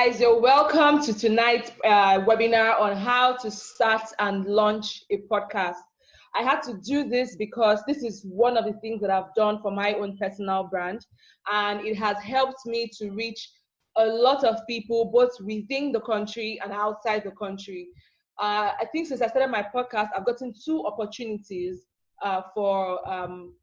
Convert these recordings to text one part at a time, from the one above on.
guys, you're welcome to tonight's webinar on how to start and launch a podcast. I had to do this because this is one of the things that I've done for my own personal brand, and it has helped me to reach a lot of people both within the country and outside the country. I think since I started my podcast, I've gotten two opportunities for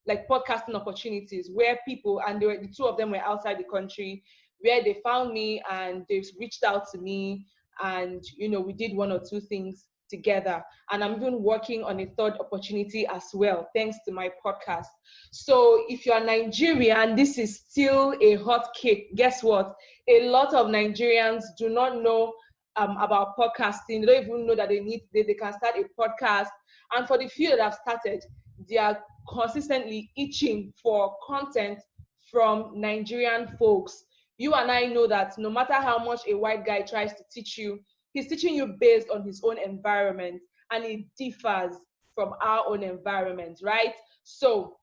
like podcasting opportunities where people, and the two of them were outside the country, where they found me and they've reached out to me, and we did one or two things together. And I'm even working on a third opportunity as well, thanks to my podcast. So if you're Nigerian, this is still a hot cake. Guess what? A lot of Nigerians do not know about podcasting. They don't even know that they can start a podcast. And for the few that have started, they are consistently itching for content from Nigerian folks. You and I know that no matter how much a white guy tries to teach you, he's teaching you based on his own environment, and it differs from our own environment, right? So,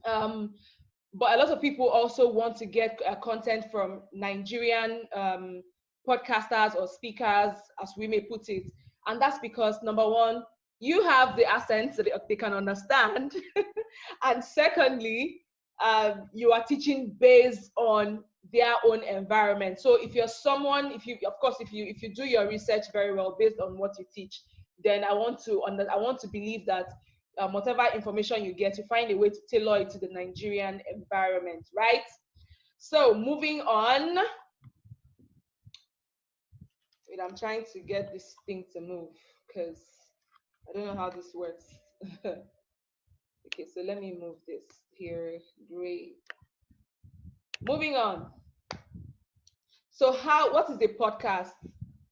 but a lot of people also want to get content from Nigerian podcasters or speakers, as we may put it. And that's because, number one, you have the accent so they can understand. And secondly, you are teaching based on their own environment. So if you're someone, if you do your research very well based on what you teach, then I want to believe that whatever information you get, you find a way to tailor it to the Nigerian environment, right? So moving on. Wait, I'm trying to get this thing to move because I don't know how this works. Okay, so let me move this here. Great. Moving on. So what is a podcast?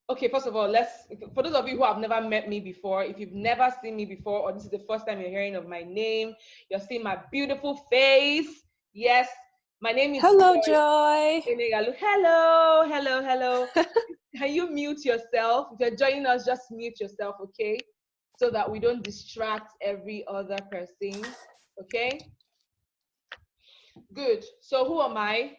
Okay, first of all, for those of you who have never met me before, if you've never seen me before, or this is the first time you're hearing of my name, you're seeing my beautiful face. Yes, my name is Joy. Eneghalu. Hello. Can you mute yourself? If you're joining us, just mute yourself, okay? So that we don't distract every other person, okay? Good. So who am I?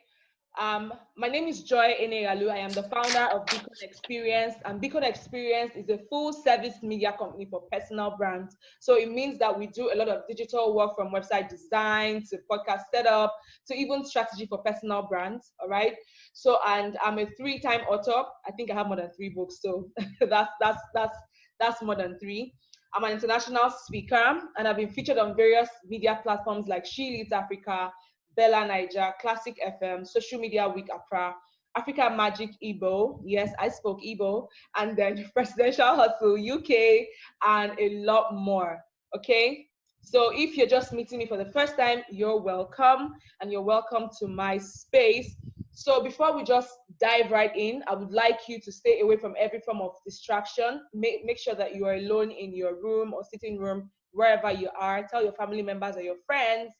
My name is Joy Eneghalu. I am the founder of Beacon Experience, and Beacon Experience is a full-service media company for personal brands. So it means that we do a lot of digital work, from website design to podcast setup to even strategy for personal brands. All right. So, and I'm a 3-time author. I think I have more than 3 books. So that's more than 3. I'm an international speaker, and I've been featured on various media platforms like She Leads Africa, Bella Niger, Classic FM, Social Media Week Accra, Africa Magic Igbo, yes, I spoke Igbo, and then Presidential Hustle UK, and a lot more, okay? So if you're just meeting me for the first time, you're welcome, and you're welcome to my space. So before we just dive right in, I would like you to stay away from every form of distraction. Make sure that you are alone in your room or sitting room, wherever you are. Tell your family members or your friends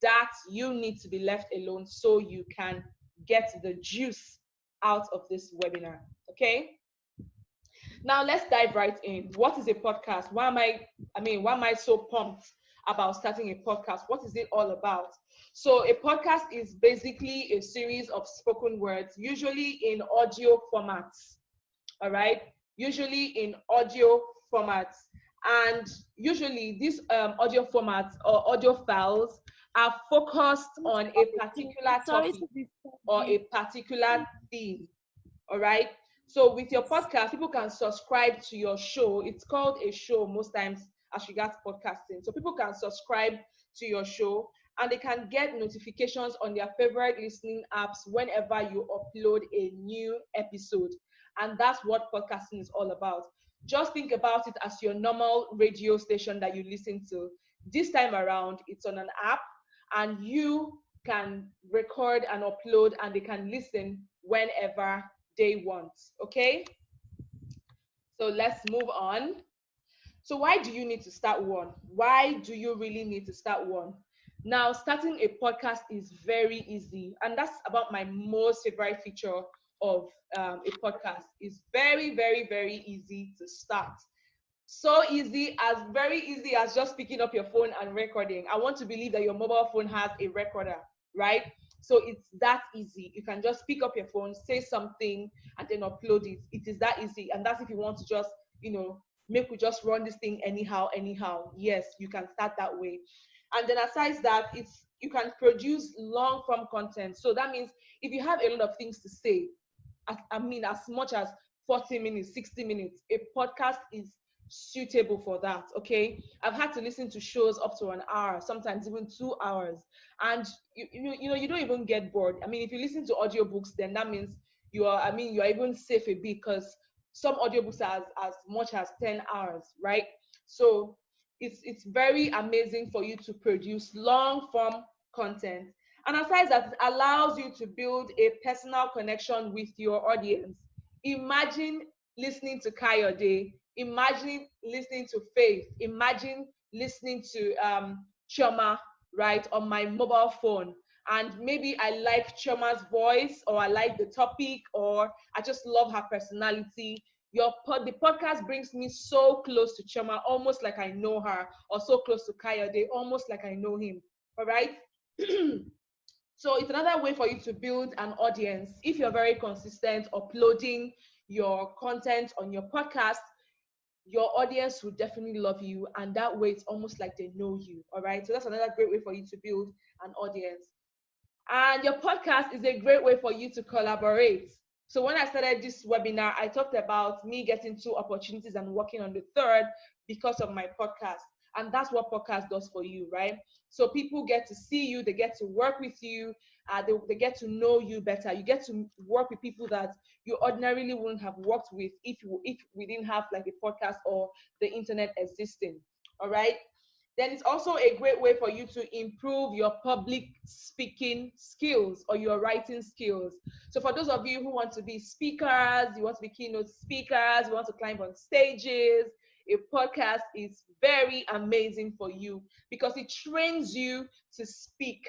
that you need to be left alone so you can get the juice out of this webinar, okay? Now let's dive right in. What is a podcast? Why am I so pumped about starting a podcast? What is it all about? So a podcast is basically a series of spoken words, usually in audio formats, all right? Usually in audio formats. And usually these audio formats or audio files are focused on a particular topic or a particular theme, all right? So with your podcast, people can subscribe to your show. It's called a show most times as regards podcasting. So people can subscribe to your show, and they can get notifications on their favorite listening apps whenever you upload a new episode. And that's what podcasting is all about. Just think about it as your normal radio station that you listen to. This time around, it's on an app, and you can record and upload, and they can listen whenever they want, okay? So let's move on. So why do you need to start one? Why do you really need to start one? Now, starting a podcast is very easy, and that's about my most favorite feature of a podcast. Is very, very, very easy to start. So very easy as just picking up your phone and recording. I want to believe that your mobile phone has a recorder, right? So it's that easy. You can just pick up your phone, say something, and then upload it. It is that easy. And that's if you want to just, make we just run this thing anyhow. Yes, you can start that way. And then aside that, you can produce long form content. So that means if you have a lot of things to say, as much as 40 minutes, 60 minutes, a podcast is suitable for that. Okay, I've had to listen to shows up to an hour, sometimes even 2 hours, and you don't even get bored. If you listen to audiobooks, then that means you're even safe a bit, because some audiobooks are as much as 10 hours, right? So it's very amazing for you to produce long form content. And aside that, it allows you to build a personal connection with your audience. Imagine listening to Kayode, imagine listening to Faith, imagine listening to Chioma, right, on my mobile phone. And maybe I like Chioma's voice, or I like the topic, or I just love her personality. The podcast brings me so close to Chioma, almost like I know her, or so close to Kayode, almost like I know him. All right. So it's another way for you to build an audience. If you're very consistent uploading your content on your podcast, your audience will definitely love you, and that way it's almost like they know you. All right, so that's another great way for you to build an audience. And your podcast is a great way for you to collaborate. So when I started this webinar, I talked about me getting 2 opportunities and working on the 3rd because of my podcast. And that's what podcast does for you, right? So people get to see you, they get to work with you, they get to know you better. You get to work with people that you ordinarily wouldn't have worked with if we didn't have like a podcast or the internet existing. All right. Then it's also a great way for you to improve your public speaking skills or your writing skills. So for those of you who want to be speakers, you want to be keynote speakers, you want to climb on stages, a podcast is very amazing for you because it trains you to speak.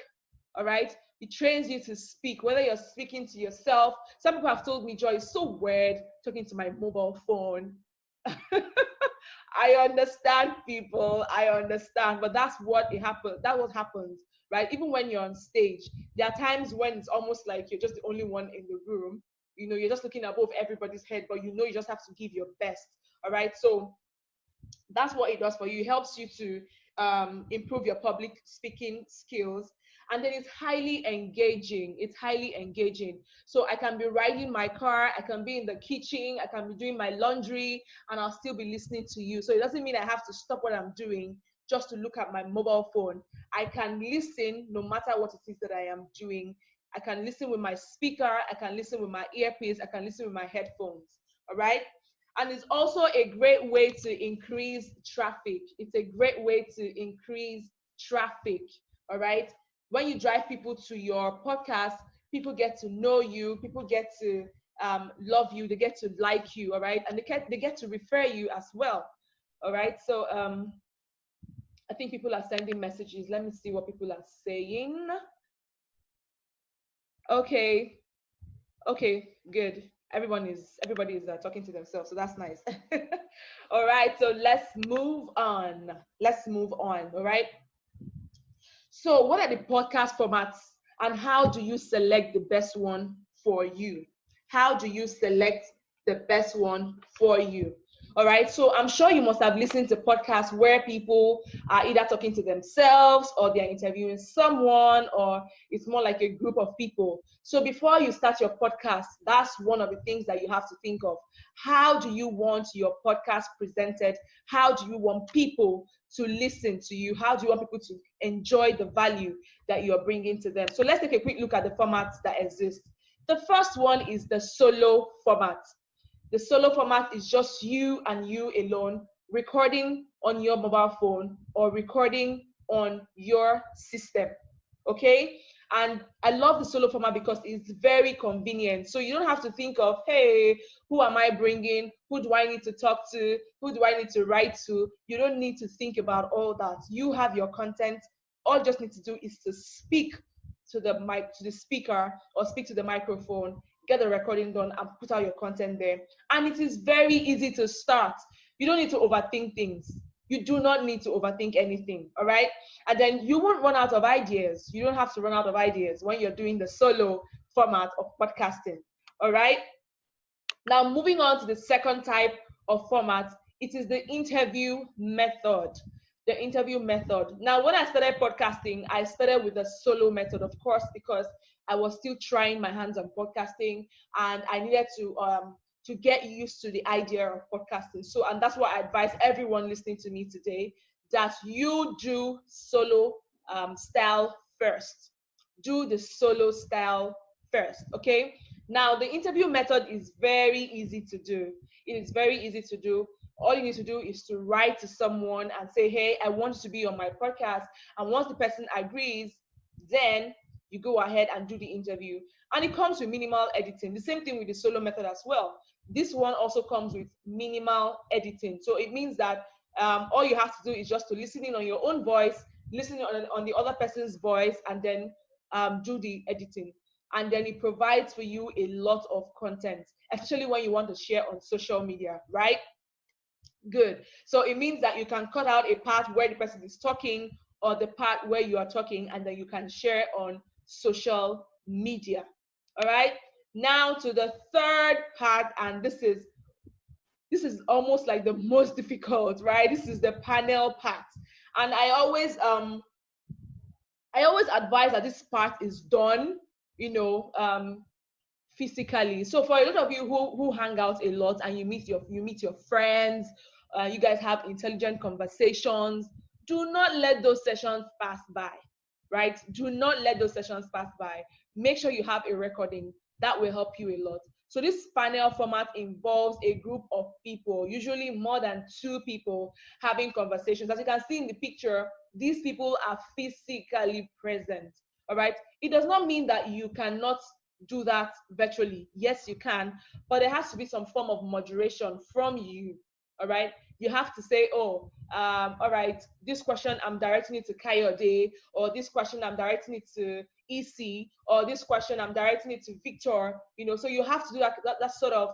All right. It trains you to speak, whether you're speaking to yourself. Some people have told me, Joy, it's so weird talking to my mobile phone. I understand, people. I understand, but that's what happens. That's what happens, right? Even when you're on stage, there are times when it's almost like you're just the only one in the room. You're just looking above everybody's head, but you just have to give your best. All right. So that's what it does for you. It helps you to improve your public speaking skills. And then it's highly engaging. It's highly engaging. So I can be riding my car, I can be in the kitchen, I can be doing my laundry, and I'll still be listening to you. So it doesn't mean I have to stop what I'm doing just to look at my mobile phone. I can listen no matter what it is that I am doing. I can listen with my speaker, I can listen with my earpiece, I can listen with my headphones. All right. And it's also a great way to increase traffic. It's a great way to increase traffic. All right. When you drive people to your podcast, people get to know you, people get to love you, they get to like you, all right? And they get to refer you as well, all right? So I think people are sending messages. Let me see what people are saying. Okay, good. Everybody is talking to themselves, so that's nice. All right, so let's move on. All right? So what are the podcast formats and how do you select the best one for you? How do you select the best one for you? All right. So I'm sure you must have listened to podcasts where people are either talking to themselves or they're interviewing someone, or it's more like a group of people. So before you start your podcast, that's one of the things that you have to think of. How do you want your podcast presented? How do you want people to listen to you? How do you want people to enjoy the value that you're bringing to them? So let's take a quick look at the formats that exist. The first one is the solo format. The solo format is just you and you alone recording on your mobile phone or recording on your system. Okay? And I love the solo format because it's very convenient. So you don't have to think of, hey, who am I bringing? Who do I need to talk to? Who do I need to write to? You don't need to think about all that. You have your content. All you just need to do is to speak to the mic, to the speaker, or speak to the microphone, get the recording done, and put out your content there. And it is very easy to start. You don't need to overthink things. You do not need to overthink anything, all right? And then you won't run out of ideas. You don't have to run out of ideas when you're doing the solo format of podcasting, all right? Now, moving on to the second type of format, it is the interview method. The interview method. Now, when I started podcasting, I started with the solo method, of course, because I was still trying my hands on podcasting, and I needed to get used to the idea of podcasting. So, and that's why I advise everyone listening to me today that you do solo style first. Do the solo style first, okay? Now, the interview method is very easy to do. It is very easy to do. All you need to do is to write to someone and say, hey, I want to be on my podcast. And once the person agrees, then you go ahead and do the interview. And it comes with minimal editing. The same thing with the solo method as well. This one also comes with minimal editing. So it means that all you have to do is just to listen in on your own voice, listen on the other person's voice, and then do the editing. And then it provides for you a lot of content, especially when you want to share on social media, right? Good. So it means that you can cut out a part where the person is talking or the part where you are talking, and then you can share on social media. All right. Now to the third part, and this is almost like the most difficult, right? This is the panel part. And I always advise that this part is done, physically. So for a lot of you who hang out a lot and you meet your friends, you guys have intelligent conversations. Do not let those sessions pass by, right? Do not let those sessions pass by. Make sure you have a recording. That will help you a lot. So this panel format involves a group of people, usually more than 2 people, having conversations. As you can see in the picture, these people are physically present. All right. It does not mean that you cannot do that virtually. Yes, you can, but there has to be some form of moderation from you. All right. You have to say, oh, all right, this question I'm directing it to Kayode, or this question I'm directing it to EC, or this question I'm directing it to Victor. So you have to do that sort of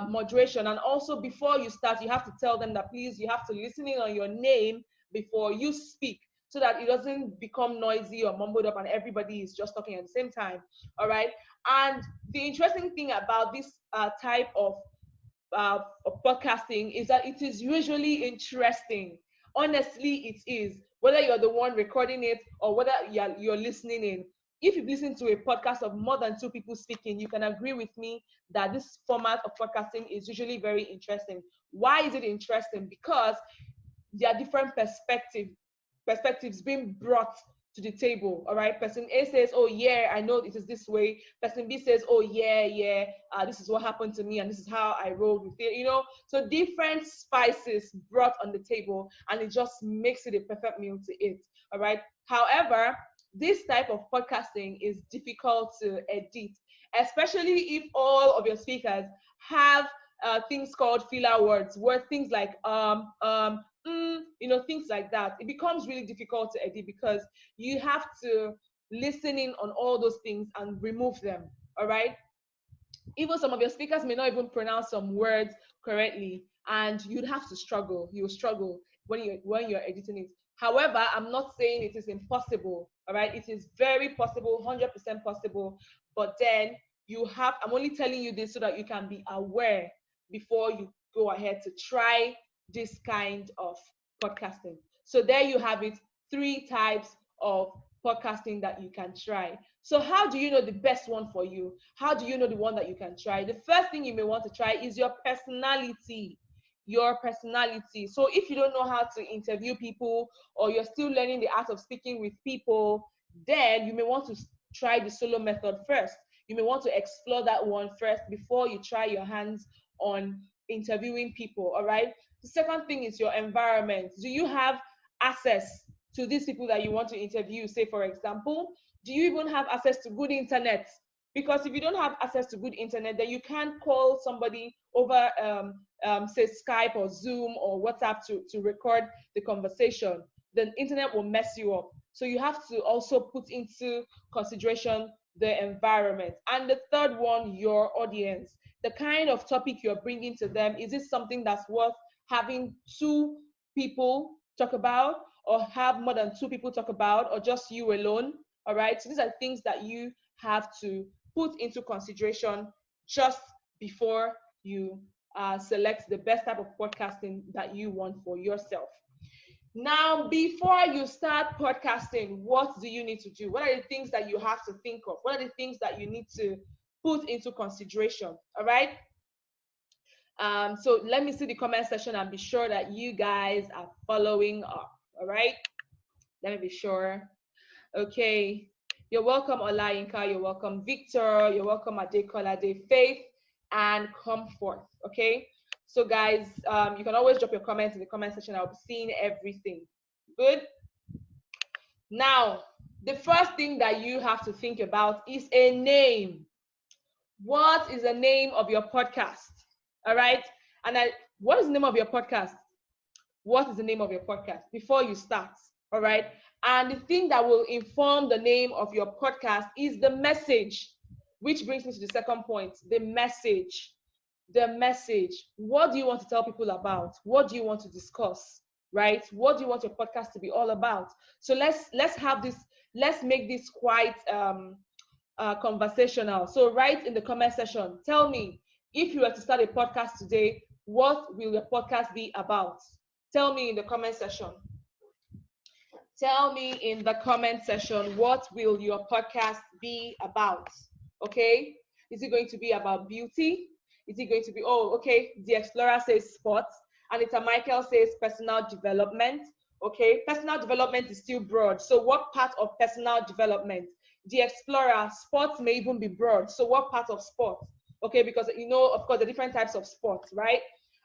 moderation. And also, before you start, you have to tell them that please, you have to listen in on your name before you speak, so that it doesn't become noisy or mumbled up and everybody is just talking at the same time. All right. And the interesting thing about this type of podcasting is that it is usually interesting. Honestly, it is. Whether you're the one recording it or whether you're listening in. If you listen to a podcast of more than 2 people speaking, you can agree with me that this format of podcasting is usually very interesting. Why is it interesting? Because there are different perspectives being brought to the table. All right, person A says, oh yeah, I know it is this way. Person B says, oh yeah, this is what happened to me and this is how I rolled with it. So different spices brought on the table, and it just makes it a perfect meal to eat. All right. However, this type of podcasting is difficult to edit, especially if all of your speakers have things called filler words, where things like things like that. It becomes really difficult to edit because you have to listen in on all those things and remove them. All right. Even some of your speakers may not even pronounce some words correctly, and you'd have to struggle. You'll struggle when you're editing it. However, I'm not saying it is impossible. All right. It is very possible, 100% possible. But then I'm only telling you this so that you can be aware before you go ahead to try this kind of podcasting. So there you have it, 3 types of podcasting that you can try. So how do you know the best one for you? How do you know the one that you can try? The first thing you may want to try is your personality. Your personality. So if you don't know how to interview people, or you're still learning the art of speaking with people, then you may want to try the solo method first. You may want to explore that one first before you try your hands on interviewing people. All right. The second thing is your environment. Do you have access to these people that you want to interview? Say, for example, do you even have access to good internet? Because if you don't have access to good internet, then you can't call somebody over, say, Skype or Zoom or WhatsApp to record the conversation. The internet will mess you up. So you have to also put into consideration the environment. And the third one, your audience. The kind of topic you're bringing to them, is it something that's worth having 2 people talk about, or have more than 2 people talk about, or just you alone. All right. So these are things that you have to put into consideration just before you select the best type of podcasting that you want for yourself. Now, before you start podcasting, what do you need to do? What are the things that you have to think of? What are the things that you need to put into consideration? All right. So let me see the comment section and be sure that you guys are following up. All right. Let me be sure. Okay. You're welcome, Olayinka. You're welcome, Victor. You're welcome, Adekolade, Faith, and Comfort. Okay. So guys, you can always drop your comments in the comment section. I'll be seeing everything. Good. Now, the first thing that you have to think about is a name. What is the name of your podcast? All right. And what is the name of your podcast? What is the name of your podcast before you start? All right. And the thing that will inform the name of your podcast is the message, which brings me to the second point, the message. The message. What do you want to tell people about? What do you want to discuss? Right? What do you want your podcast to be all about? So let's have this, let's make this quite conversational. So write in the comment section, tell me, if you were to start a podcast today, what will your podcast be about? Tell me in the comment section. Tell me in the comment section, what will your podcast be about? Okay? Is it going to be about beauty? Is it going to be, oh, okay, the Explorer says sports, Anita Michael says personal development. Okay, personal development is still broad. So what part of personal development? The Explorer, sports may even be broad. So what part of sports? Okay, because you know, of course, the different types of sports, right?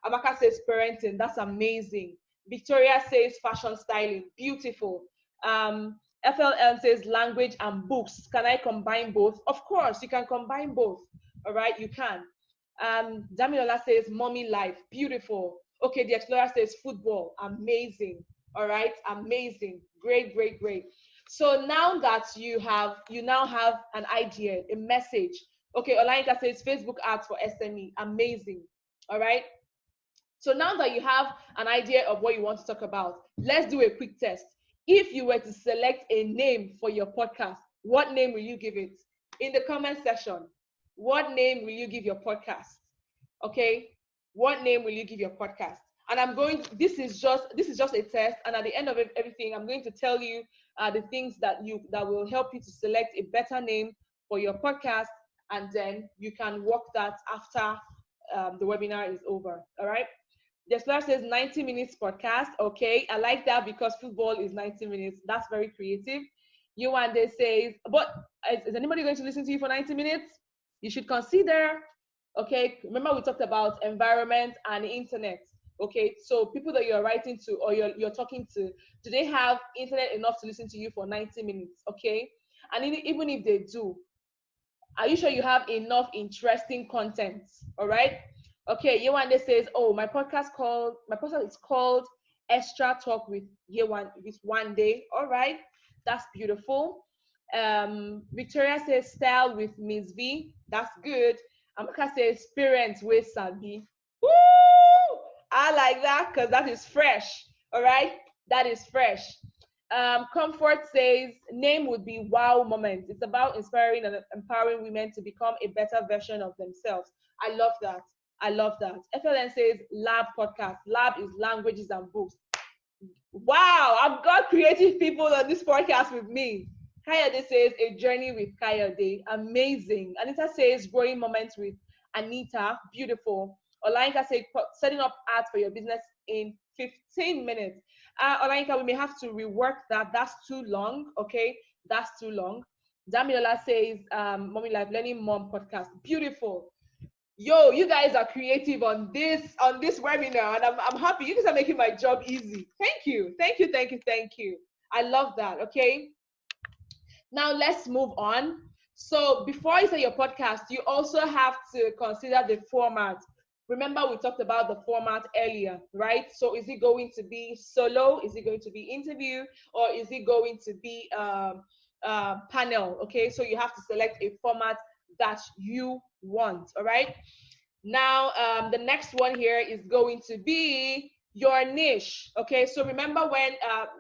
Amaka says parenting, that's amazing. Victoria says fashion styling, beautiful. FLN says language and books. Can I combine both? Of course, you can combine both. All right, you can. Damilola says mommy life, beautiful. Okay, the Explorer says football, amazing. All right, amazing, great, great, great. So now that you now have an idea, a message. Okay, Olayinka says Facebook ads for SME, amazing. All right. So now that you have an idea of what you want to talk about, let's do a quick test. If you were to select a name for your podcast, what name will you give it? In the comment section, what name will you give your podcast? Okay, what name will you give your podcast? And I'm going, this is just a test, and at the end of everything, I'm going to tell you the things that will help you to select a better name for your podcast, and then you can work that after the webinar is over. All right. The Explorer says 90 minutes podcast. Okay, I like that because football is 90 minutes. That's very creative. Yuande says, but is anybody going to listen to you for 90 minutes? You should consider. Okay, remember we talked about environment and internet. Okay, so people that you're writing to or you're talking to, do they have internet enough to listen to you for 90 minutes? Okay, and even if they do, are you sure you have enough interesting content? All right. Okay, Yewande says, oh, my podcast is called Extra Talk with One Day. All right, that's beautiful. Victoria says style with Miss V. That's good. Amaka says parents with Sabi. Woo! I like that because that is fresh. All right, that is fresh. Comfort says name would be Wow Moments. It's about inspiring and empowering women to become a better version of themselves. I love that. I love that. FLN says lab podcast. Lab is languages and books. Wow, I've got creative people on this podcast with me. Kayode says a journey with Kayode. Amazing. Anita says growing moments with Anita. Beautiful. Olayinka says setting up ads for your business in 15 minutes. Olayinka, we may have to rework that. That's too long. Okay, that's too long. Damilola says Mommy Life Learning Mom podcast. Beautiful. Yo, you guys are creative on this webinar, and I'm happy. You guys are making my job easy. Thank you. I love that. Okay. Now let's move on. So before you start your podcast, you also have to consider the format. Remember, we talked about the format earlier, right? So is it going to be solo? Is it going to be interview? Or is it going to be panel? Okay, so you have to select a format that you want, all right? Now, the next one here is going to be your niche. Okay, so remember when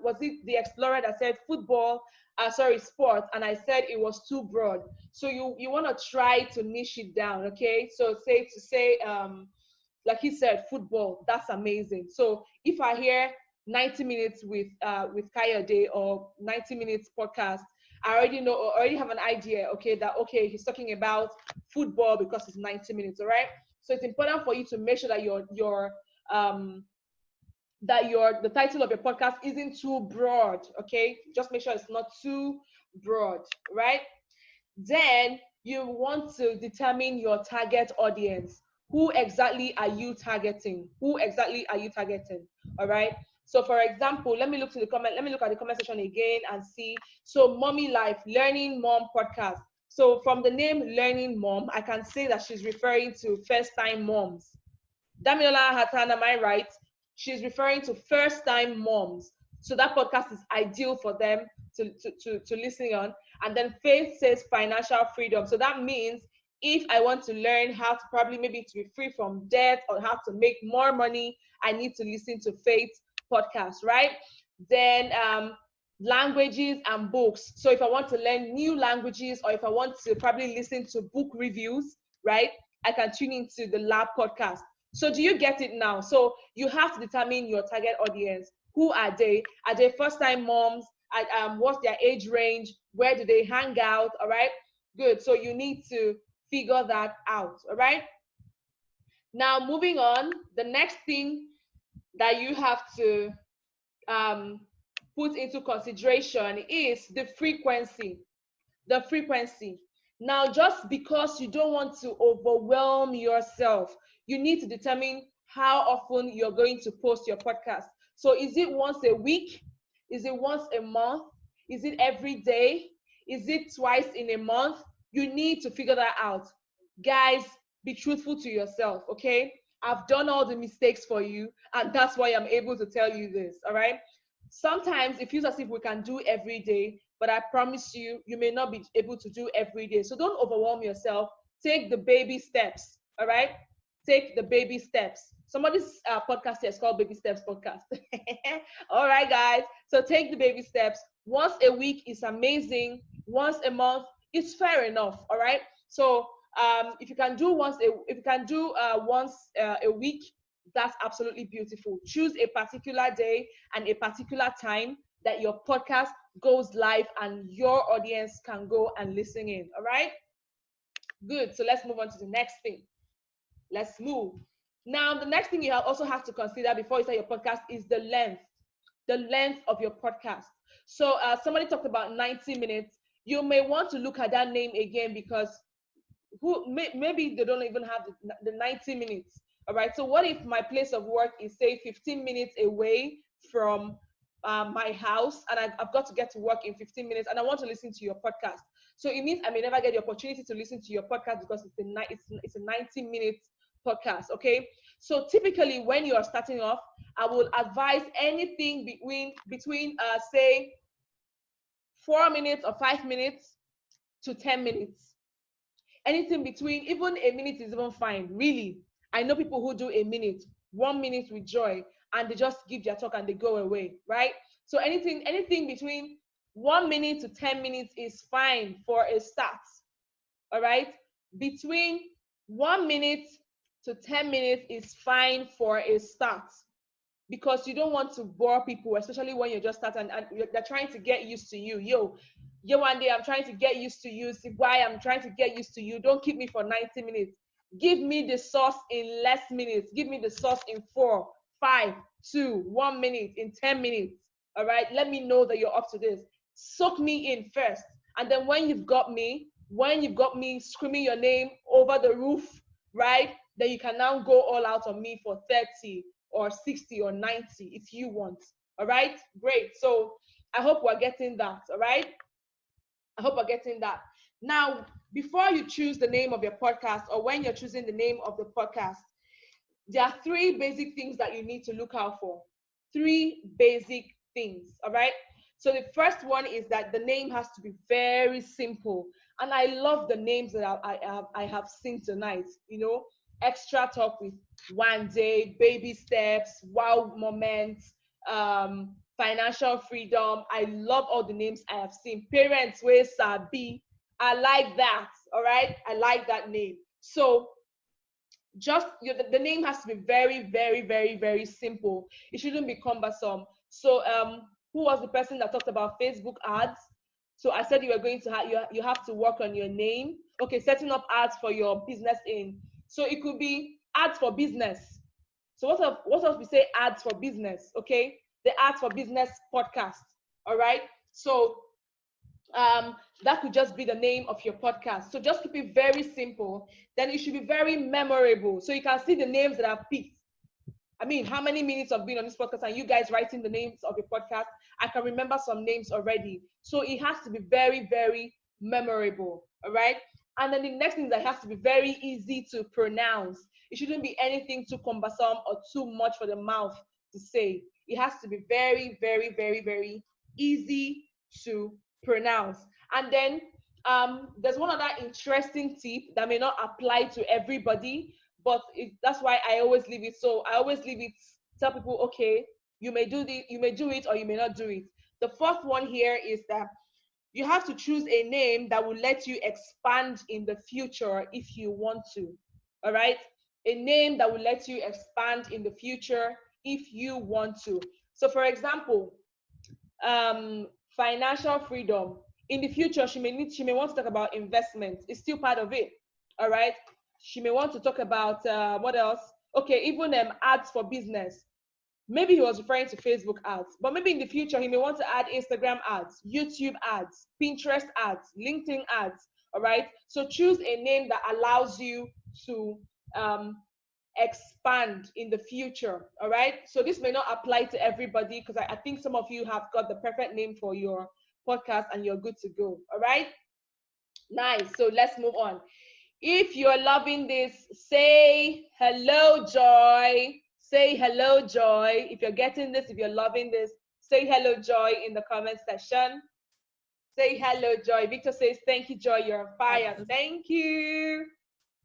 was it the explorer that said football, sorry, sport, and I said it was too broad. So you want to try to niche it down. Okay, so say like he said, football, that's amazing. So if I hear 90 minutes with Kayode or 90 minutes podcast, I already know or already have an idea, okay, that okay, he's talking about football because it's 90 minutes, all right? So it's important for you to make sure that um your the title of your podcast isn't too broad, okay? Just make sure it's not too broad, right? Then you want to determine your target audience. Who exactly are you targeting? Who exactly are you targeting? All right. So for example, let me look at the comment section again and see. So Mommy Life, Learning Mom podcast. So from the name Learning Mom, I can say that she's referring to first time moms. Damilola Hatan, am I right? She's referring to first time moms. So that podcast is ideal for them to listen on. And then Faith says financial freedom. So that means if I want to learn how to probably maybe to be free from debt or how to make more money, I need to listen to Faith's podcast, right? Then languages and books. So if I want to learn new languages or if I want to probably listen to book reviews, right? I can tune into the Lab podcast. So do you get it now? So you have to determine your target audience. Who are they? Are they first-time moms? What's their age range? Where do they hang out? All right, good. So you need to figure that out. All right. Now moving on, the next thing that you have to um, put into consideration is the frequency. The frequency. Now, just because you don't want to overwhelm yourself, you need to determine how often you're going to post your podcast. So is it once a week? Is it once a month? Is it every day? Is it twice in a month? You need to figure that out. Guys, be truthful to yourself, okay? I've done all the mistakes for you, and that's why I'm able to tell you this, all right? Sometimes it feels as if we can do every day, but I promise you, you may not be able to do every day. So don't overwhelm yourself. Take the baby steps, all right? Take the baby steps. Somebody's podcast here is called Baby Steps Podcast. All right, guys. So take the baby steps. Once a week is amazing. Once a month is fair enough. All right. So if you can do once a week, that's absolutely beautiful. Choose a particular day and a particular time that your podcast goes live and your audience can go and listen in. All right. Good. So let's move on to the next thing. Let's move. Now, the next thing you also have to consider before you start your podcast is the length of your podcast. So somebody talked about 90 minutes. You may want to look at that name again because maybe they don't even have the 90 minutes. All right. So what if my place of work is say 15 minutes away from my house and I've got to get to work in 15 minutes and I want to listen to your podcast. So it means I may never get the opportunity to listen to your podcast because it's a 90 minutes podcast. Okay. So typically when you are starting off, I will advise anything between say 4 minutes or 5 minutes to 10 minutes. Anything between, even a minute is even fine, really. I know people who do a minute, 1 minute with joy, and they just give their talk and they go away, right? So anything between 1 minute to 10 minutes is fine for a start, all right? Between 1 minute to 10 minutes is fine for a start because you don't want to bore people, especially when you're just starting and they're trying to get used to you. Yo, one day I'm trying to get used to you. See why I'm trying to get used to you. Don't keep me for 90 minutes. Give me the sauce in less minutes. Give me the sauce in 4, 5, 2, 1 minute, in 10 minutes. All right. Let me know that you're up to this. Soak me in first. And then when you've got me screaming your name over the roof, right? Then you can now go all out on me for 30 or 60 or 90 if you want. All right. Great. So I hope we're getting that. All right. I hope we're getting that. Now, before you choose the name of your podcast or when you're choosing the name of the podcast, there are 3 basic things that you need to look out for. 3 basic things, all right? So the first one is that the name has to be very simple. And I love the names that I have seen tonight, you know. extra talk with one day, baby steps, wow moments, financial freedom. I love all the names I have seen. Parents where sabi. I like that. All right. I like that name. So just the name has to be very, very, very, very simple. It shouldn't be cumbersome. So who was the person that talked about Facebook ads? So I said you were going to have you have to work on your name. Okay, setting up ads for your business in. So it could be ads for business. So what else we say ads for business? Okay, the ads for business podcast. All right. So that could just be the name of your podcast. So just keep it very simple. Then it should be very memorable. So you can see the names that I've picked. I mean, how many minutes of being on this podcast and you guys writing the names of your podcast? I can remember some names already. So it has to be very, very memorable. All right. And then the next thing is that it has to be very easy to pronounce. It shouldn't be anything too cumbersome or too much for the mouth to say. It has to be very, very, very, very easy to pronounce. And then there's one other interesting tip that may not apply to everybody, but that's why I always leave it. So I always leave it, tell people, okay, you may do it or you may not do it. The fourth one here is that you have to choose a name that will let you expand in the future if you want to. All right? A name that will let you expand in the future if you want to. So for example, financial freedom. In the future, she may want to talk about investment. It's still part of it. All right. She may want to talk about what else? Okay, even ads for business. Maybe he was referring to Facebook ads, but maybe in the future he may want to add Instagram ads, YouTube ads, Pinterest ads, LinkedIn ads. All right. So choose a name that allows you to expand in the future. All right. So this may not apply to everybody because I think some of you have got the perfect name for your podcast and you're good to go. All right. Nice. So let's move on. If you're loving this, say hello, Joy. Say hello, Joy. If you're getting this, if you're loving this, say hello, Joy, in the comment section. Say hello, Joy. Victor says, thank you, Joy. You're on fire. Thank you.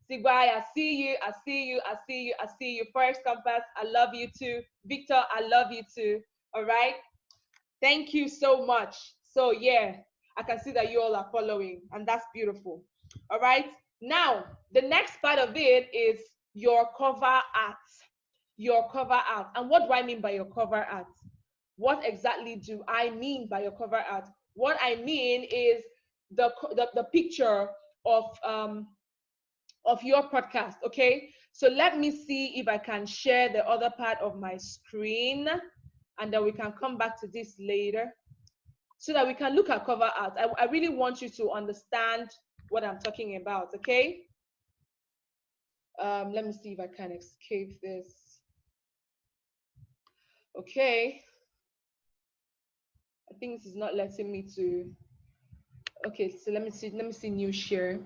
Sigwai, I see you. I see you. I see you. I see you. First Compass, I love you too. Victor, I love you too. All right. Thank you so much. So yeah, I can see that you all are following, and that's beautiful. All right. Now, the next part of it is your cover art. Your cover art. And what do I mean by your cover art? What exactly do I mean by your cover art? What I mean is the picture of your podcast. Okay. So let me see if I can share the other part of my screen, and then we can come back to this later so that we can look at cover art. I really want you to understand what I'm talking about, okay? Let me see if I can escape this. Okay. I think this is not letting me to. Okay, so let me see new share.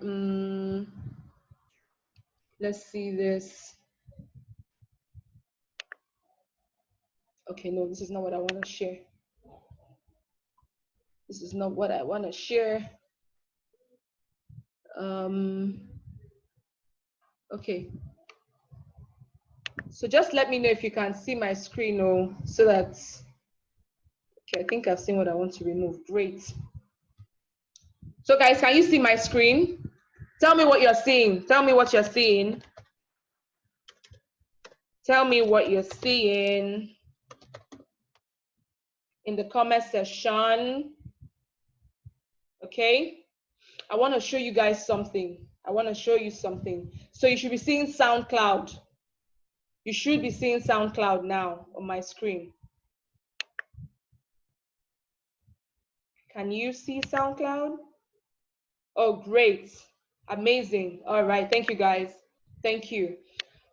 Let's see this. Okay, no, this is not what I want to share. This is not what I want to share. Okay. So just let me know if you can see my screen, so that, okay, I think I've seen what I want to remove. Great. So guys, can you see my screen? Tell me what you're seeing. Tell me what you're seeing. Tell me what you're seeing in the comment section. Okay. I want to show you guys something. I want to show you something. So you should be seeing SoundCloud. You should be seeing SoundCloud now on my screen. Can you see SoundCloud? Oh, great. Amazing. All right. Thank you, guys. Thank you.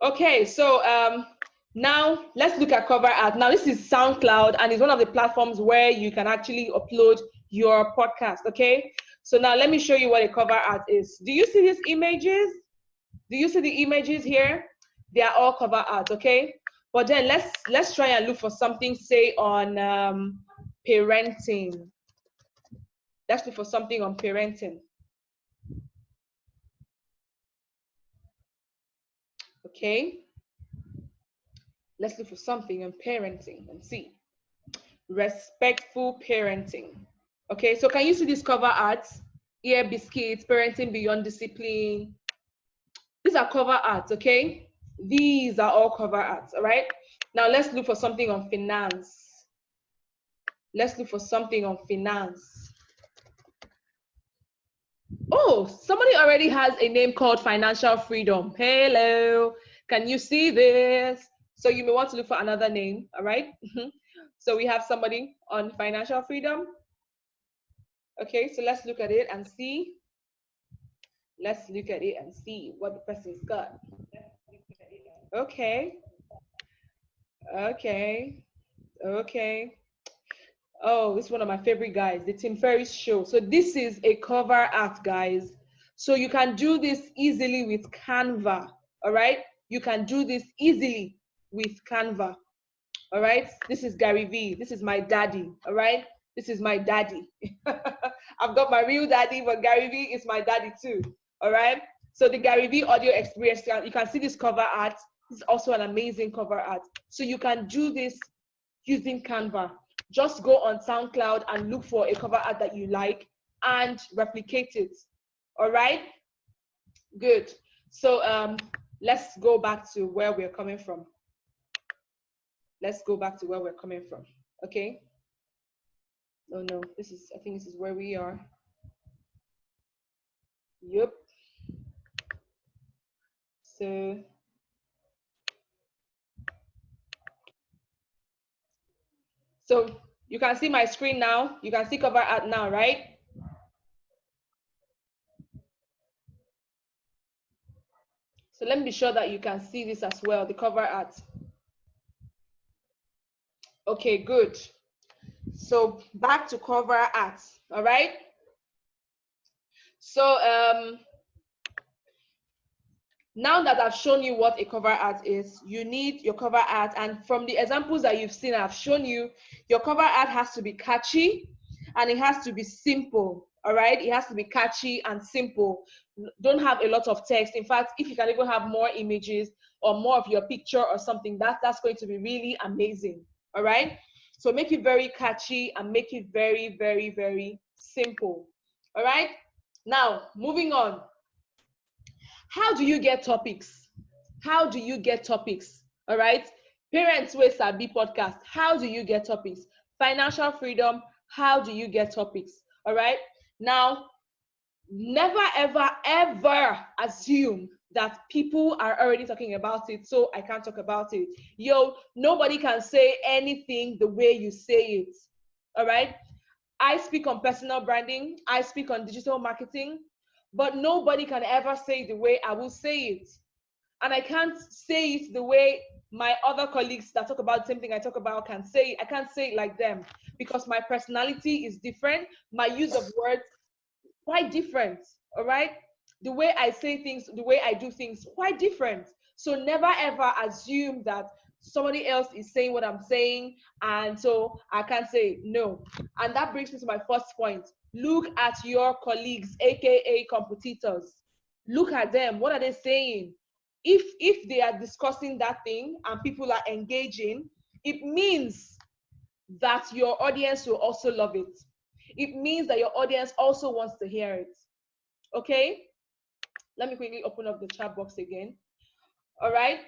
Okay. So now let's look at cover art. Now this is SoundCloud, and it's one of the platforms where you can actually upload your podcast. Okay. So now let me show you what a cover art is. Do you see these images? Do you see the images here? They are all cover art. Okay. But then let's try and look for something, say on parenting. Let's look for something on parenting. Okay. Let's look for something on parenting and see. Respectful parenting. Okay, so can you see this cover art? Ear biscuits, parenting beyond discipline. These are cover arts, okay? These are all cover arts, all right? Now let's look for something on finance. Let's look for something on finance. Oh, somebody already has a name called Financial Freedom. Hello, can you see this? So you may want to look for another name, all right? So we have somebody on Financial Freedom. Okay, so let's look at it and see. Let's look at it and see what the person's got. Okay, okay, okay. Oh, this is one of my favorite guys, the Tim Ferriss Show. So this is a cover art, guys. So you can do this easily with Canva, all right? You can do this easily with Canva, all right? This is Gary V. This is my daddy, all right? This is my daddy. I've got my real daddy, but Gary V is my daddy too, all right? So the Gary V audio experience, you can see this cover art. This is also an amazing cover art. So you can do this using Canva. Just go on SoundCloud and look for a cover art that you like and replicate it. All right? Good. So let's go back to where we're coming from. Let's go back to where we're coming from. Okay? Oh no, I think this is where we are. Yep. So you can see my screen now. You can see cover art now, right? So let me be sure that you can see this as well, the cover art. Okay, good. So back to cover art, all right? So now that I've shown you what a cover art is, you need your cover art, and from the examples that you've seen, I've shown you, your cover art has to be catchy and it has to be simple, all right? It has to be catchy and simple. Don't have a lot of text. In fact, if you can even have more images or more of your picture or something, that's going to be really amazing, all right? So make it very catchy and make it very, very, very simple, all right? Now, moving on. How do you get topics? How do you get topics? All right. Parents with Sabi podcast. How do you get topics? Financial freedom. How do you get topics? All right. Now, never, ever, ever assume that people are already talking about it, so I can't talk about it. Yo, nobody can say anything the way you say it. All right. I speak on personal branding. I speak on digital marketing. But nobody can ever say it the way I will say it. And I can't say it the way my other colleagues that talk about the same thing I talk about can say it. I can't say it like them because my personality is different. My use of words, quite different, all right? The way I say things, the way I do things, quite different. So never ever assume that somebody else is saying what I'm saying, and so I can't say no. And that brings me to my first point. Look at your colleagues, aka competitors. Look at them. What are they saying? If they are discussing that thing and people are engaging, it means that your audience will also love it. It means that your audience also wants to hear it. Okay? Let me quickly open up the chat box again. All right?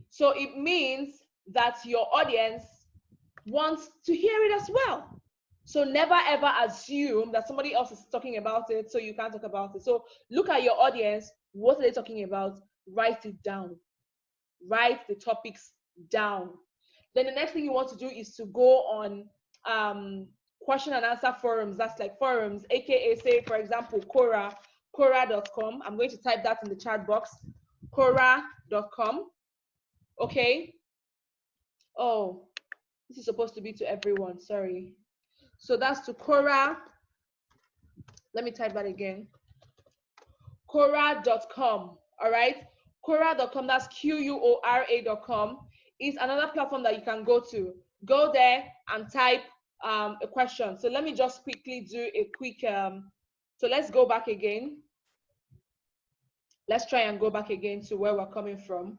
So it means that your audience wants to hear it as well. So never ever assume that somebody else is talking about it, so you can't talk about it. So look at your audience. What are they talking about? Write it down. Write the topics down. Then the next thing you want to do is to go on question and answer forums. That's like forums, aka say, for example, Quora.com. I'm going to type that in the chat box. Quora.com. Okay. Oh, this is supposed to be to everyone. Sorry. So that's to Quora. Let me type that again. Quora.com. All right. Quora.com. That's Quora.com. Is another platform that you can go to. Go there and type a question. So let me just quickly do a quick. So let's go back again. Let's try and go back again to where we're coming from.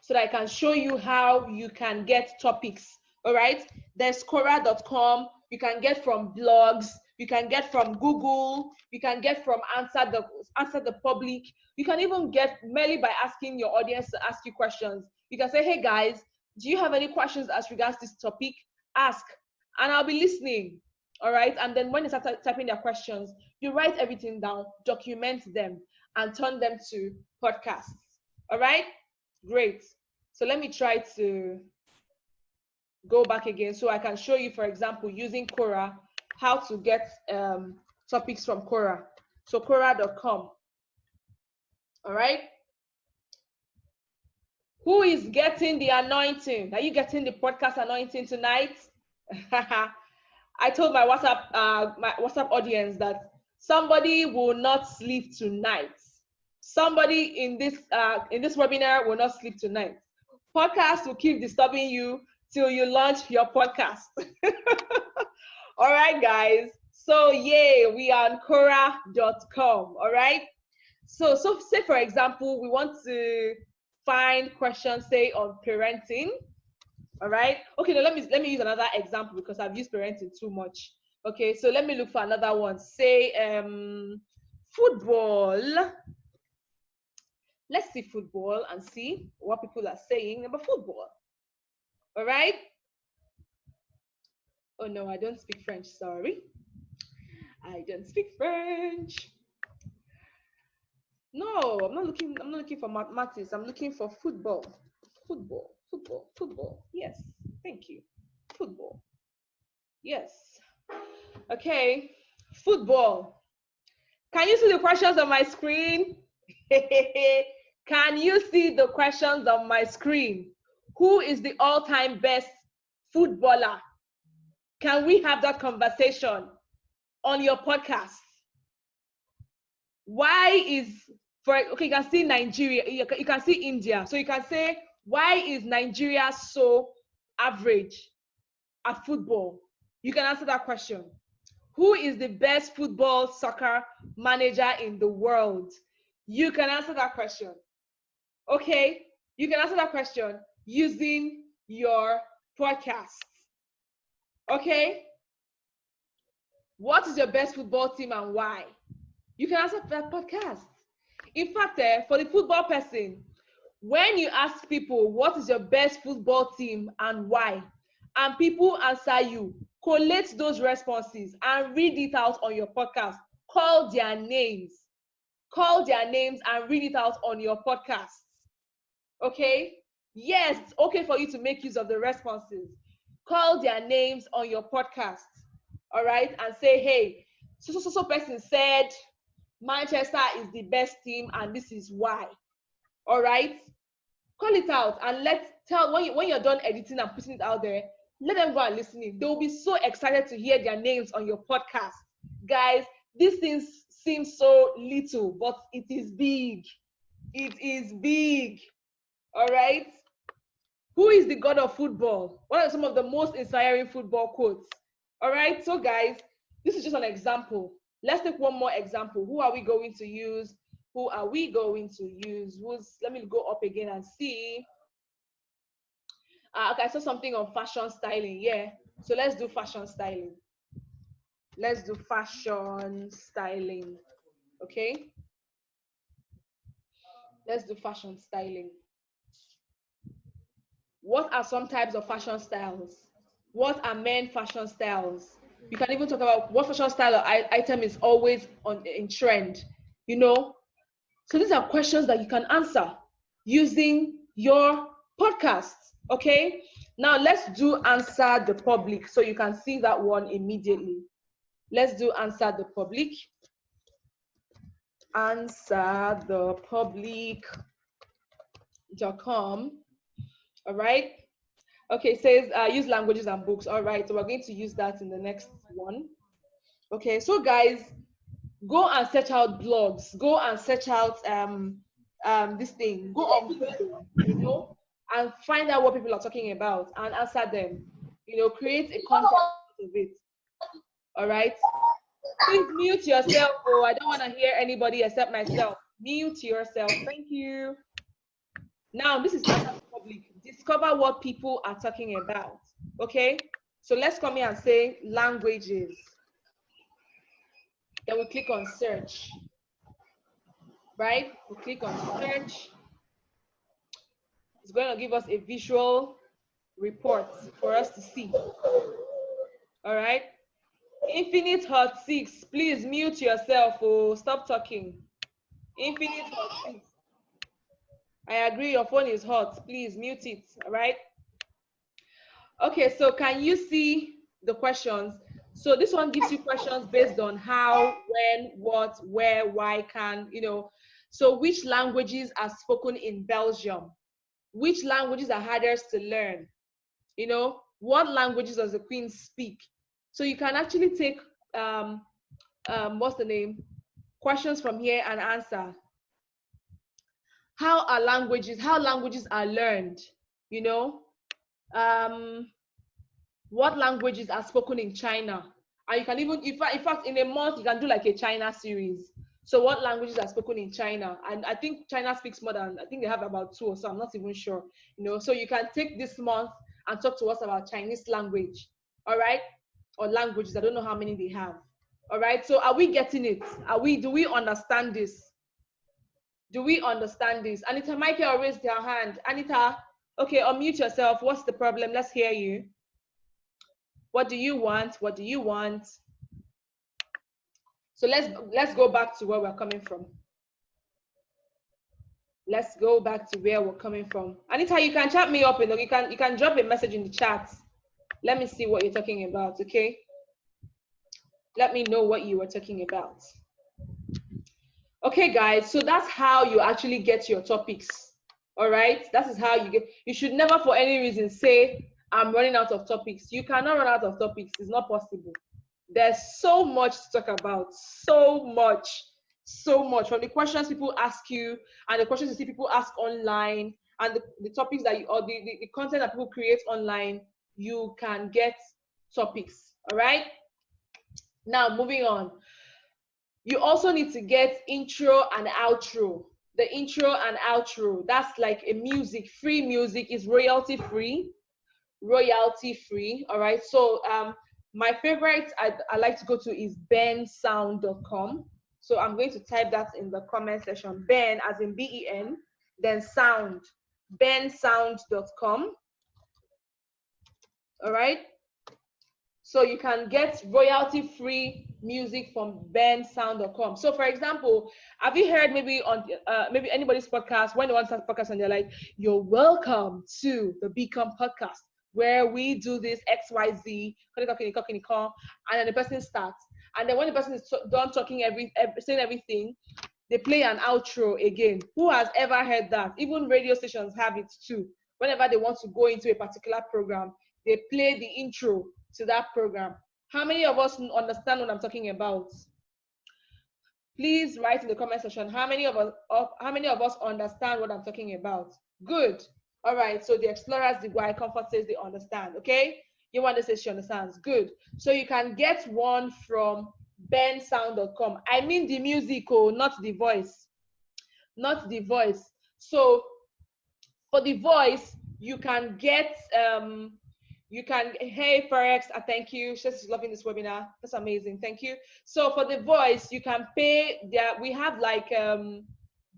so that I can show you how you can get topics. All right, there's Quora.com. You can get from blogs, you can get from Google, you can get from Answer the Public. You can even get merely by asking your audience to ask you questions. You can say, hey guys, do you have any questions as regards this topic? Ask, and I'll be listening. All right, and then when you start typing their questions, you write everything down, document them, and turn them to podcasts. All right, great. So let me try to go back again so I can show you, for example, using Quora, how to get topics from Quora. So Quora.com. All right. Who is getting the anointing? Are you getting the podcast anointing tonight? I told my WhatsApp audience that somebody will not sleep tonight. Somebody in this webinar will not sleep tonight. Podcast will keep disturbing you till you launch your podcast. All right, guys. So yay, we are on Quora.com. All right. So say for example, we want to find questions, say on parenting. All right. Okay, now let me use another example because I've used parenting too much. Okay, so let me look for another one. Say football. Let's see football and see what people are saying about football. All right. Oh no, I don't speak French. Sorry, I don't speak French. No, I'm not looking for mathematics. I'm looking for football. Football. Yes, thank you. Football. Yes. Okay. Football. Can you see the questions on my screen? Can you see the questions on my screen? Who is the all-time best footballer? Can we have that conversation on your podcast? Why is, okay, you can see Nigeria, you can see India. So you can say, why is Nigeria so average at football? You can answer that question. Who is the best football soccer manager in the world? You can answer that question. Okay, you can answer that question using your podcast. Okay, what is your best football team and why? You can answer that podcast. In fact, for the football person, when you ask people what is your best football team and why, and people answer you, collate those responses and read it out on your podcast. Call their names and read it out on your podcast. Okay, yes, it's okay for you to make use of the responses. Call their names on your podcast. All right, and say, hey, so person said Manchester is the best team and this is why. All right, call it out and when you're done editing and putting it out there, let them go and listen in. They will be so excited to hear their names on your podcast. Guys, these things seem so little, but it is big. It is big. All right. Who is the god of football? What are some of the most inspiring football quotes? All right. So guys, this is just an example. Let's take one more example. Who are we going to use? Let me go up again and see. Okay, I saw something on fashion styling. Yeah. So let's do fashion styling. Okay. Let's do fashion styling. What are some types of fashion styles? What are men fashion styles? You can even talk about what fashion style or item is always in trend, So these are questions that you can answer using your podcast, okay? Now let's do answer the public so you can see that one immediately. Let's do answer the public. Answerthepublic.com. All right. Okay, it says use languages and books. All right, so we're going to use that in the next one. Okay, so guys, go and search out blogs. Go and search out this thing. Go on Google, and find out what people are talking about and answer them. Create a content out of it. All right. Please mute yourself. Oh, I don't want to hear anybody except myself. Mute yourself. Thank you. Now this is answer the public. public. Discover what people are talking about. Okay? So let's come here and say languages. Then we click on search. Right? We click on search. It's going to give us a visual report for us to see. All right? Infinite Hot 6, please mute yourself or stop talking. Infinite Hot 6. I agree, your phone is hot. Please mute it. All right? Okay, so can you see the questions? So this one gives you questions based on how, when, what, where, why, can, you know. So which languages are spoken in Belgium? Which languages are hardest to learn? You know, what languages does the Queen speak? So you can actually take, what's the name? Questions from here and answer. How languages are learned? You know, what languages are spoken in China? And you can even, in fact, in a month, you can do like a China series. So what languages are spoken in China? And I think China speaks more than, I think they have about 2 or so, I'm not even sure. You know, so you can take this month and talk to us about Chinese language, all right? Or languages, I don't know how many they have. All right, so are we getting it? Do we understand this? Do we understand this? Anita Michael raised her hand. Anita, okay, unmute yourself. What's the problem? Let's hear you. What do you want? What do you want? So let's go back to where we're coming from. Let's go back to where we're coming from. Anita, you can chat me up. You can drop a message in the chat. Let me see what you're talking about, okay? Let me know what you were talking about. Okay, guys, so that's how you actually get your topics. All right, that is how you get. You should never for any reason say, I'm running out of topics. You cannot run out of topics. It's not possible. There's so much to talk about. So much. From the questions people ask you and the questions you see people ask online and the topics that you, or the content that people create online, you can get topics. All right. Now, moving on. You also need to get intro and outro. The intro and outro, that's like a music, free music, is royalty free. Royalty free. All right. So my favorite I like to go to is bensound.com. So I'm going to type that in the comment section. Ben as in Ben, then sound. bensound.com. All right. So you can get royalty-free music from bensound.com. So for example, have you heard maybe on maybe anybody's podcast, when they want to start podcast and they're like, you're welcome to the Become podcast, where we do this XYZ, and then the person starts. And then when the person is done talking, saying everything, they play an outro again. Who has ever heard that? Even radio stations have it too. Whenever they want to go into a particular program, they play the intro to that program. How many of us understand what I'm talking about? Please write in the comment section. How many of us understand what I'm talking about? Good. All right. So the explorers, the why comfort says they understand. Okay. You want to say she understands. Good. So you can get one from bensound.com. I mean the musical, not the voice. Not the voice. So for the voice, you can get hey Forex, thank you. She's loving this webinar. That's amazing. Thank you. So for the voice, you can pay we have like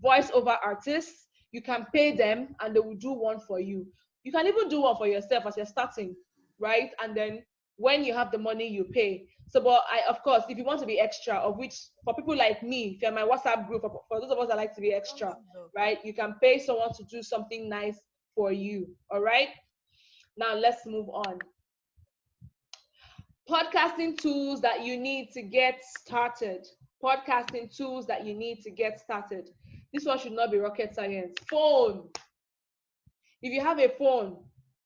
voiceover artists. You can pay them and they will do one for you. You can even do one for yourself as you're starting, right? And then when you have the money, you pay. So, but of course, if you want to be extra, of which for people like me, if you're my WhatsApp group, for those of us that like to be extra, right? You can pay someone to do something nice for you. All right. Now let's move on. Podcasting tools that you need to get started. Podcasting tools that you need to get started. This one should not be rocket science. Phone. If you have a phone,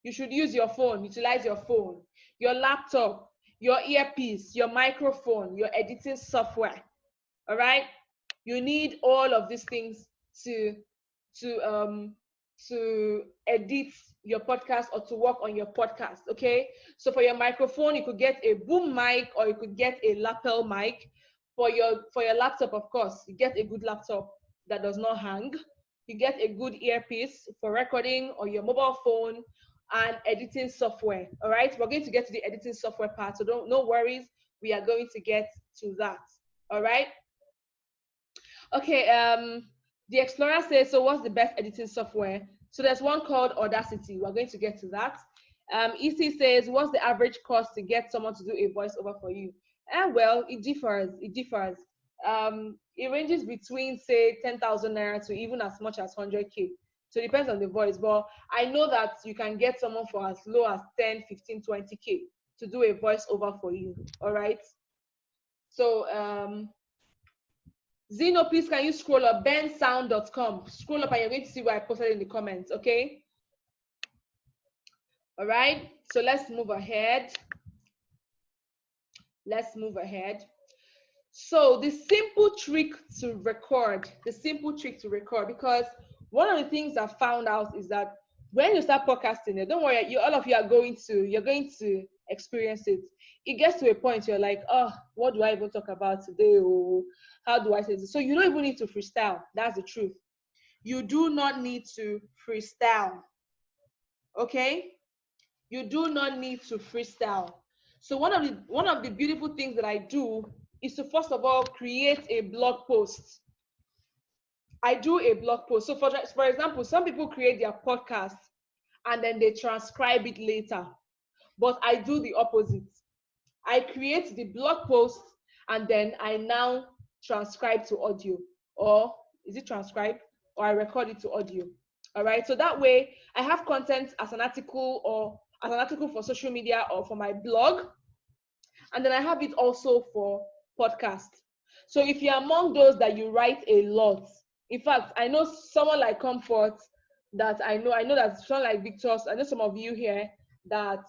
you should use your phone, utilize your phone, your laptop, your earpiece, your microphone, your editing software. All right? You need all of these things to edit your podcast or to work on your podcast. Okay, so for your microphone, you could get a boom mic or you could get a lapel mic. For your laptop, of course, you get a good laptop that does not hang. you get a good earpiece for recording or your mobile phone and editing software. All right, we're going to get to the editing software part, so no worries, we are going to get to that. All right. Okay, the Explorer says, so what's the best editing software? So there's one called Audacity. We're going to get to that. EC says, what's the average cost to get someone to do a voiceover for you? Well, it differs. It differs. It ranges between, say, 10,000 naira to even as much as 100K. So it depends on the voice. But I know that you can get someone for as low as 10, 15, 20K to do a voiceover for you. All right. So, Zeno, please can you scroll up? bensound.com. Scroll up and you're going to see what I posted in the comments, okay? All right, so let's move ahead. Let's move ahead. So the simple trick to record, because one of the things I found out is that when you start podcasting, don't worry, all of you are going to experience it. It gets to a point you're like, oh, what do I even talk about today? Oh, how do I say this? So you don't even need to freestyle. That's the truth. You do not need to freestyle. Okay? You do not need to freestyle. So one of the beautiful things that I do is to first of all create a blog post. I do a blog post. So for example, some people create their podcast and then they transcribe it later. But I do the opposite. I create the blog post and then I now transcribe to audio. Or is it transcribed? Or I record it to audio. All right. So that way I have content as an article or as an article for social media or for my blog. And then I have it also for podcast. So if you're among those that you write a lot, in fact, I know someone like Comfort that I know that someone like Victor, I know some of you here that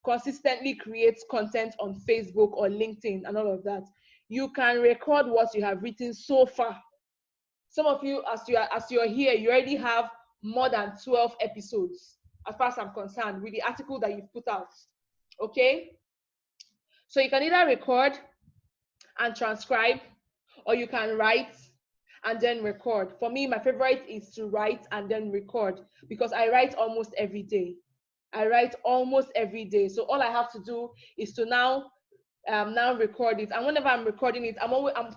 consistently creates content on Facebook or LinkedIn and all of that. You can record what you have written so far. Some of you, as you're here, you already have more than 12 episodes, as far as I'm concerned, with the article that you've put out. Okay? So you can either record and transcribe, or you can write and then record. For me, my favorite is to write and then record because I write almost every day. So all I have to do is to now record it. And whenever I'm recording it, I'm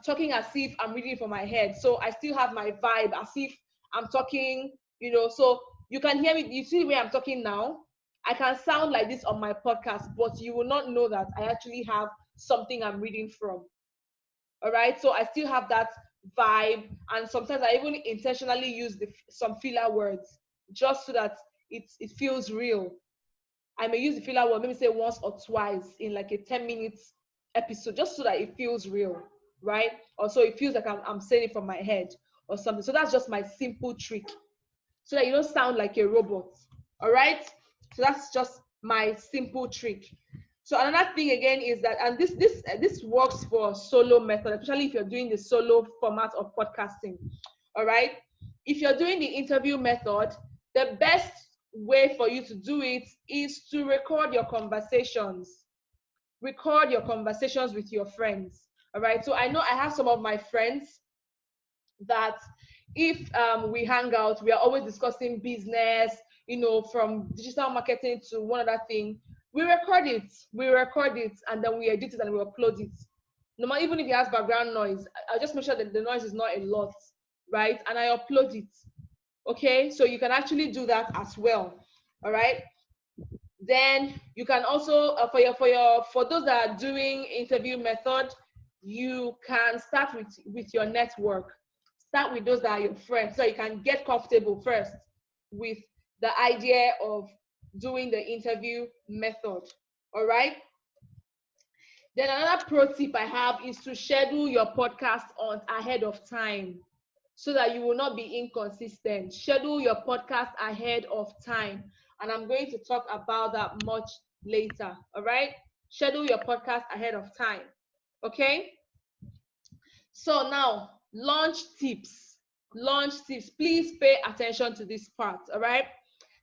talking as if I'm reading it from my head. So I still have my vibe as if I'm talking, so you can hear me. You see the way I'm talking now? I can sound like this on my podcast, but you will not know that I actually have something I'm reading from. All right, so I still have that vibe, and sometimes I even intentionally use some filler words just so that it feels real. I may use the filler word, maybe say once or twice in like a 10-minute episode, just so that it feels real, right? Or so it feels like I'm saying it from my head or something. So that's just my simple trick, so that you don't sound like a robot. All right, so that's just my simple trick. So another thing again is that, and this works for solo method, especially if you're doing the solo format of podcasting. All right, if you're doing the interview method, the best way for you to do it is to record your conversations. Record your conversations with your friends. All right, so I know I have some of my friends that if we hang out, we are always discussing business, from digital marketing to one other thing. We record it, and then we edit it and we upload it. No matter, even if it has background noise, I just make sure that the noise is not a lot, right? And I upload it. Okay, so you can actually do that as well. All right. Then you can also for those that are doing interview method, you can start with your network. Start with those that are your friends, so you can get comfortable first with the idea of doing the interview method. All right. Then another pro tip I have is to schedule your podcast on ahead of time so that you will not be inconsistent. Schedule your podcast ahead of time. And I'm going to talk about that much later. All right. Schedule your podcast ahead of time. Okay. So now, launch tips. Please pay attention to this part. All right.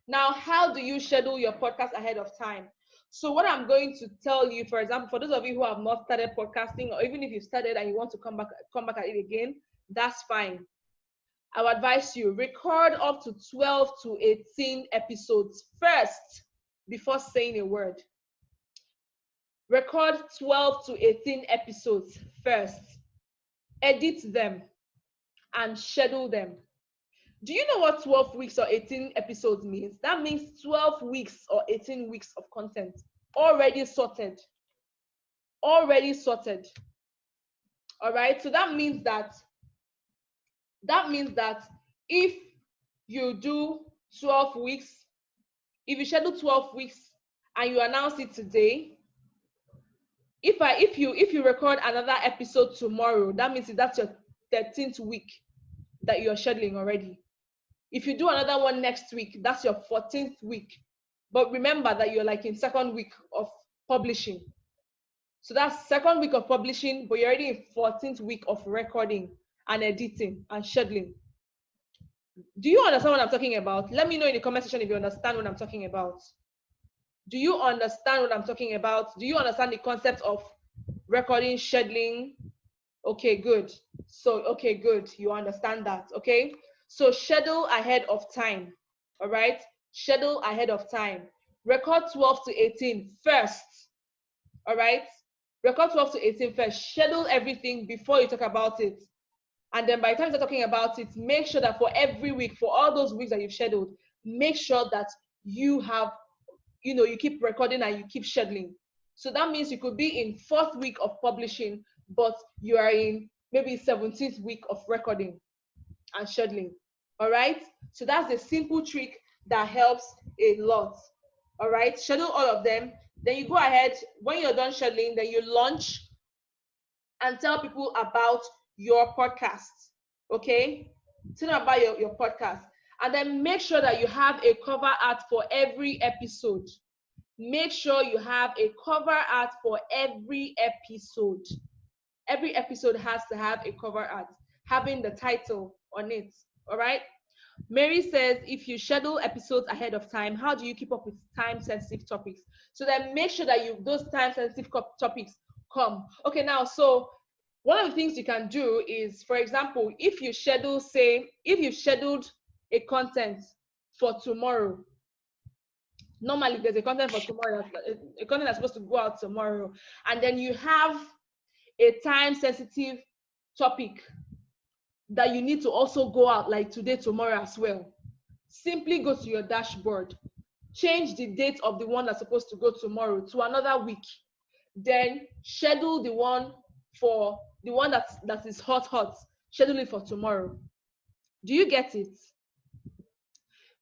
Now, how do you schedule your podcast ahead of time? So what I'm going to tell you, for example, for those of you who have not started podcasting, or even if you started and you want to come back at it again, that's fine. I would advise you, record up to 12 to 18 episodes first before saying a word. Record 12 to 18 episodes first. Edit them and schedule them. Do you know what 12 weeks or 18 episodes means? That means 12 weeks or 18 weeks of content already sorted. Already sorted. All right, so that means that if you do 12 weeks, if you schedule 12 weeks and you announce it today, if you record another episode tomorrow, that means that's your 13th week that you're scheduling already. If you do another one next week, that's your 14th week. But remember that you're like in second week of publishing. So that's second week of publishing, but you're already in 14th week of recording and editing and scheduling. Do you understand what I'm talking about? Let me know in the comment section if you understand what I'm talking about. Do you understand what I'm talking about? Do you understand the concept of recording, scheduling? Okay, good. So, okay, good. You understand that, okay? So schedule ahead of time, all right? Schedule ahead of time. Record 12 to 18 first, all right? Record 12 to 18 first. Schedule everything before you talk about it. And then by the time you're talking about it, make sure that for every week, for all those weeks that you've scheduled, make sure that you have, you keep recording and you keep scheduling. So that means you could be in 4th week of publishing, but you are in maybe 17th week of recording and scheduling. All right? So that's a simple trick that helps a lot. All right? Schedule all of them. Then you go ahead, when you're done scheduling, then you launch and tell people about your podcast. Okay? Tell them about your podcast. And then make sure that you have a cover art for every episode. Make sure you have a cover art for every episode. Every episode has to have a cover art, having the title on it. All right? Mary says, if you schedule episodes ahead of time, how do you keep up with time-sensitive topics? So then make sure that those time-sensitive topics come. Okay, now, so one of the things you can do is, for example, if you scheduled a content for tomorrow, normally there's a content for tomorrow, a content that's supposed to go out tomorrow, and then you have a time-sensitive topic that you need to also go out like today, tomorrow as well. Simply go to your dashboard, change the date of the one that's supposed to go tomorrow to another week, then schedule the one that is hot, schedule it for tomorrow. Do you get it?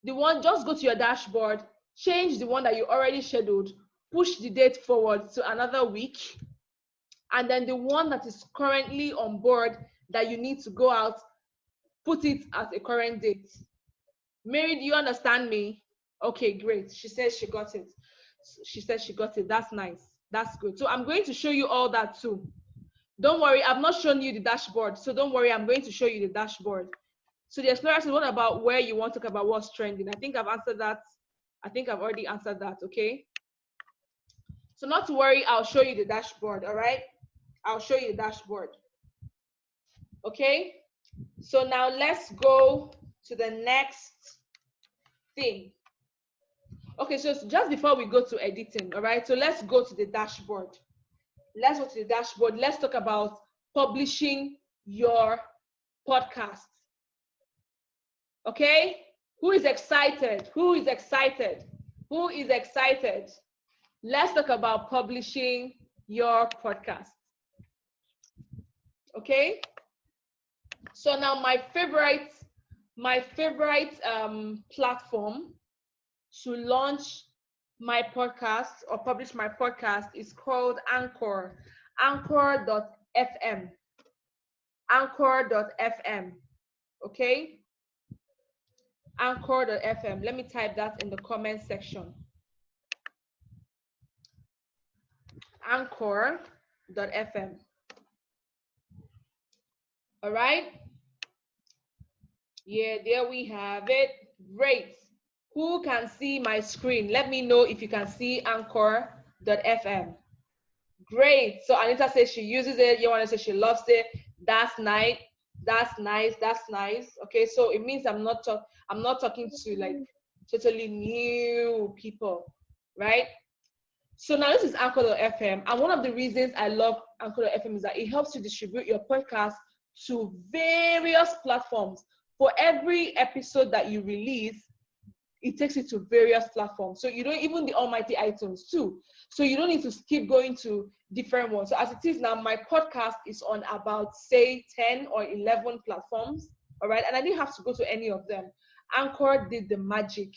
Just go to your dashboard, change the one that you already scheduled, push the date forward to another week, and then the one that is currently on board that you need to go out, put it at a current date. Mary, do you understand me? Okay, great. She says she got it. That's nice. That's good. So I'm going to show you all that too. Don't worry, I've not shown you the dashboard. So don't worry, I'm going to show you the dashboard. So the Explorer says, what about where you want to talk about what's trending? I think I've answered that. I think I've already answered that, okay? So not to worry, I'll show you the dashboard, all right? I'll show you the dashboard. Okay? So now let's go to the next thing. Okay, so just before we go to editing, all right? So let's go to the dashboard. Let's go to the dashboard. Let's talk about publishing your podcast. Okay? Who is excited? Who is excited? Who is excited? Let's talk about publishing your podcast. Okay? So now my favorite platform to launch my podcast or publish my podcast is called Anchor. Anchor.fm. Anchor.fm. Okay? Anchor.fm. Let me type that in the comment section. Anchor.fm. All right? Yeah, there we have it. Great. Who can see my screen? Let me know if you can see Anchor.fm. Great. So Anita says she uses it. Joanna says she loves it. That's nice. That's nice. That's nice. Okay, so it means I'm not talking to like totally new people, right? So now this is Anchor.fm, and one of the reasons I love Anchor.fm is that it helps you distribute your podcast to various platforms. For every episode that you release, it takes it to various platforms. So you don't, even the almighty iTunes too. So you don't need to keep going to different ones. So as it is now, my podcast is on about say 10 or 11 platforms. All right. And I didn't have to go to any of them. Anchor did the magic.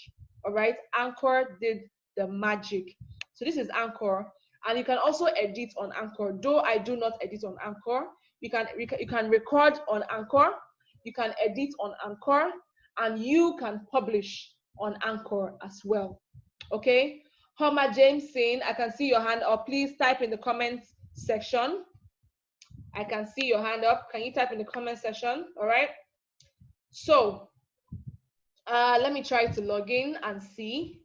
All right. Anchor did the magic. So this is Anchor. And you can also edit on Anchor. Though I do not edit on Anchor. You can record on Anchor. You can edit on Anchor. And you can publish on Anchor as well. Okay. Homer Jameson, I can see your hand up. Please type in the comments section. I can see your hand up. Can you type in the comment section? All right. So let me try to log in and see.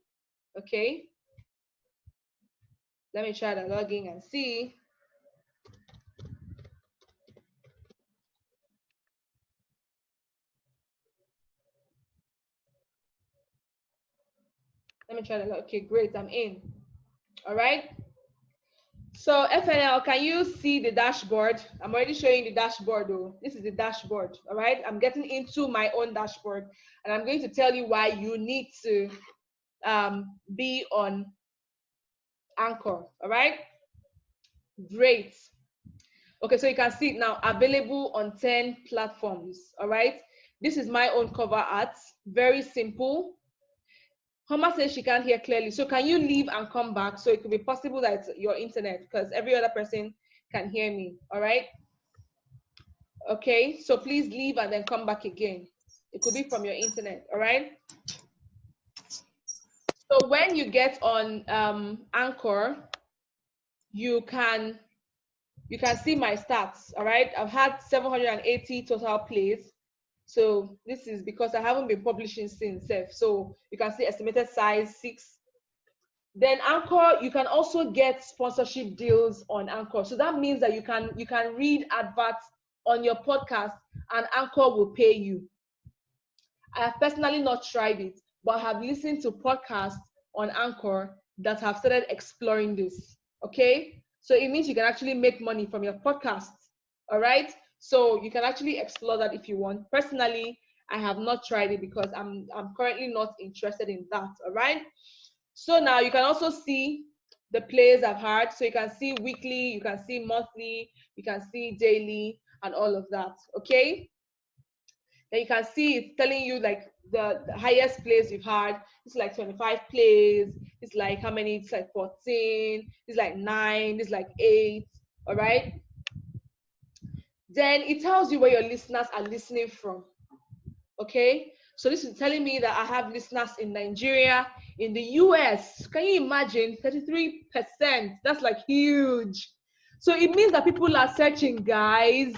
Okay. Let me try to log in and see. Let me try to log. Okay, great. I'm in. All right. So FNL, can you see the dashboard? I'm already showing the dashboard though. This is the dashboard, all right? I'm getting into my own dashboard and I'm going to tell you why you need to be on Anchor, all right? Great. Okay, so you can see it now, available on 10 platforms, all right? This is my own cover art, very simple. Homa says she can't hear clearly. So can you leave and come back? So it could be possible that it's your internet because every other person can hear me. All right. Okay. So please leave and then come back again. It could be from your internet. All right. So when you get on Anchor, you can see my stats. All right. I've had 780 total plays. So this is because I haven't been publishing since. So you can see estimated size 6. Then Anchor, you can also get sponsorship deals on Anchor. So that means that you can read adverts on your podcast and Anchor will pay you. I have personally not tried it, but I have listened to podcasts on Anchor that have started exploring this. Okay? So it means you can actually make money from your podcast. All right? So you can actually explore that if you want. Personally, I have not tried it because I'm currently not interested in that. All right? So now you can also see the plays I've had. So you can see weekly, you can see monthly, you can see daily, and all of that. Okay? Then you can see it's telling you like the highest plays you've had. It's like 25 plays. It's like how many? It's like 14. It's like 9. It's like 8. All right? Then it tells you where your listeners are listening from. Okay? So this is telling me that I have listeners in Nigeria, in the US. Can you imagine? 33%. That's like huge. So it means that people are searching, guys.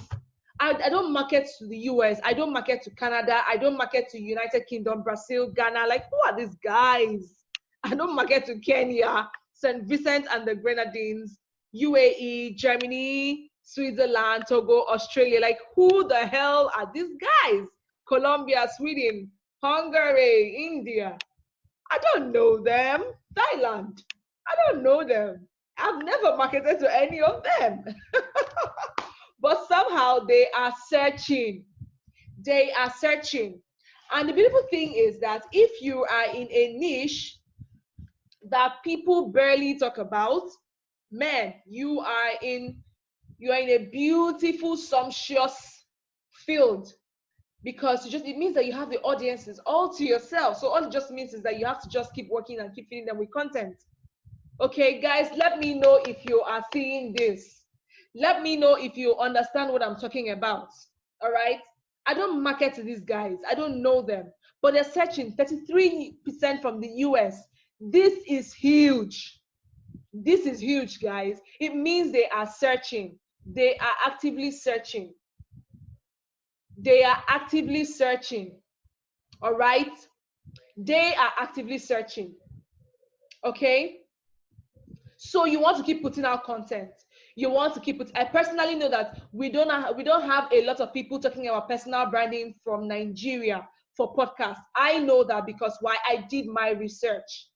I don't market to the US. I don't market to Canada. I don't market to United Kingdom, Brazil, Ghana. Like, who are these guys? I don't market to Kenya, St. Vincent and the Grenadines, UAE, Germany, Switzerland, Togo, Australia. Like, who the hell are these guys? Colombia, Sweden, Hungary, India. I don't know them. Thailand. I don't know them. I've never marketed to any of them. But somehow they are searching. They are searching. And the beautiful thing is that if you are in a niche that people barely talk about, man, you are in a beautiful, sumptuous field. Because it means that you have the audiences all to yourself. So all it just means is that you have to just keep working and keep feeding them with content. Okay, guys, let me know if you are seeing this. Let me know if you understand what I'm talking about. All right? I don't market to these guys. I don't know them. But they're searching 33% from the US. This is huge. This is huge, guys. It means they are searching. They are actively searching. They are actively searching. All right? They are actively searching. Okay? So you want to keep putting out content. You want to keep it. I personally know that we don't have a lot of people talking about personal branding from Nigeria for podcasts. I know that because why? I did my research.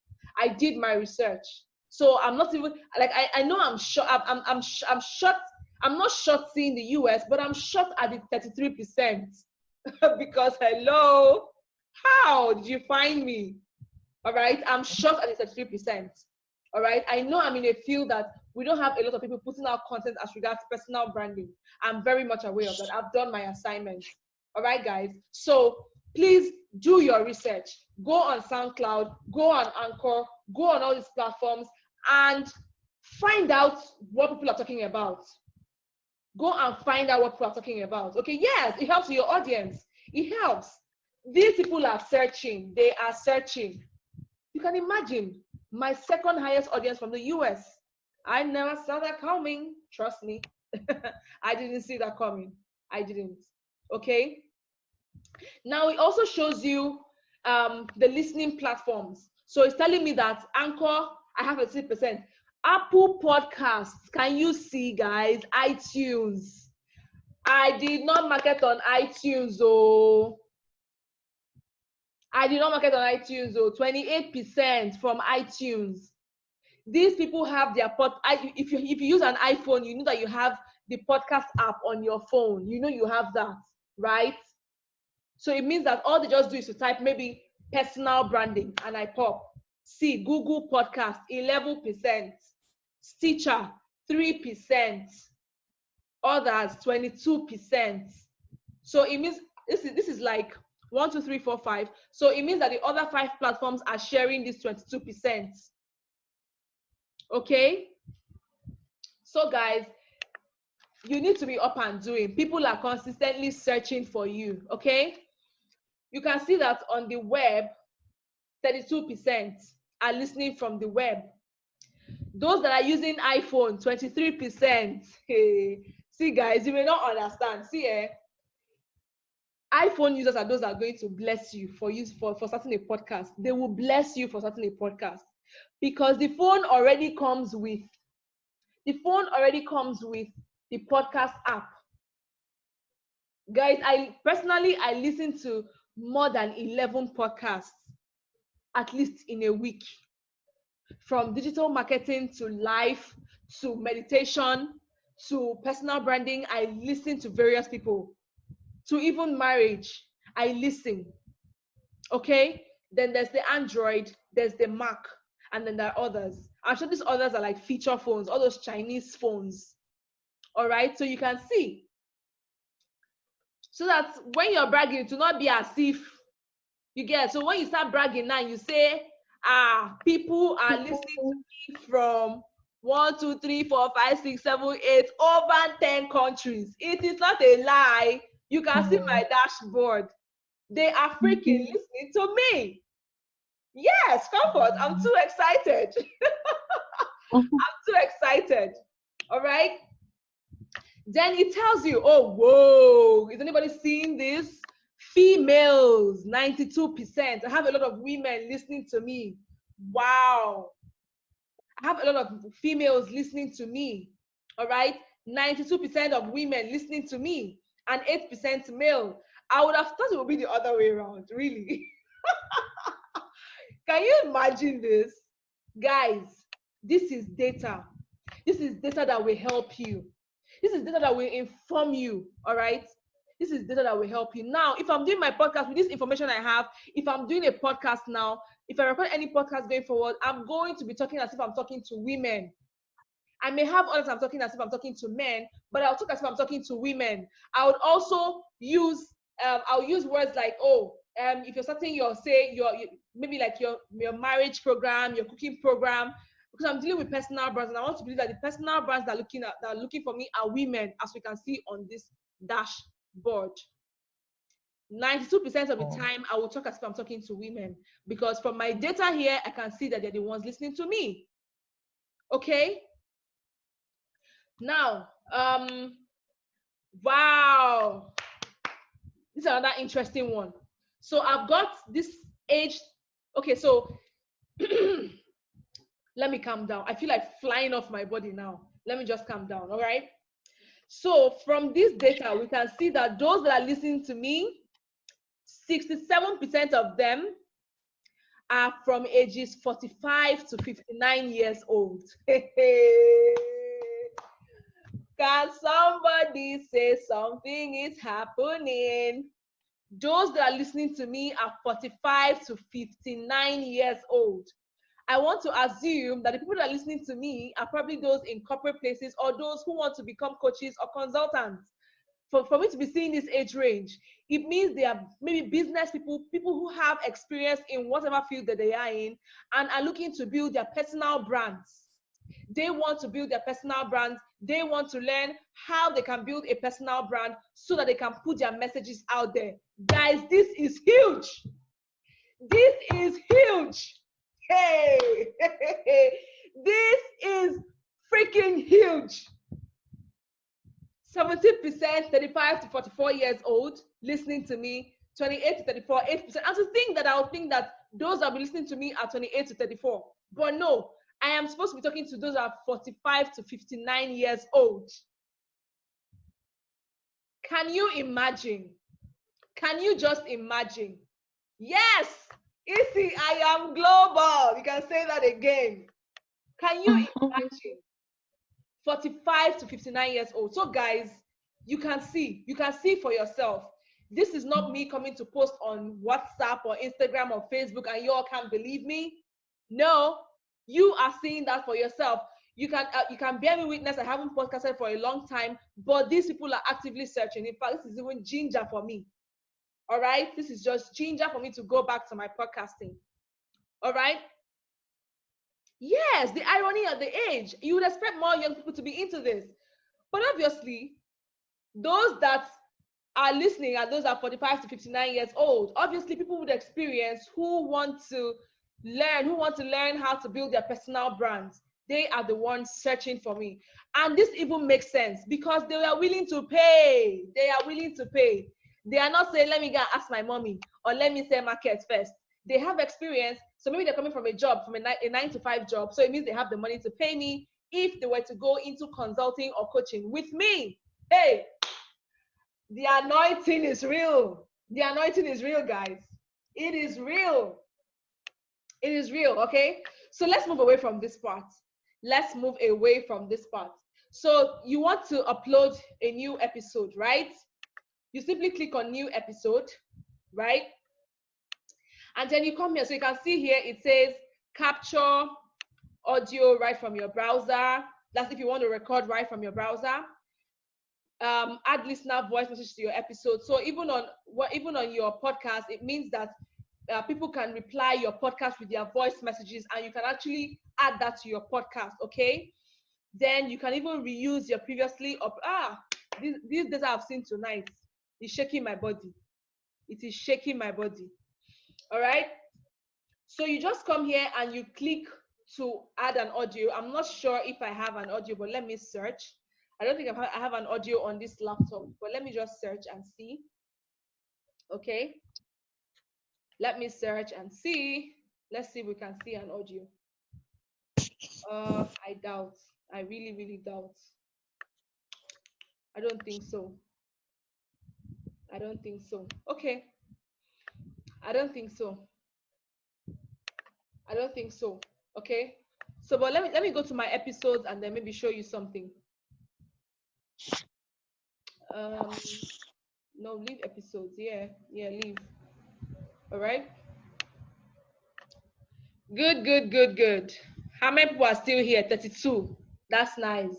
So I'm not even like I know I'm shocked. I'm shocked. I'm not shocked seeing the US, but I'm shocked at the 33%. Because hello, how did you find me? All right, I'm shocked at the 33%. All right, I know I'm in a field that we don't have a lot of people putting out content as regards personal branding. I'm very much aware of that. I've done my assignments. All right, guys. So please do your research. Go on SoundCloud, go on Anchor, go on all these platforms and find out what people are talking about. Go and find out what people are talking about. Okay, yes, it helps your audience. It helps. These people are searching. They are searching. You can imagine my second highest audience from the US. I never saw that coming. Trust me. I didn't see that coming. I didn't. Okay. Now it also shows you the listening platforms. So it's telling me that Anchor, I have a 6%. Apple Podcasts, can you see, guys? iTunes. I did not market on iTunes, oh. I did not market on iTunes, though. 28% from iTunes. These people have their if you use an iPhone, you know that you have the podcast app on your phone. You know you have that, right? So it means that all they just do is to type maybe personal branding and I pop. See, Google Podcast, 11%. Stitcher, 3%. Others, 22%. So it means this is like 1, 2, 3, 4, 5. So it means that the other 5 platforms are sharing this 22%. Okay? So guys, you need to be up and doing. People are consistently searching for you. Okay? You can see that on the web, 32% are listening from the web. Those that are using iPhone, 23%. Hey. See guys, you may not understand. See, iPhone users are those that are going to bless you for starting a podcast. They will bless you for starting a podcast because the phone already comes with the podcast app. Guys, I listen to more than 11 podcasts at least in a week, from digital marketing to life to meditation to personal branding. I listen to various people, to even marriage. I listen. Okay, then there's the Android, there's the Mac, and then there are others. I'm sure these others are like feature phones, all those Chinese phones. All right, so you can see, so that when you're bragging, to not be as if you get. So when you start bragging now, you say, people are listening to me from 1, 2, 3, 4, 5, 6, 7, 8, over 10 countries. It is not a lie. You can see my dashboard. They are freaking listening to me. Yes, comfort. I'm too excited. I'm too excited. All right. Then it tells you, oh, whoa, is anybody seeing this? Females, 92%. I have a lot of women listening to me. Wow. I have a lot of females listening to me. All right. 92% of women listening to me and 8% male. I would have thought it would be the other way around, really. Can you imagine this? Guys, this is data. This is data that will help you. This is data that will inform you, all right? This is data that will help you. Now, if I'm doing my podcast with this information I have, if I'm doing a podcast now, if I record any podcast going forward, I'm going to be talking as if I'm talking to women. I may have others I'm talking as if I'm talking to men, but I'll talk as if I'm talking to women. I would also use, I'll use words like, if you're starting your maybe like your marriage program, your cooking program, because I'm dealing with personal brands, and I want to believe that the personal brands that are looking for me are women, as we can see on this dashboard. 92% of the time, I will talk as if I'm talking to women, because from my data here, I can see that they're the ones listening to me. Okay. Now, wow, this is another interesting one. So I've got this age. Okay, so Let me calm down. I feel like flying off my body now. Let me just calm down, all right? So from this data, we can see that those that are listening to me, 67% of them are from ages 45 to 59 years old. Can somebody say something is happening? Those that are listening to me are 45 to 59 years old. I want to assume that the people that are listening to me are probably those in corporate places or those who want to become coaches or consultants. For me to be seeing this age range, it means they are maybe business people, people who have experience in whatever field that they are in and are looking to build their personal brands. They want to build their personal brands. They want to learn how they can build a personal brand so that they can put their messages out there. Guys, this is huge. This is huge. Hey, this is freaking huge. 70%, 35 to 44 years old, listening to me, 28 to 34, 8%. And to think that I would think that those that will be listening to me are 28 to 34. But no, I am supposed to be talking to those that are 45 to 59 years old. Can you imagine? Can you just imagine? Yes, Issy, I am global. You can say that again. Can you imagine? 45 to 59 years old. So guys, you can see for yourself. This is not me coming to post on WhatsApp or Instagram or Facebook and you all can't believe me. No, you are seeing that for yourself. You can bear me witness. I haven't podcasted for a long time, but these people are actively searching. In fact, this is even ginger for me. All right, this is just ginger for me to go back to my podcasting. All right. Yes, the irony of the age. You would expect more young people to be into this. But obviously, those that are listening are those that are 45 to 59 years old. Obviously, people with experience who want to learn how to build their personal brands. They are the ones searching for me. And this even makes sense because they are willing to pay. They are willing to pay. They are not saying, let me go and ask my mommy or let me sell market first. They have experience. So maybe they're coming from a job, from a 9-to-5 job. So it means they have the money to pay me if they were to go into consulting or coaching with me. Hey, the anointing is real. The anointing is real, guys. It is real. It is real, okay? So let's move away from this part. Let's move away from this part. So you want to upload a new episode, right? You simply click on new episode, right? And then you come here. So you can see here, it says capture audio right from your browser. That's if you want to record right from your browser. Add listener voice message to your episode. So even on your podcast, it means that people can reply your podcast with their voice messages, and you can actually add that to your podcast. Okay. Then you can even reuse your previously up. This data I've seen tonight is shaking my body. It is shaking my body. All right. So you just come here and you click to add an audio. I'm not sure if I have an audio, but let me search. I don't think I have an audio on this laptop, but let me just search and see. Okay. Let me search and see. Let's see if we can see an audio. I doubt. I really, really doubt. I don't think so. I don't think so. Okay. I don't think so. I don't think so. Okay. So, but let me go to my episodes and then maybe show you something. No, leave episodes. Yeah, leave. All right. Good. How many people are still here? 32. That's nice.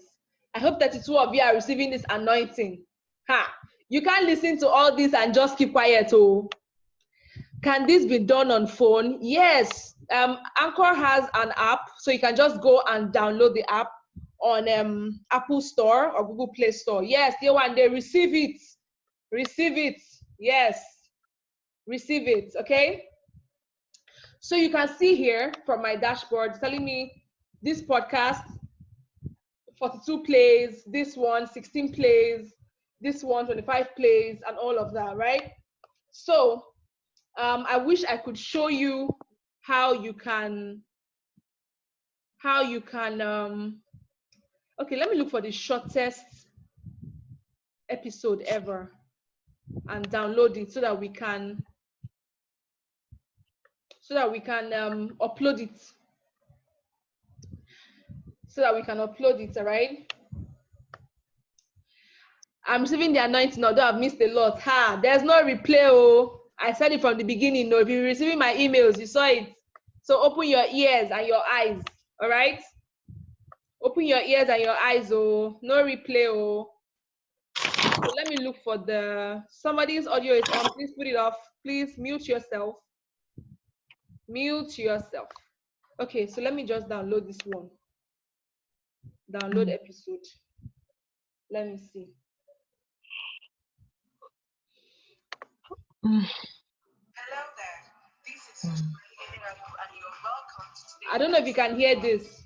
I hope 32 of you are receiving this anointing. You can't listen to all this and just keep quiet. Oh, can this be done on phone? Yes. Anchor has an app, so you can just go and download the app on Apple Store or Google Play Store. Yes, they receive it. Receive it. Yes. Receive it. Okay. So you can see here from my dashboard telling me this podcast 42 plays, this one 16 plays, this one 25 plays, and all of that, right? So I wish I could show you how you can how you can okay, let me look for the shortest episode ever and download it so that we can upload it. All right. I'm receiving the anointing, although I've missed a lot. There's no replay. Oh, I said it from the beginning. No, if you're receiving my emails, you saw it. So open your ears and your eyes. All right. Open your ears and your eyes. Oh, no replay. Oh. So let me look for somebody's audio is on. Please put it off. Please mute yourself. Mute yourself. Okay, so let me just download this one. Download episode. Let me see. Hello there. This is Eneghalu, and you're welcome to today's. I don't know if you can hear this.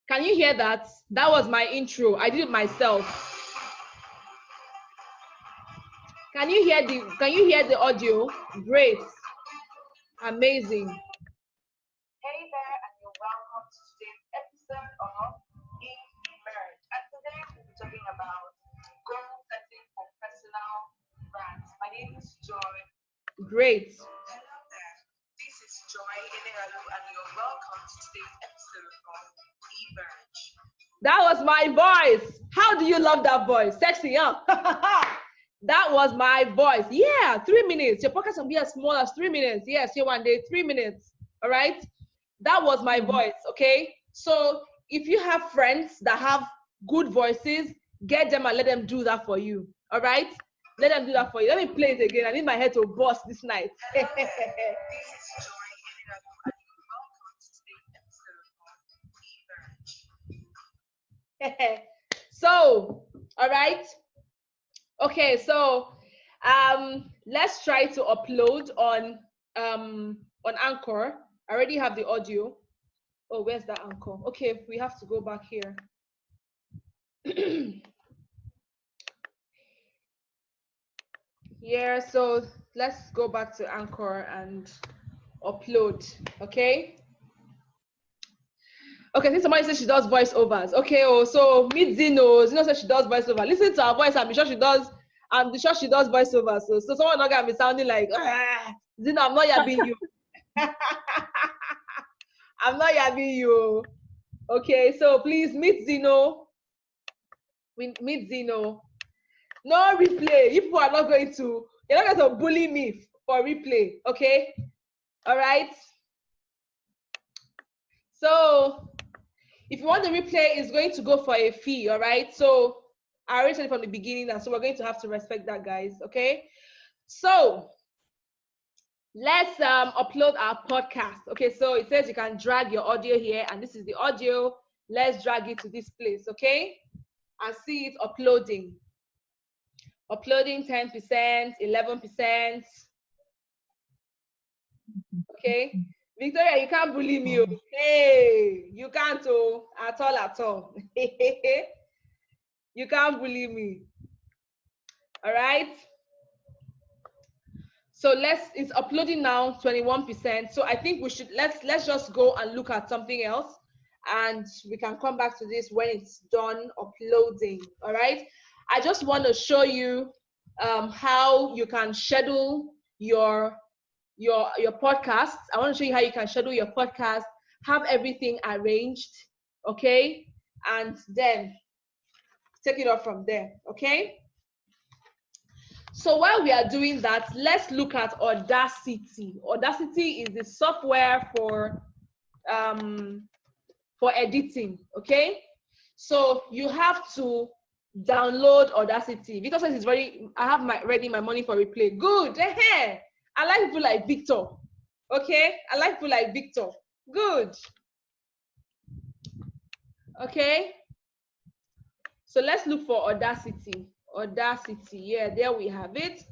Can you hear that? That was my intro. I did it myself. Can you hear the audio? Great. Amazing. Hey there, and you're welcome to today's episode of Enquires. And today we'll be talking about goal setting for personal brands. My name is Joy. Great. Hello there. This is Joy Eneghalu, and you're welcome to today's episode of Enquires. That was my voice. How do you love that voice? Sexy, huh? That was my voice. Yeah, 3 minutes. Your podcast can be as small as 3 minutes. Yes, here one day, 3 minutes. All right. That was my voice. Okay. So if you have friends that have good voices, get them and let them do that for you. All right. Let them do that for you. Let me play it again. I need my head to burst this night. Hello there. This is Joy Eneghalu, and you're welcome to today's episode of Enquires. So, all right. Okay, so let's try to upload on Anchor. I already have the audio. Oh, where's that Anchor? Okay, we have to go back here. Yeah, so let's go back to Anchor and upload. Okay. Okay, since somebody says she does voiceovers. Okay, so meet Zeno. Zeno says she does voiceover. Listen to her voice. I'm sure she does. I'm sure she does voiceover. So someone not gonna be sounding like Zeno. I'm not yabbing you. I'm not yabbing you. Okay, so please meet Zeno. We meet Zeno. No replay. You people are not going to. You're not going to bully me for replay. Okay. All right. So if you want the replay, it's going to go for a fee, all right? So I already said it from the beginning, and so we're going to have to respect that, guys, okay? So let's upload our podcast. Okay, so it says you can drag your audio here, and this is the audio. Let's drag it to this place, okay? And see it uploading. Uploading 10%, 11%. Okay. Victoria, you can't bully me. Hey, you can't at all. You can't bully me. All right. So it's uploading now 21%. So I think we should let's just go and look at something else, and we can come back to this when it's done uploading. All right. I just want to show you how you can schedule your podcast. I want to show you how you can schedule your podcast, have everything arranged, okay, and then take it off from there. Okay, so while we are doing that, let's look at Audacity. Audacity is the software for editing. Okay, so you have to download Audacity. Victor says it's I have ready my money for replay. Good. I like people like Victor. Okay, I like people like Victor. Good. Okay, so let's look for Audacity. Audacity, yeah, there we have it.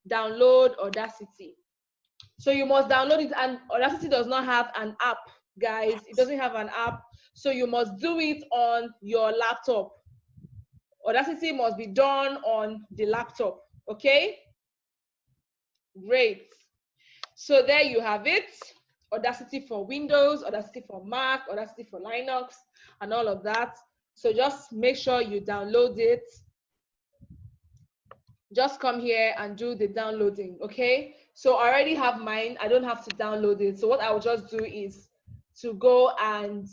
Download Audacity. So you must download it, and Audacity does not have an app, guys. It doesn't have an app, so you must do it on your laptop. Audacity must be done on the laptop. Okay, great. So there you have it. Audacity for Windows, Audacity for Mac, Audacity for Linux, and all of that. So just make sure you download it. Just come here and do the downloading, okay? So I already have mine. I don't have to download it. So what I will just do is to go and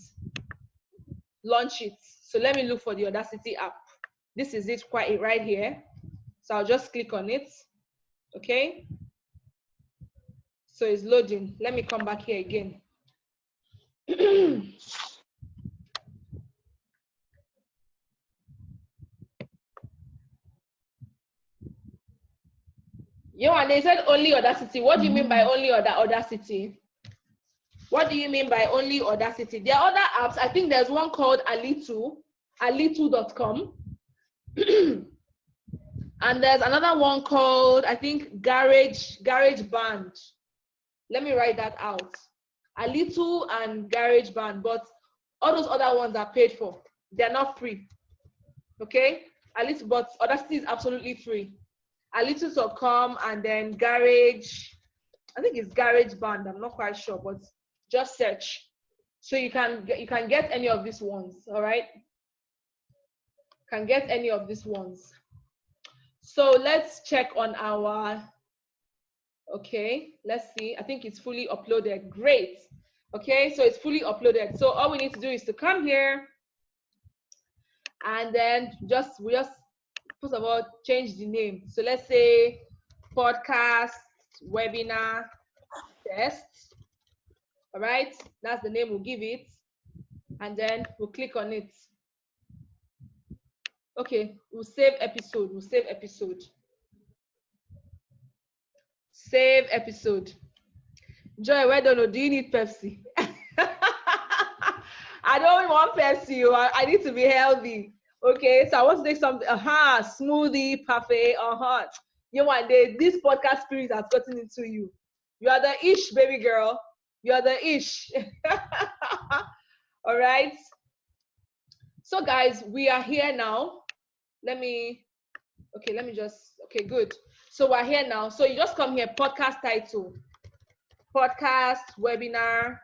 launch it. So let me look for the Audacity app. This is it right here. So I'll just click on it, okay? So it's loading. Let me come back here again. And they said only Audacity. What do you mean by only Audacity? What do you mean by only Audacity? There are other apps. I think there's one called alitu.com. And there's another one called, I think, GarageBand. Let me write that out. Alitu and GarageBand, but all those other ones are paid for. They're not free. Okay? Alitu, but Audacity is absolutely free. Alitu.com and then I think it's GarageBand. I'm not quite sure, but just search. So you can get any of these ones, all right? Can get any of these ones. So let's check on our, okay, let's see. I think it's fully uploaded. Great. Okay, so it's fully uploaded. So all we need to do is to come here and then we just first of all change the name. So let's say podcast webinar test. All right, that's the name we'll give it, and then we'll click on it. Okay, we'll save episode. Save episode. Joy, why don't know? Do you need Pepsi? I don't want Pepsi. I need to be healthy. Okay, so I want to take something. Smoothie, parfait. This podcast spirit has gotten into you. You are the ish, baby girl. You are the ish. All right. So guys, we are here now. Okay, good. So we're here now. So you just come here, podcast title, podcast webinar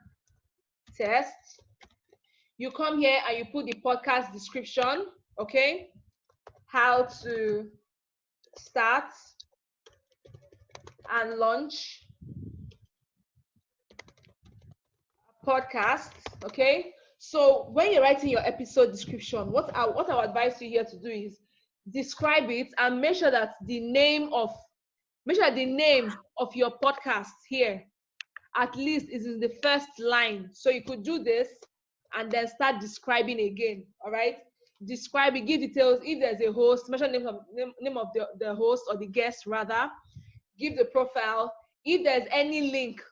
test. You come here and you put the podcast description, okay? How to start and launch a podcast, okay? So when you're writing your episode description, what I would advise you here to do is describe it and make sure that the name of your podcast here at least is in the first line. So you could do this and then start describing again. All right, describe it, give details. If there's a host, mention name of the host or the guest rather. Give the profile. If there's any link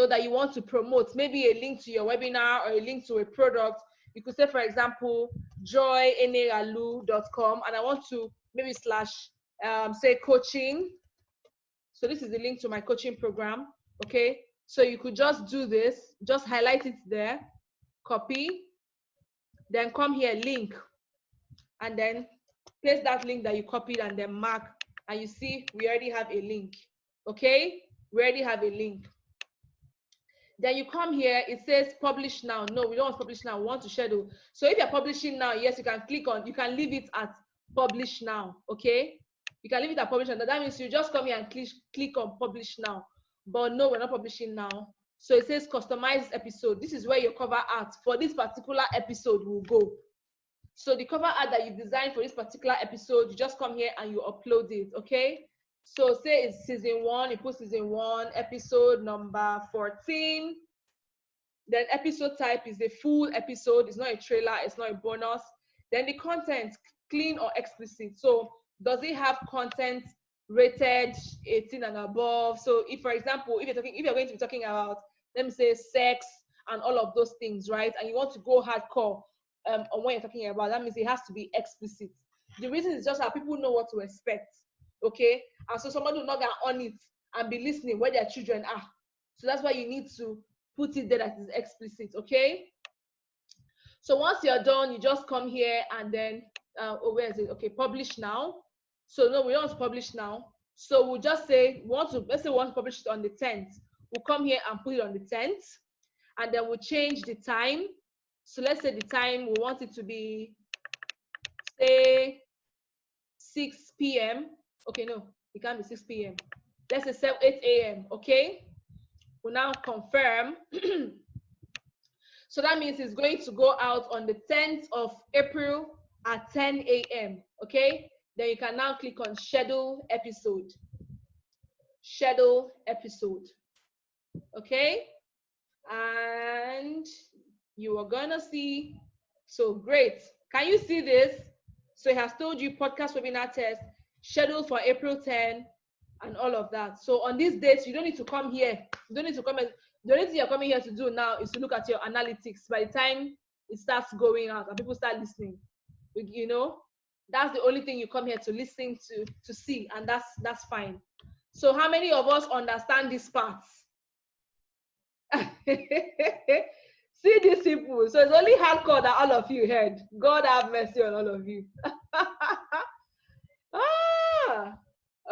that you want to promote, maybe a link to your webinar or a link to a product, you could say, for example, eneghalu.com, and I want to maybe / say coaching. So this is the link to my coaching program. Okay, so you could just do this, just highlight it there, copy, then come here, link, and then paste that link that you copied and then mark, and you see we already have a link. Okay, we already have a link. Then you come here, it says publish now. No, we don't want to publish now, we want to schedule. So if you're publishing now, yes, you can leave it at publish now, okay? You can leave it at publish now. That means you just come here and click on publish now. But no, we're not publishing now. So it says customize episode. This is where your cover art for this particular episode will go. So the cover art that you designed for this particular episode, you just come here and you upload it, okay? So say it's season 1, you put season 1, episode number 14. Then episode type is a full episode. It's not a trailer, it's not a bonus. Then the content, clean or explicit. So does it have content rated 18 and above? So if, for example, if you're going to be talking about, let me say, sex and all of those things, right? And you want to go hardcore on what you're talking about, that means it has to be explicit. The reason is just how people know what to expect. Okay, and so somebody will not get on it and be listening where their children are. So that's why you need to put it there that is explicit. Okay, so once you're done, you just come here and then where is it? Okay, publish now. So no, we don't want to publish now. So we'll just say let's say we want to publish it on the 10th. we'll come here and put it on the 10th, and then we'll change the time. So let's say the time, we want it to be, say, 6 p.m. Okay, no, it can't be 6 p.m. Let's say 8 a.m. Okay, we'll now confirm. So that means it's going to go out on the 10th of April at 10 a.m. Okay, then you can now click on schedule episode. Schedule episode. Okay, and you are gonna see. So great. Can you see this? So it has told you podcast webinar test scheduled for April 10 and all of that. So on these dates, you don't need to come here. You don't need to come. The only thing you're coming here to do now is to look at your analytics. By the time it starts going out and people start listening, you know, that's the only thing you come here to listen to see, and that's fine. So how many of us understand these parts? See these people. So it's only hardcore that all of you heard. God have mercy on all of you.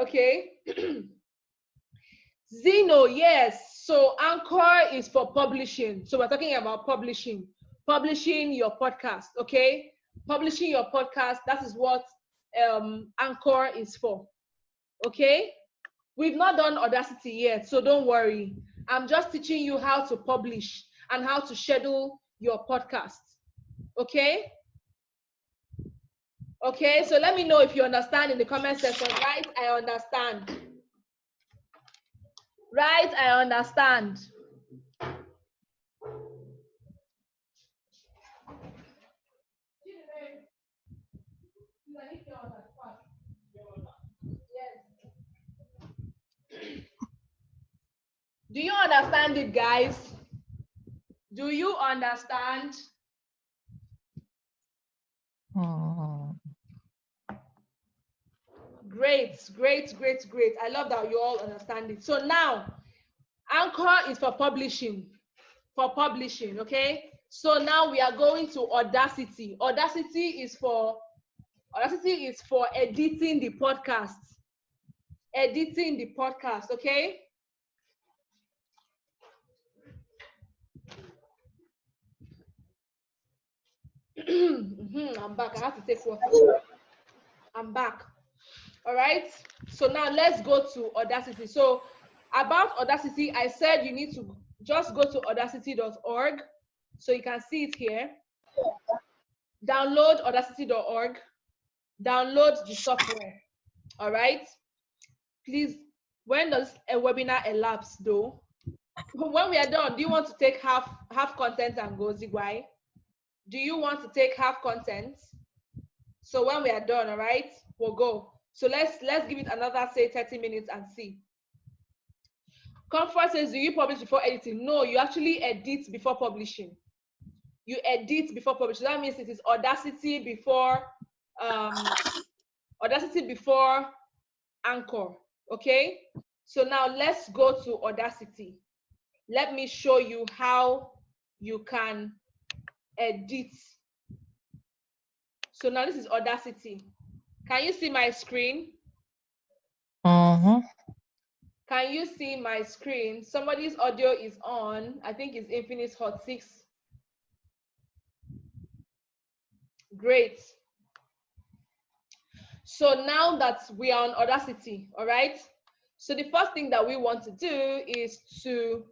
Okay. Zeno, yes. So Anchor is for publishing. So we're talking about publishing your podcast. Okay, publishing your podcast. That is what Anchor is for. Okay, we've not done Audacity yet, so don't worry. I'm just teaching you how to publish and how to schedule your podcast. Okay? Okay, so let me know if you understand in the comment section. Right, I understand. Right, I understand. Do you understand it, guys? Do you understand? Great, great, great, great. I love that you all understand it. So now, Anchor is for publishing. Okay? So now we are going to Audacity. Audacity is for editing the podcast. Editing the podcast, okay? I'm back. I have to take water. I'm back. All right. So now let's go to Audacity. So about Audacity, I said you need to just go to audacity.org. So you can see it here. Download audacity.org. Download the software. All right. Please, when does a webinar elapse though? When we are done, do you want to take half content and go Zigwai? Do you want to take half content? So when we are done, all right, we'll go. So let's give it another, say, 30 minutes and see. Comfort says, do you publish before editing? No, you actually edit before publishing. You edit before publishing. That means it is Audacity before Anchor. Okay. So now let's go to Audacity. Let me show you how you can edit. So now this is Audacity. Can you see my screen? Can you see my screen? Somebody's audio is on. I think it's Infinix Hot 6. Great. So now that we are on Audacity, all right? So the first thing that we want to do is to,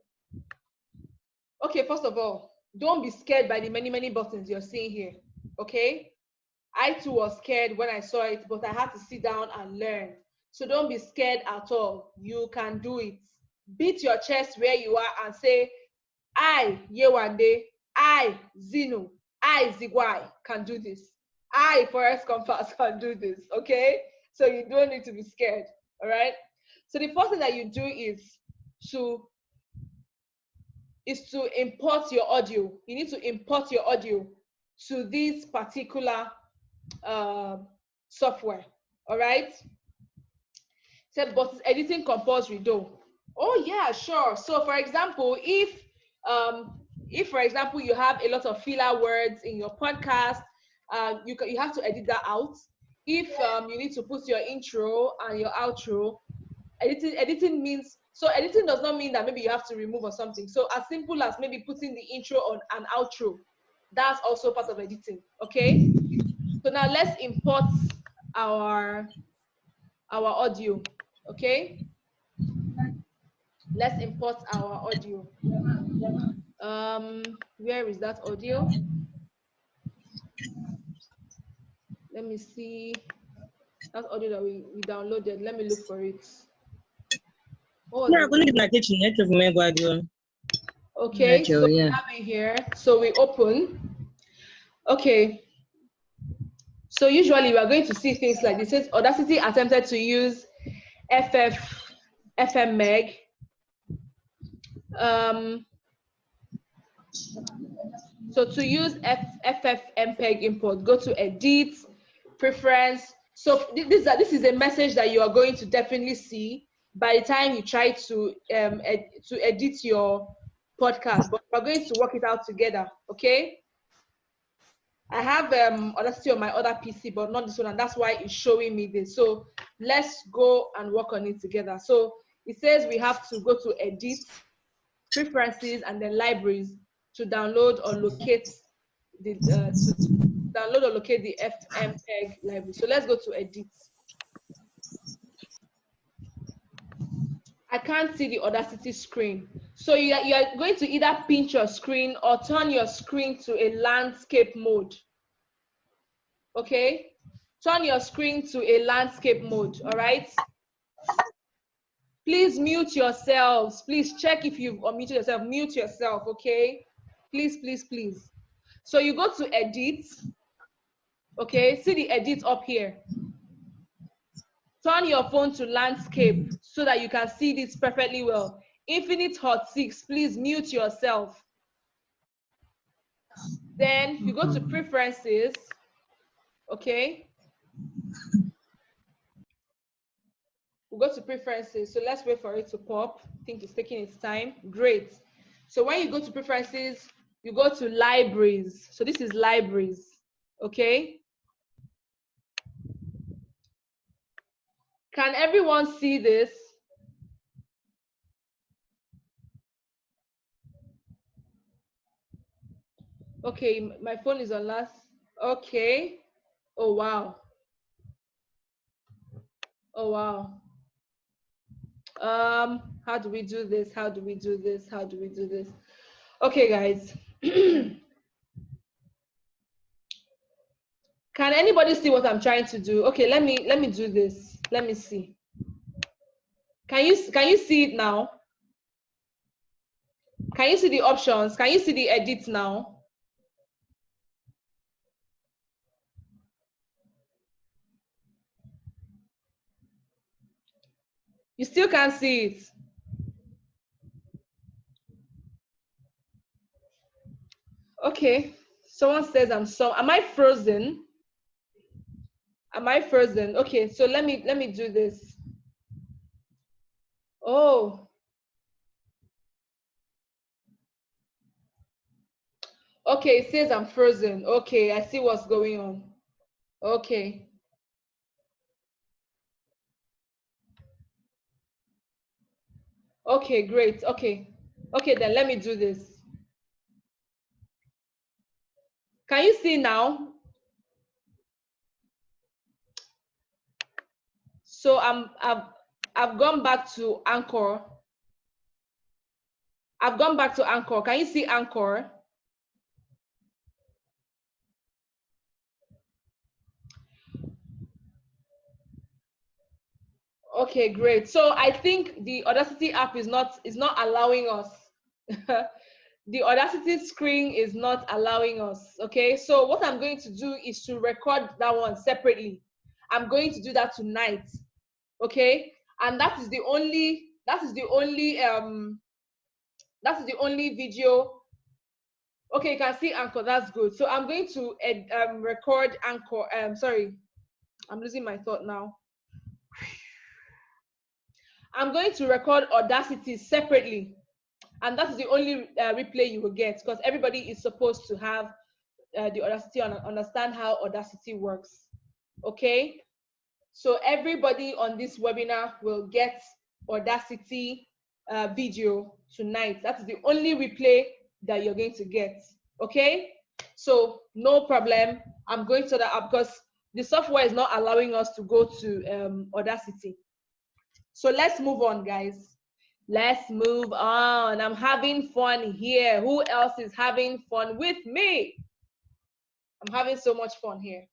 okay, first of all, don't be scared by the many buttons you're seeing here, okay? I too was scared when I saw it, but I had to sit down and learn. So don't be scared at all. You can do it. Beat your chest where you are and say, I, Yewande, I, Zeno, I, Zigwai, can do this. I, Forest Compass, can do this, okay? So you don't need to be scared, all right? So the first thing that you do is to import your audio. You need to import your audio to this particular software, all right? So, but it's editing compulsory though. Oh yeah, sure. So for example, if for example you have a lot of filler words in your podcast, you have to edit that out. If you need to put your intro and your outro, editing means So editing does not mean that maybe you have to remove or something. So as simple as maybe putting the intro on an outro, that's also part of editing. Okay. So now let's import our audio. Okay. Let's import our audio. Where is that audio? Let me see. That audio that we downloaded. Let me look for it. What was it? Okay, so we have it here. So we open. Okay. So usually we are going to see things like this. It says Audacity attempted to use FFmpeg. So to use FFmpeg import, go to Edit, Preference. So this is a message that you are going to definitely see by the time you try to edit your podcast. But we're going to work it out together, okay? I have Audacity on my other PC, but not this one, and that's why it's showing me this. So let's go and work on it together. So it says we have to go to Edit, Preferences, and then Libraries to download or locate the FFmpeg library. So let's go to Edit. I can't see the Audacity screen. So you are going to either pinch your screen or turn your screen to a landscape mode. Okay? Turn your screen to a landscape mode, all right? Please mute yourselves. Please check if you've unmuted yourself. Mute yourself, okay? Please, please, please. So you go to Edit. Okay, see the Edit up here. Turn your phone to landscape so that you can see this perfectly well. Infinite Hot 6, please mute yourself. Then you go to Preferences, okay? We go to Preferences, so let's wait for it to pop. I think it's taking its time. Great. So when you go to Preferences, you go to Libraries. So this is Libraries, okay? Can everyone see this? Okay, my phone is on last. Okay. Oh, wow. Oh, wow. How do we do this? How do we do this? How do we do this? Okay, guys. Can anybody see what I'm trying to do? Okay, let me do this. Let me see. Can you see it now? Can you see the options? Can you see the edit now? You still can't see it. Okay. Someone says am I frozen? Am I frozen? Okay, so let me do this. Oh. Okay, it says I'm frozen. Okay, I see what's going on. Okay. Okay, great. Okay. Okay, then let me do this. Can you see now? So I've gone back to Anchor. I've gone back to Anchor. Can you see Anchor? Okay, great. So I think the Audacity app is not allowing us. The Audacity screen is not allowing us. Okay, so what I'm going to do is to record that one separately. I'm going to do that tonight. Okay, and that is the only video. Okay, you can see Anchor. That's good. So I'm going to record Anchor. Sorry, I'm losing my thought now. I'm going to record Audacity separately, and that is the only replay you will get, because everybody is supposed to have the Audacity and understand how Audacity works. Okay, so everybody on this webinar will get Audacity video tonight. That is the only replay that you're going to get. Okay, so no problem. I'm going to that app because the software is not allowing us to go to Audacity. So let's move on, guys. Let's move on. I'm having fun here. Who else is having fun with me? I'm having so much fun here.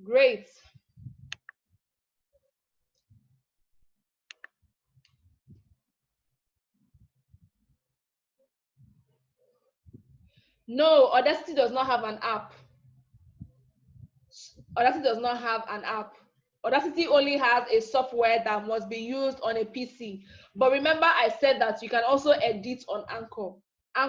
Great. No, Audacity does not have an app. Audacity does not have an app. Audacity only has a software that must be used on a PC. But remember, I said that you can also edit on Anchor.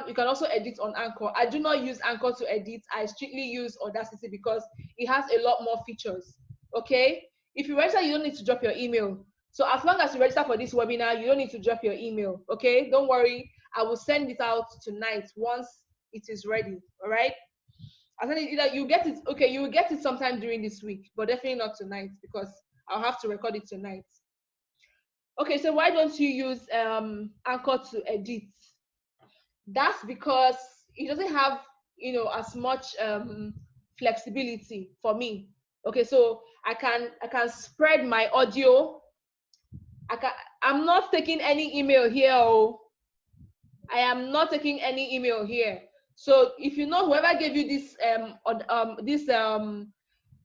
You can also edit on Anchor. I do not use Anchor to edit. I strictly use Audacity because it has a lot more features. Okay? If you register, you don't need to drop your email. So as long as you register for this webinar, you don't need to drop your email. Okay? Don't worry. I will send it out tonight once it is ready. All right? I said either you get it, okay, you will get it sometime during this week, but definitely not tonight because I'll have to record it tonight. Okay, so why don't you use Anchor to edit? That's because it doesn't have, as much flexibility for me. Okay, so I can spread my audio. I'm not taking any email here. Oh, I am not taking any email here. So if you know whoever gave you this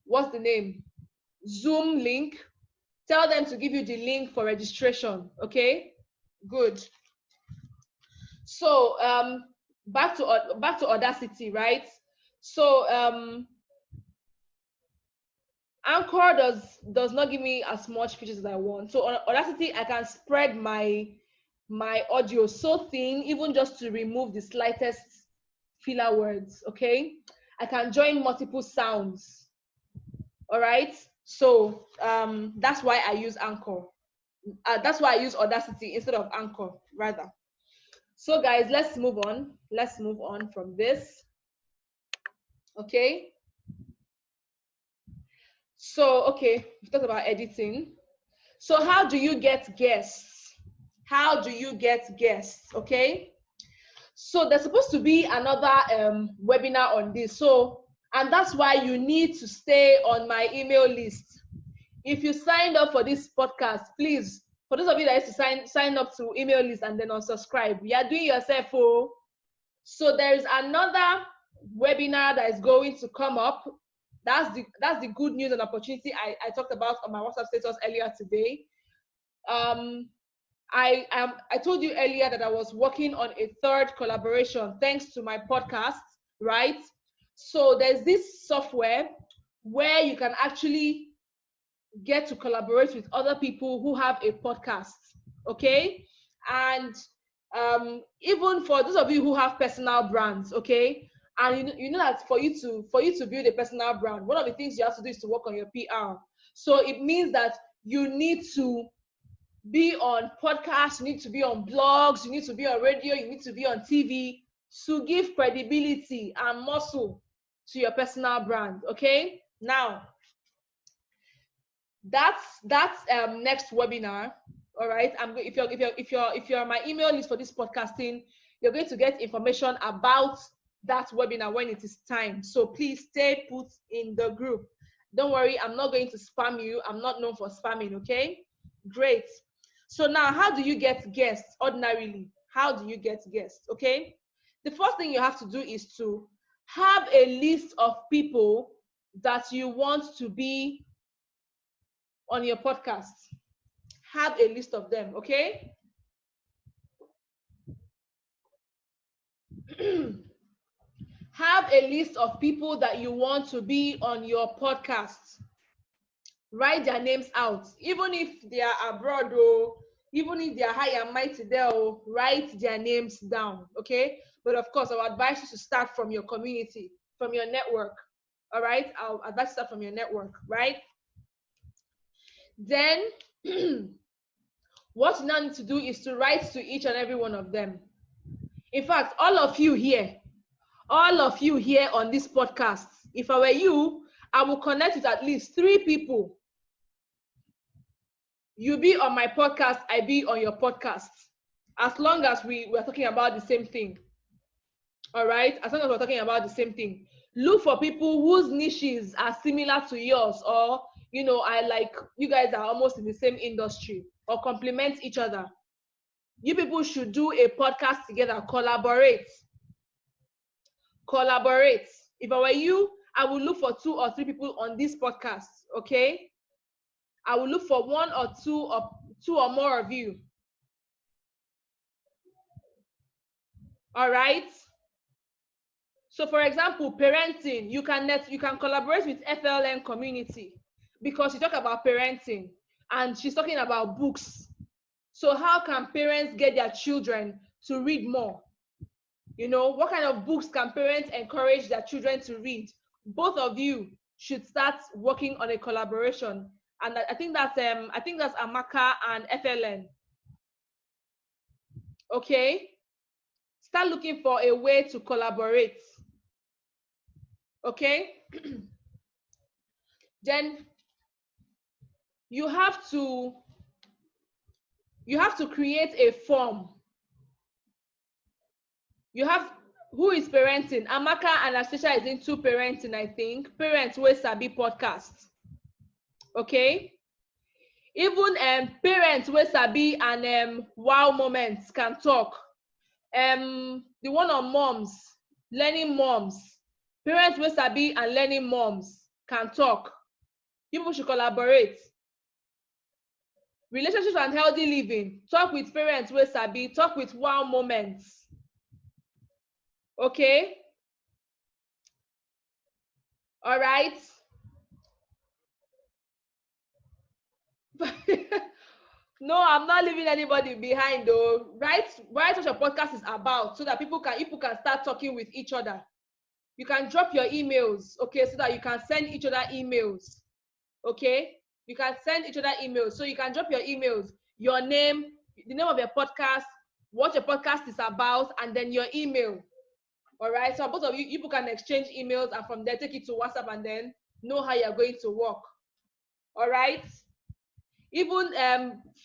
what's the name, Zoom link, tell them to give you the link for registration. Okay, good. So back to Audacity, right? So Anchor does not give me as much features as I want. So on Audacity, I can spread my audio so thin, even just to remove the slightest filler words. Okay, I can join multiple sounds. All right, so that's why I use Anchor. That's why I use Audacity instead of Anchor, rather. So guys, let's move on. Let's move on from this. Okay. So, okay, we talked about editing. So how do you get guests? How do you get guests? Okay. So there's supposed to be another webinar on this. So, and that's why you need to stay on my email list. If you signed up for this podcast, please, for those of you that used to sign up to email list and then unsubscribe, you are doing yourself. Oh. So there is another webinar that is going to come up. That's the good news and opportunity I talked about on my WhatsApp status earlier today. I told you earlier that I was working on a third collaboration thanks to my podcast, right? So there's this software where you can actually get to collaborate with other people who have a podcast, okay? And even for those of you who have personal brands, okay? And you know that for you to build a personal brand, one of the things you have to do is to work on your PR. So it means that you need to be on podcasts, you need to be on blogs, you need to be on radio, you need to be on TV to give credibility and muscle to your personal brand. Okay, now that's next webinar. All right, if you're on my email list for this podcasting, you're going to get information about that webinar when it is time. So please stay put in the group. Don't worry, I'm not going to spam you. I'm not known for spamming. Okay, great. So now, how do you get guests ordinarily? How do you get guests? Okay, the first thing you have to do is to have a list of people that you want to be on your podcast. Have a list of them, okay? Have a list of people that you want to be on your podcast. Write their names out, even if they are abroad or even if they are high and mighty there, write their names down, okay? But of course, I would advise you to start from your community, from your network, all right? I'll advise you to start from your network, right? Then, what you now need to do is to write to each and every one of them. In fact, all of you here on this podcast, if I were you, I will connect with at least 3 people. You be on my podcast, I be on your podcast. As long as we're talking about the same thing. All right, as long as we're talking about the same thing. Look for people whose niches are similar to yours, or I like you guys are almost in the same industry or complement each other. You people should do a podcast together. Collaborate. If I were you, I would look for 2 or 3 people on this podcast. Okay, I will look for 1 or 2 or more of you. All right. So for example, parenting, you can collaborate with FLN community because you talk about parenting and she's talking about books. So how can parents get their children to read more? What kind of books can parents encourage their children to read? Both of you should start working on a collaboration. And I think that's Amaka and FLN. Okay? Start looking for a way to collaborate. Okay? Then you have to create a form. Who is parenting? Amaka and Anastasia is into parenting, I think. Parents wey sabi podcast. Okay? Even parents wey sabi and wow moments can talk. The one on moms, learning moms. Parents wey sabi and learning moms can talk. People should collaborate. Relationships and healthy living. Talk with parents wey sabi, talk with wow moments. Okay? All right. No, I'm not leaving anybody behind though. Write what your podcast is about so that people can start talking with each other. You can drop your emails, okay, so that you can send each other emails. Okay? You can send each other emails. So you can drop your emails, your name, the name of your podcast, what your podcast is about, and then your email. All right, so both of you people can exchange emails and from there take it to WhatsApp and then know how you're going to work. All right. Even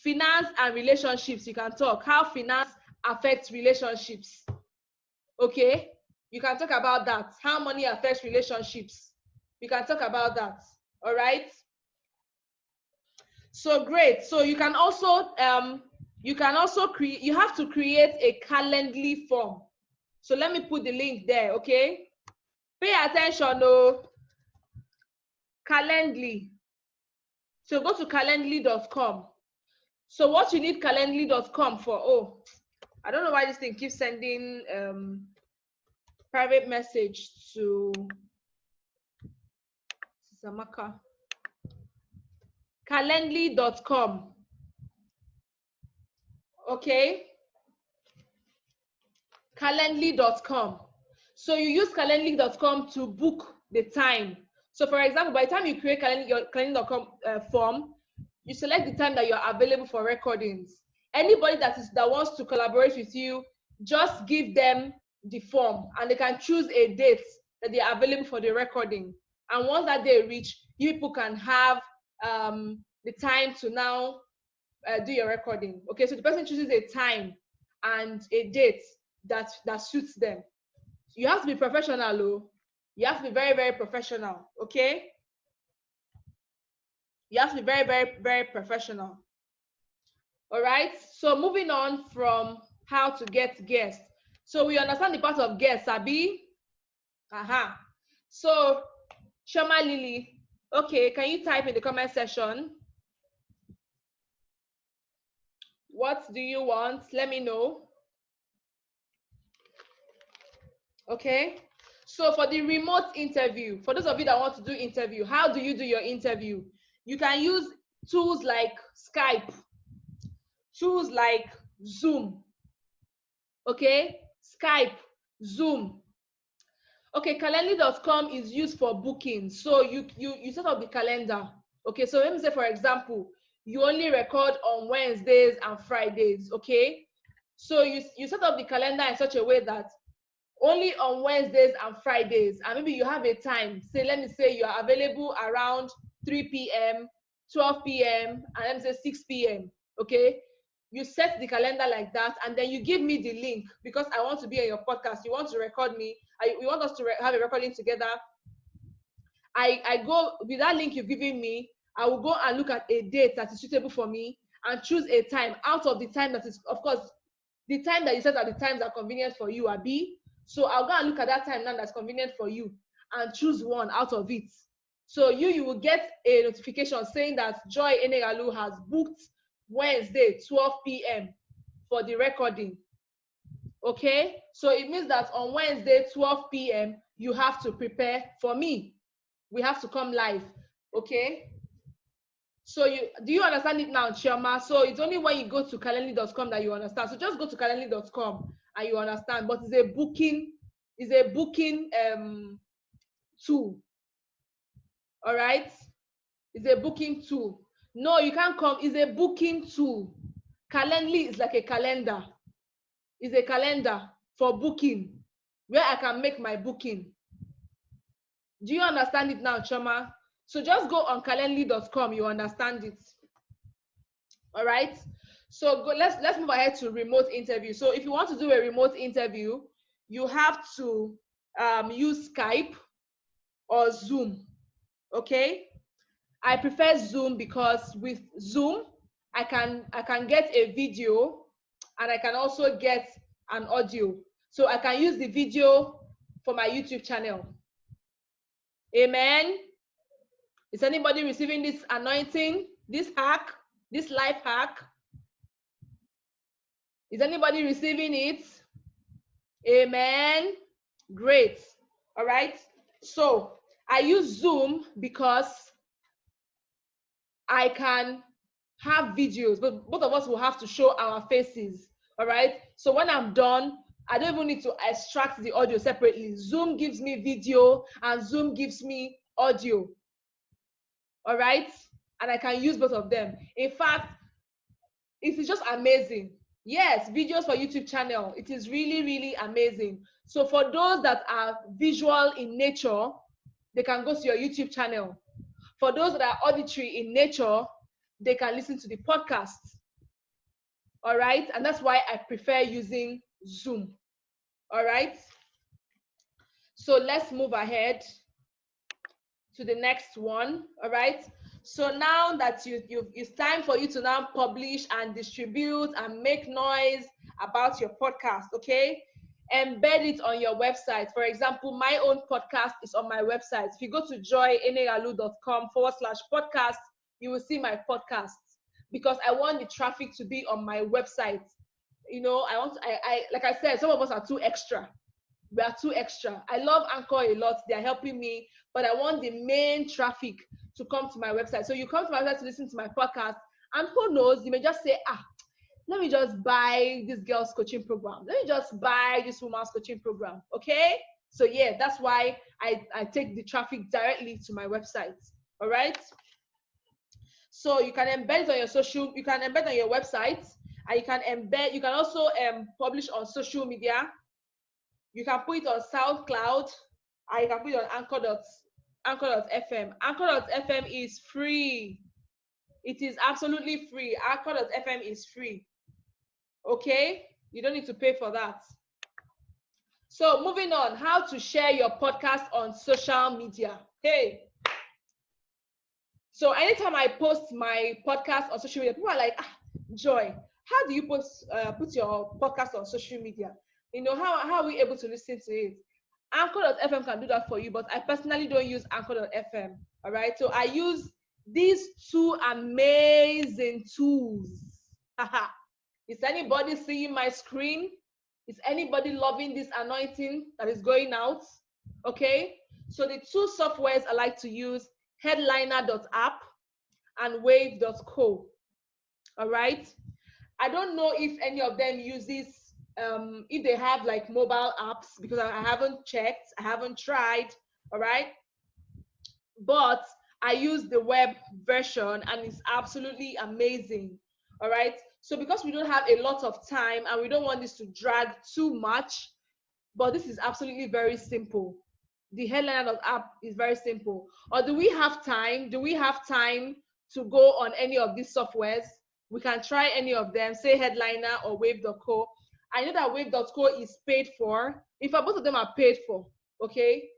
finance and relationships, you can talk how finance affects relationships. Okay, you can talk about that, how money affects relationships. You can talk about that. All right. So great. So you can also create. You have to create a Calendly form. So let me put the link there, okay? Pay attention, oh. Calendly. So go to calendly.com. So what you need calendly.com for? Oh, I don't know why this thing keeps sending private message to Samaka. Calendly.com. Okay? Calendly.com. So you use calendly.com to book the time. So for example, by the time you create your calendly.com form, you select the time that you're available for recordings. Anybody that wants to collaborate with you, just give them the form and they can choose a date that they are available for the recording. And once that day reach, you people can have the time to now do your recording. Okay, so the person chooses a time and a date that suits them. You have to be professional, though. You have to be very, very professional, okay? You have to be very, very, very professional. All right, so moving on from how to get guests. So we understand the part of guests, Abi? Aha. So, Shoma Lily, okay, can you type in the comment section? What do you want? Let me know. Okay, so for the remote interview, for those of you that want to do interview, how do you do your interview? You can use tools like Skype, tools like Zoom. Okay, Skype, Zoom. Okay, calendly.com is used for booking. So you set up the calendar. Okay, so let me say, for example, you only record on Wednesdays and Fridays. Okay, so you set up the calendar in such a way that only on Wednesdays and Fridays, and maybe you have a time, say, let me say you are available around 3 p.m. 12 p.m. and let me say 6 p.m. Okay, you set the calendar like that, and then you give me the link because I want to be on your podcast. You want to record me. We want us to have a recording together. I go with that link you've given me. I will go and look at a date that is suitable for me and choose a time out of the time that is, of course, the time that you said are the times that are convenient for you, Abi. So I'll go and look at that time now that's convenient for you and choose one out of it. So you will get a notification saying that Joy Eneghalu has booked Wednesday, 12 p.m. for the recording. Okay? So it means that on Wednesday, 12 p.m., you have to prepare for me. We have to come live. Okay? So do you understand it now, Chioma? So it's only when you go to calendly.com that you understand. So just go to calendly.com and you understand. But it's a booking tool. All right? It's a booking tool. No, you can't come. It's a booking tool. Calendly is like a calendar. It's a calendar for booking where I can make my booking. Do you understand it now, Choma? So just go on calendly.com, you understand it. All right. So let's move ahead to remote interview. So if you want to do a remote interview, you have to use Skype or Zoom. Okay. I prefer Zoom because with Zoom, I can get a video and I can also get an audio. So I can use the video for my YouTube channel. Amen. Is anybody receiving this anointing, this hack, this life hack? Is anybody receiving it? Amen. Great. All right. So I use Zoom because I can have videos, but both of us will have to show our faces. All right. So when I'm done, I don't even need to extract the audio separately. Zoom gives me video and Zoom gives me audio. All right. And I can use both of them. In fact, it is just amazing. Yes, videos for YouTube channel. It is really, really amazing. So for those that are visual in nature, they can go to your YouTube channel. For those that are auditory in nature, they can listen to the podcast. All right. And that's why I prefer using Zoom. All right. So let's move ahead to the next one. All right. So now that it's time for you to now publish and distribute and make noise about your podcast, okay? Embed it on your website. For example, my own podcast is on my website. If you go to joyeneghalu.com/podcast, you will see my podcast because I want the traffic to be on my website. You know, I like I said, some of us are too extra. We are too extra. I love Anchor a lot. They are helping me, but I want the main traffic to come to my website. So you come to my website to listen to my podcast, and who knows, you may just say, let me just buy this girl's coaching program. Let me just buy this woman's coaching program. Okay? So yeah, that's why I take the traffic directly to my website. All right? So you can embed it on your you can embed on your website, and you can also publish on social media. You can put it on SoundCloud, and you can put it on Anchor.fm. Anchor.fm is free. It is absolutely free. Anchor.fm is free. Okay? You don't need to pay for that. So moving on, how to share your podcast on social media. Hey. So anytime I post my podcast on social media, people are like, Joy, how do you put your podcast on social media? You know, how are we able to listen to it? Anchor.fm can do that for you, but I personally don't use Anchor.fm. All right. So I use these two amazing tools. Is anybody seeing my screen? Is anybody loving this anointing that is going out? Okay. So the two softwares I like to use, headliner.app and wave.co. All right. I don't know if any of them uses if they have like mobile apps, because I haven't checked, I haven't tried. All right, but I use the web version and it's absolutely amazing. All right, so because we don't have a lot of time and we don't want this to drag too much, but this is absolutely very simple. The headliner app is very simple. Or do we have time to go on any of these softwares. We can try any of them, say Headliner or Wave.co. I know that Wave.co is paid for. In fact, both of them are paid for, okay?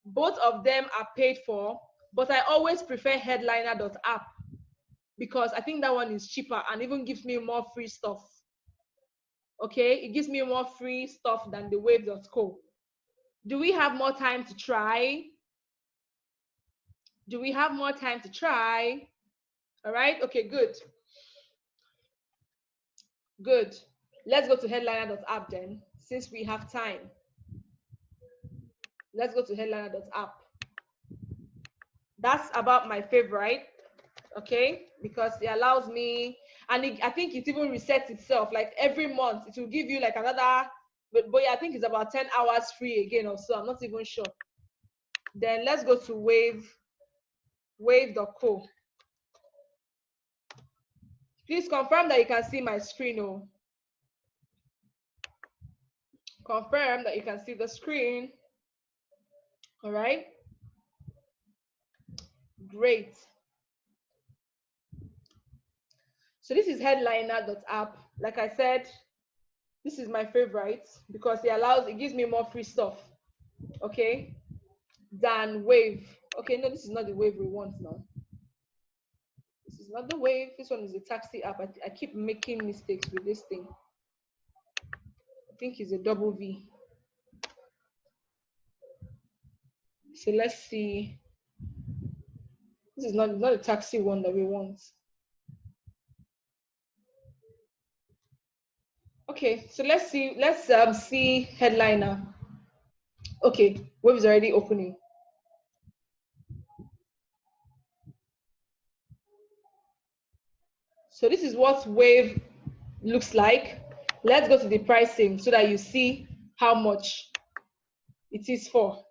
Both of them are paid for, but I always prefer Headliner.app because I think that one is cheaper and even gives me more free stuff. Okay, it gives me more free stuff than the Wave.co. Do we have more time to try? Do we have more time to try? All right, okay, good. Good. Let's go to headliner.app then, since we have time. Let's go to headliner.app. That's about my favorite, okay? Because it allows me, and I think it even resets itself. Like every month, it will give you like another, but I think it's about 10 hours free again or so. I'm not even sure. Then let's go to wave.co. Please confirm that you can see my screen. Oh, confirm that you can see the screen. All right. Great. So this is headliner.app. Like I said, this is my favorite because it gives me more free stuff, okay, than Wave. Okay, no, this is not the Wave we want now. This is not the Wave. This one is a taxi app. I keep making mistakes with this thing. I think it's a double V. So let's see. This is not a taxi one that we want. Okay, so let's see. Let's see Headliner. Okay, Wave is already opening. So this is what Wave looks like. Let's go to the pricing so that you see how much it is for.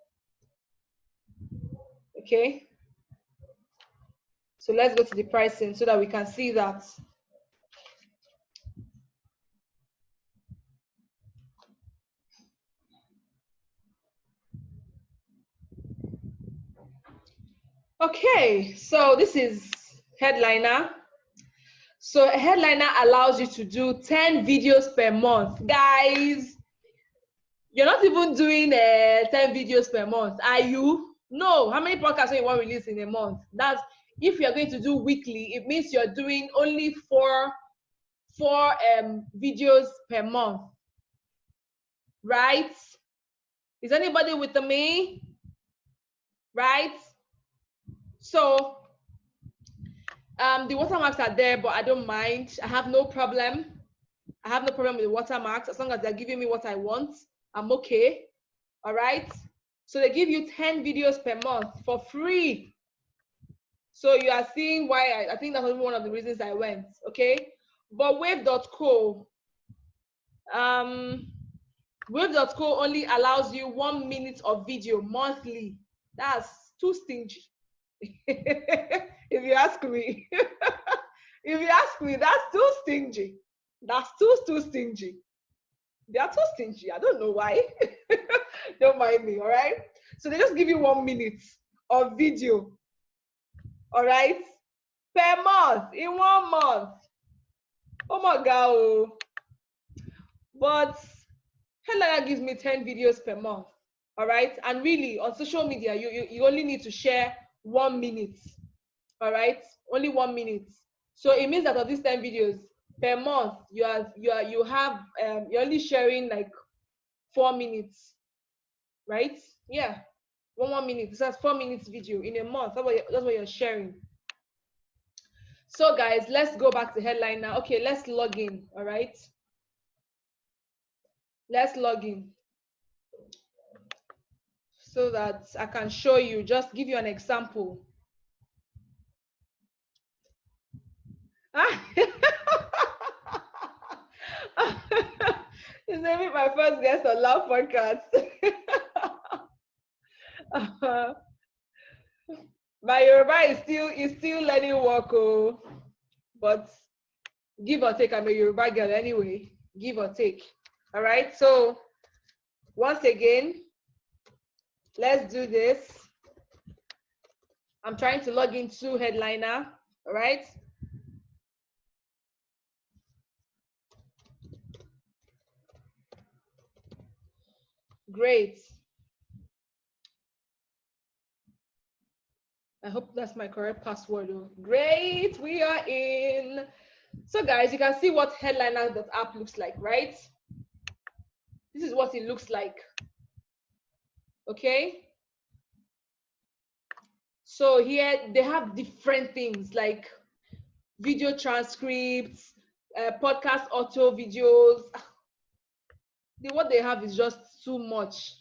Okay. So let's go to the pricing so that we can see that. Okay, so this is Headliner. So a Headliner allows you to do 10 videos per month. Guys, you're not even doing 10 videos per month, are you? No. How many podcasts do you want to release in a month? That's if you're going to do weekly, it means you're doing only four videos per month, right? Is anybody with me? Right? So the watermarks are there, but I don't mind. I have no problem. I have no problem with the watermarks as long as they're giving me what I want. I'm okay. All right. So they give you 10 videos per month for free. So you are seeing why I think that was one of the reasons I went. Okay. But wave.co, wave.co only allows you 1 minute of video monthly. That's too stingy. If you ask me. If you ask me, that's too stingy. That's too stingy. They are too stingy. I don't know why. Don't mind me, all right? So they just give you 1 minute of video, all right? Per month, in 1 month. Oh my God. But Headliner gives me 10 videos per month, all right? And really, on social media, you only need to share 1 minute, all right? Only 1 minute. So it means that of these 10 videos per month, you're only sharing like 4 minutes, right? Yeah, 1 minute. So that's 4 minutes video in a month. That's what you're sharing. So guys, let's go back to Headliner. Okay, let's log in. All right. Let's log in so that I can show you. Just give you an example. It's maybe my first guest on Love Podcast. My Yoruba is still learning work, oh, but give or take, I'm a Yoruba girl anyway. Give or take. All right. So once again, let's do this. I'm trying to log into Headliner. All right. Great. I hope that's my correct password. Great, we are in. So guys, you can see what headliner.app looks like, right? This is what it looks like. Okay. So here they have different things like video transcripts, podcast audio videos. What they have is just too much.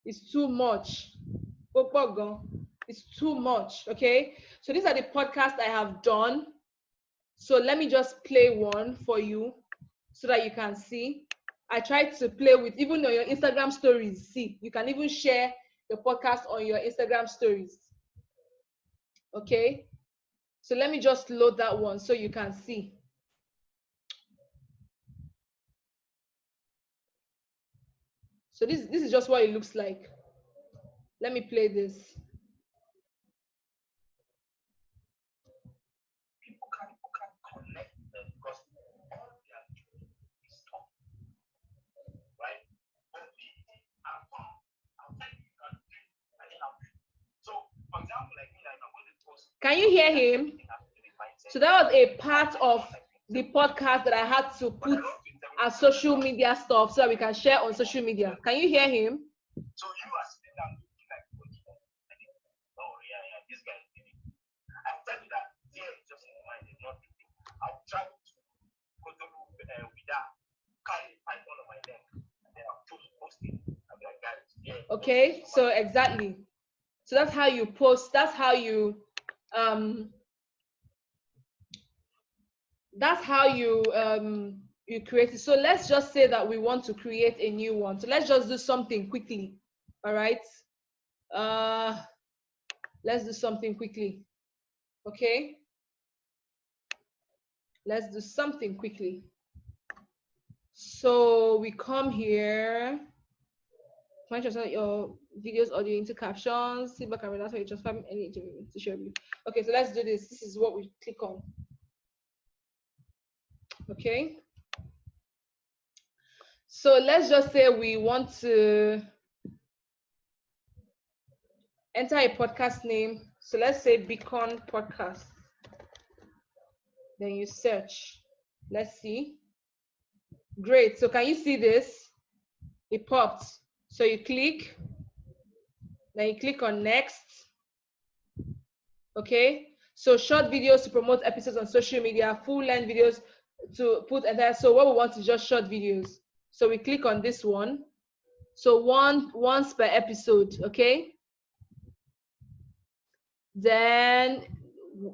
It's too much. It's too much. Okay. So these are the podcasts I have done. So let me just play one for you so that you can see. I tried to play with even on your Instagram stories. See, you can even share your podcast on your Instagram stories. Okay. So let me just load that one so you can see. So this is just what it looks like. Let me play this. People can connect because all they are doing is talking, right? But we are found outside you can do, and then so for example, like me, like I'm going to post. Can you hear him? So that was a part of the podcast that I had to put as social media stuff so that we can share on social media. Can you hear him? So you are sitting down looking like, oh yeah, this guy is doing it. I'll tell you that fear is just in the mind, it's not thinking. I'll travel to Kotobu with that, carry python on my neck, and then I'll post it. I'll be like, guys, yeah. Okay, so exactly. So that's how you post, that's how you you create it. So let's just say that we want to create a new one. So let's just do something quickly. All right. Let's do something quickly. Okay. Let's do something quickly. So we come here. Find your videos, audio into captions. See back and that's why you transfer any to share. Okay, so let's do this. This is what we click on. Okay. So let's just say we want to enter a podcast name. So let's say Beacon Podcast. Then you search. Let's see. Great. So can you see this? It popped. So you click. Then you click on next. Okay. So short videos to promote episodes on social media, full-length videos to put entire. So what we want is just short videos. So we click on this one. So once per episode. Okay. Then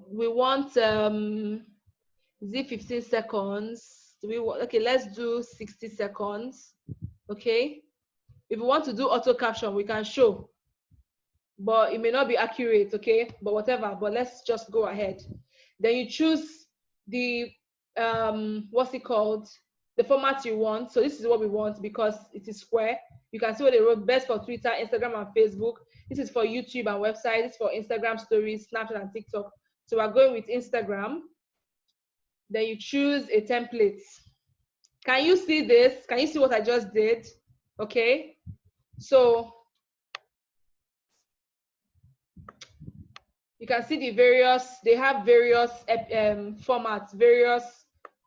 we want is it 15 seconds? Do we want, okay, let's do 60 seconds. Okay. If we want to do auto caption, we can show, but it may not be accurate. Okay, but whatever, but let's just go ahead. Then you choose the what's it called, the format you want. So this is what we want because it is square. You can see what they wrote: best for Twitter, Instagram, and Facebook. This is for YouTube and website. This is for Instagram stories, Snapchat, and TikTok. So we're going with Instagram. Then you choose a template. Can you see this? Can you see what I just did? Okay. So you can see the various, they have various formats, various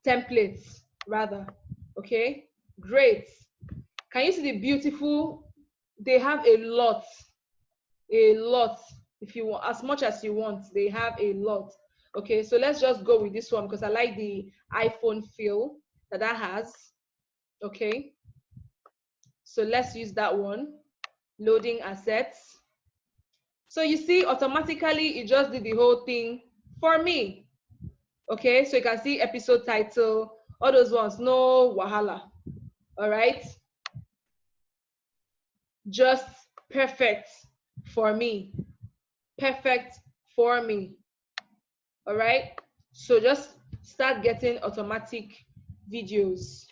templates rather. Okay, great. Can you see the beautiful, they have a lot, if you want, as much as you want, they have a lot. Okay, so let's just go with this one because I like the iPhone feel that has. Okay, so let's use that one. Loading assets. So you see, automatically it just did the whole thing for me. Okay, so you can see episode title, all those ones, no wahala. All right, just perfect for me. Perfect for me. All right, so just start getting automatic videos.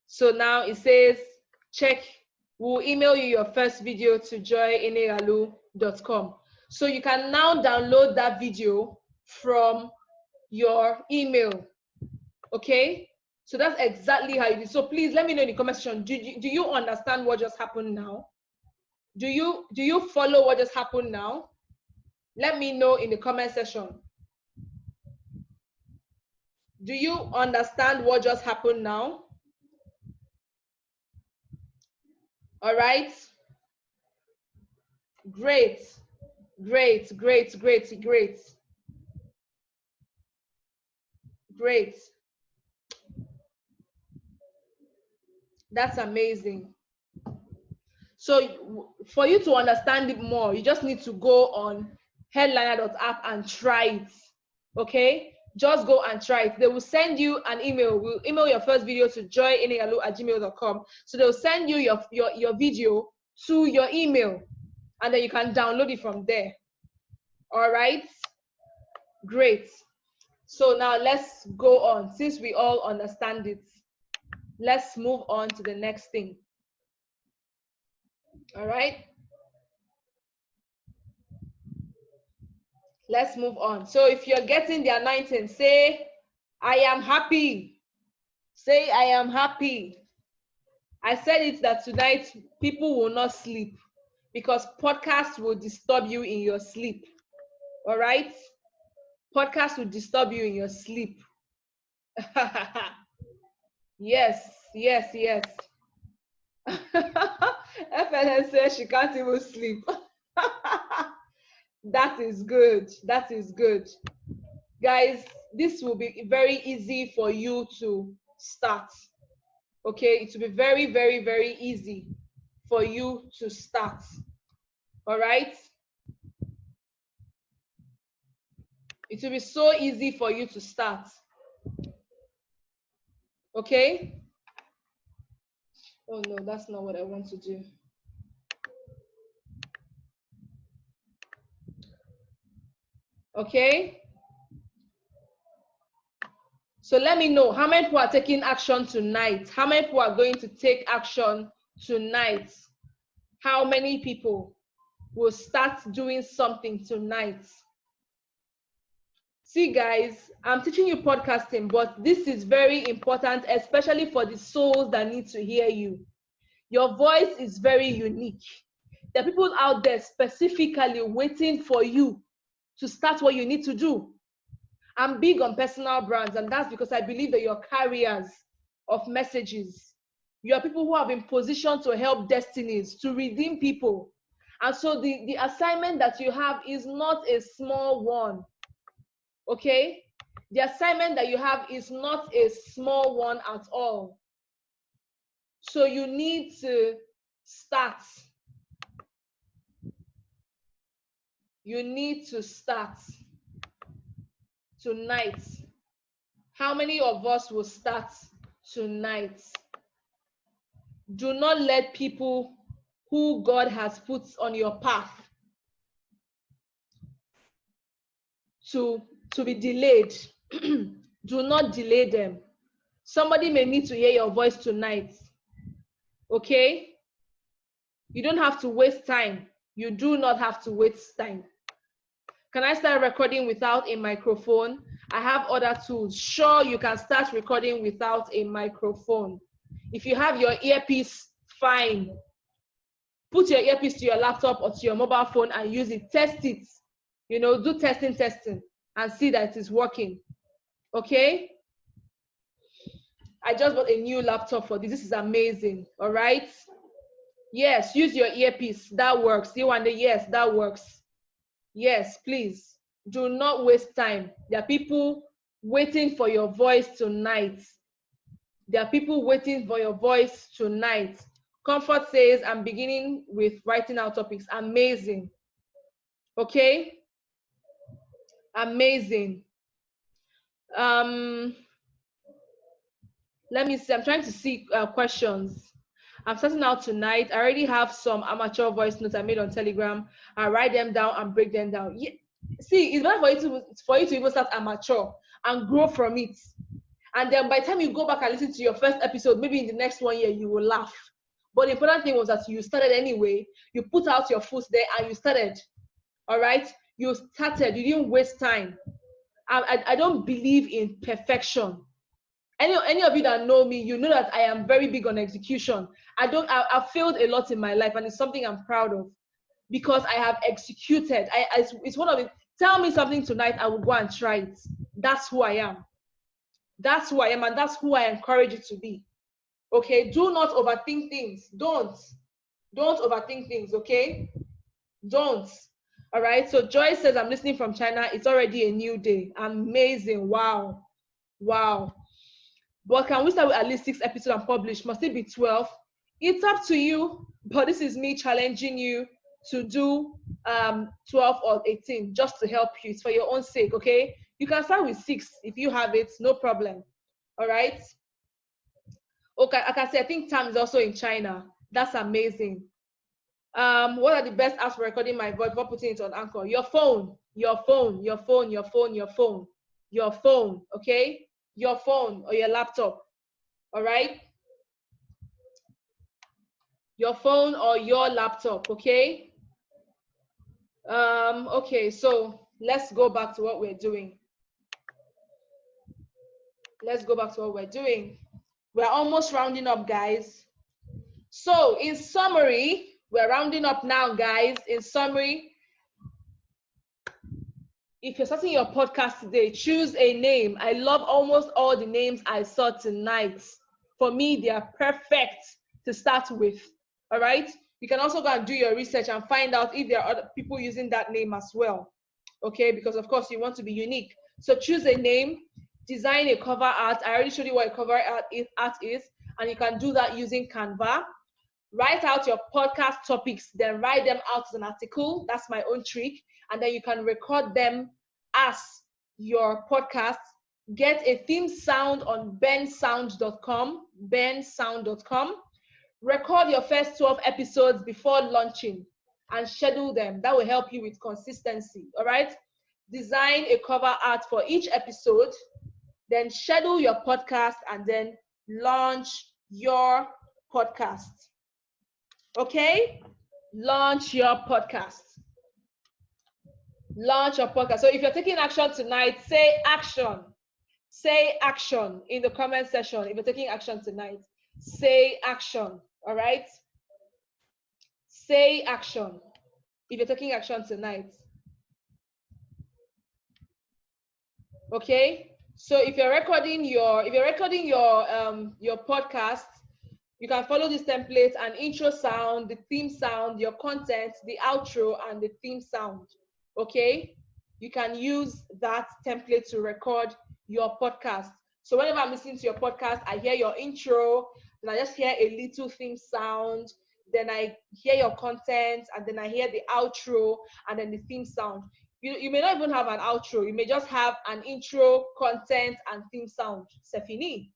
So now it says check, we'll email you your first video to joy.eneghalu.com. So you can now download that video from your email. Okay? So that's exactly how it is. So please let me know in the comment section. Do you understand what just happened now? Do you follow what just happened now? Let me know in the comment section. Do you understand what just happened now? All right. Great. Great, great, great, great. Great. That's amazing. So for you to understand it more, you just need to go on headliner.app and try it. Okay? Just go and try it. They will send you an email. We'll email your first video to joy.eneghalu@gmail.com. So they'll send you your video to your email, and then you can download it from there. All right? Great. So now let's go on. Since we all understand it, let's move on to the next thing. All right? Let's move on. So if you're getting the anointing, say, I am happy. Say, I am happy. I said it that tonight people will not sleep because podcasts will disturb you in your sleep. All right? Podcasts will disturb you in your sleep. Yes, yes, yes. FNS says she can't even sleep. That is good. That is good. Guys, this will be very easy for you to start. Okay, it will be very, very, very easy for you to start. All right? It will be so easy for you to start. Okay? Oh no, that's not what I want to do. Okay? So let me know how many people are taking action tonight. How many people are going to take action tonight? How many people will start doing something tonight? See, guys, I'm teaching you podcasting, but this is very important, especially for the souls that need to hear you. Your voice is very unique. There are people out there specifically waiting for you to start what you need to do. I'm big on personal brands, and that's because I believe that you're carriers of messages. You are people who have been positioned to help destinies, to redeem people. And so the assignment that you have is not a small one. Okay? The assignment that you have is not a small one at all. So you need to start. You need to start tonight. How many of us will start tonight? Do not let people who God has put on your path to be delayed. Do not delay them. Somebody may need to hear your voice tonight. Okay? You don't have to waste time. You do not have to waste time. Can I start recording without a microphone? I have other tools. Sure, you can start recording without a microphone. If you have your earpiece, fine. Put your earpiece to your laptop or to your mobile phone and use it. Test it. You know, do testing and see that it is working. Okay? I just bought a new laptop for this. This is amazing. All right? Yes, use your earpiece. That works. You want the yes, that works. Yes, please. Do not waste time. There are people waiting for your voice tonight. There are people waiting for your voice tonight. Comfort says, I'm beginning with writing out topics. Amazing. Okay? Amazing. Let me see. I'm trying to see questions. I'm starting out tonight. I already have some amateur voice notes I made on Telegram. I write them down and break them down. Yeah. See, it's better for you to even start amateur and grow from it. And then by the time you go back and listen to your first episode, maybe in the next 1 year, you will laugh. But the important thing was that you started anyway. You put out your foot there and you started. All right, you started, you didn't waste time. I don't believe in perfection. Any of you that know me, you know that I am very big on execution. I've failed a lot in my life, and it's something I'm proud of because I have executed. It's one of it. Tell me something tonight, I will go and try it. That's who I am. That's who I am, and that's who I encourage you to be. Okay, do not overthink things. Don't overthink things. Okay, don't. All right. So Joy says, I'm listening from China. It's already a new day. Amazing. Wow. But can we start with at least 6 episodes and publish? Must it be 12? It's up to you. But this is me challenging you to do 12 or 18 just to help you. It's for your own sake. Okay. You can start with 6 if you have it. No problem. All right. Okay. I can say I think Tam is also in China. That's amazing. What are the best apps for recording my voice before putting it on Anchor? Your phone, okay? Your phone or your laptop, all right? Your phone or your laptop, okay? Okay, so let's go back to what we're doing. We're almost rounding up, guys. So in summary, we're rounding up now, guys. In summary, if you're starting your podcast today, choose a name. I love almost all the names I saw tonight. For me, they are perfect to start with. All right? You can also go and do your research and find out if there are other people using that name as well. Okay? Because, of course, you want to be unique. So choose a name, design a cover art. I already showed you what a cover art is, and you can do that using Canva. Write out your podcast topics, then write them out as an article. That's my own trick. And then you can record them as your podcast. Get a theme sound on bensound.com. Record your first 12 episodes before launching and schedule them. That will help you with consistency. All right. Design a cover art for each episode. Then schedule your podcast and then launch your podcast. Okay? Launch your podcast. So if you're taking action tonight, say action. Say action in the comment section. If you're taking action tonight, say action. All right? Say action if you're taking action tonight. Okay? So if you're recording your podcast, you can follow this template: an intro sound, the theme sound, your content, the outro, and the theme sound. Okay? You can use that template to record your podcast. So whenever I'm listening to your podcast, I hear your intro, then I just hear a little theme sound, then I hear your content, and then I hear the outro, and then the theme sound. You may not even have an outro. You may just have an intro, content, and theme sound. C'est fini.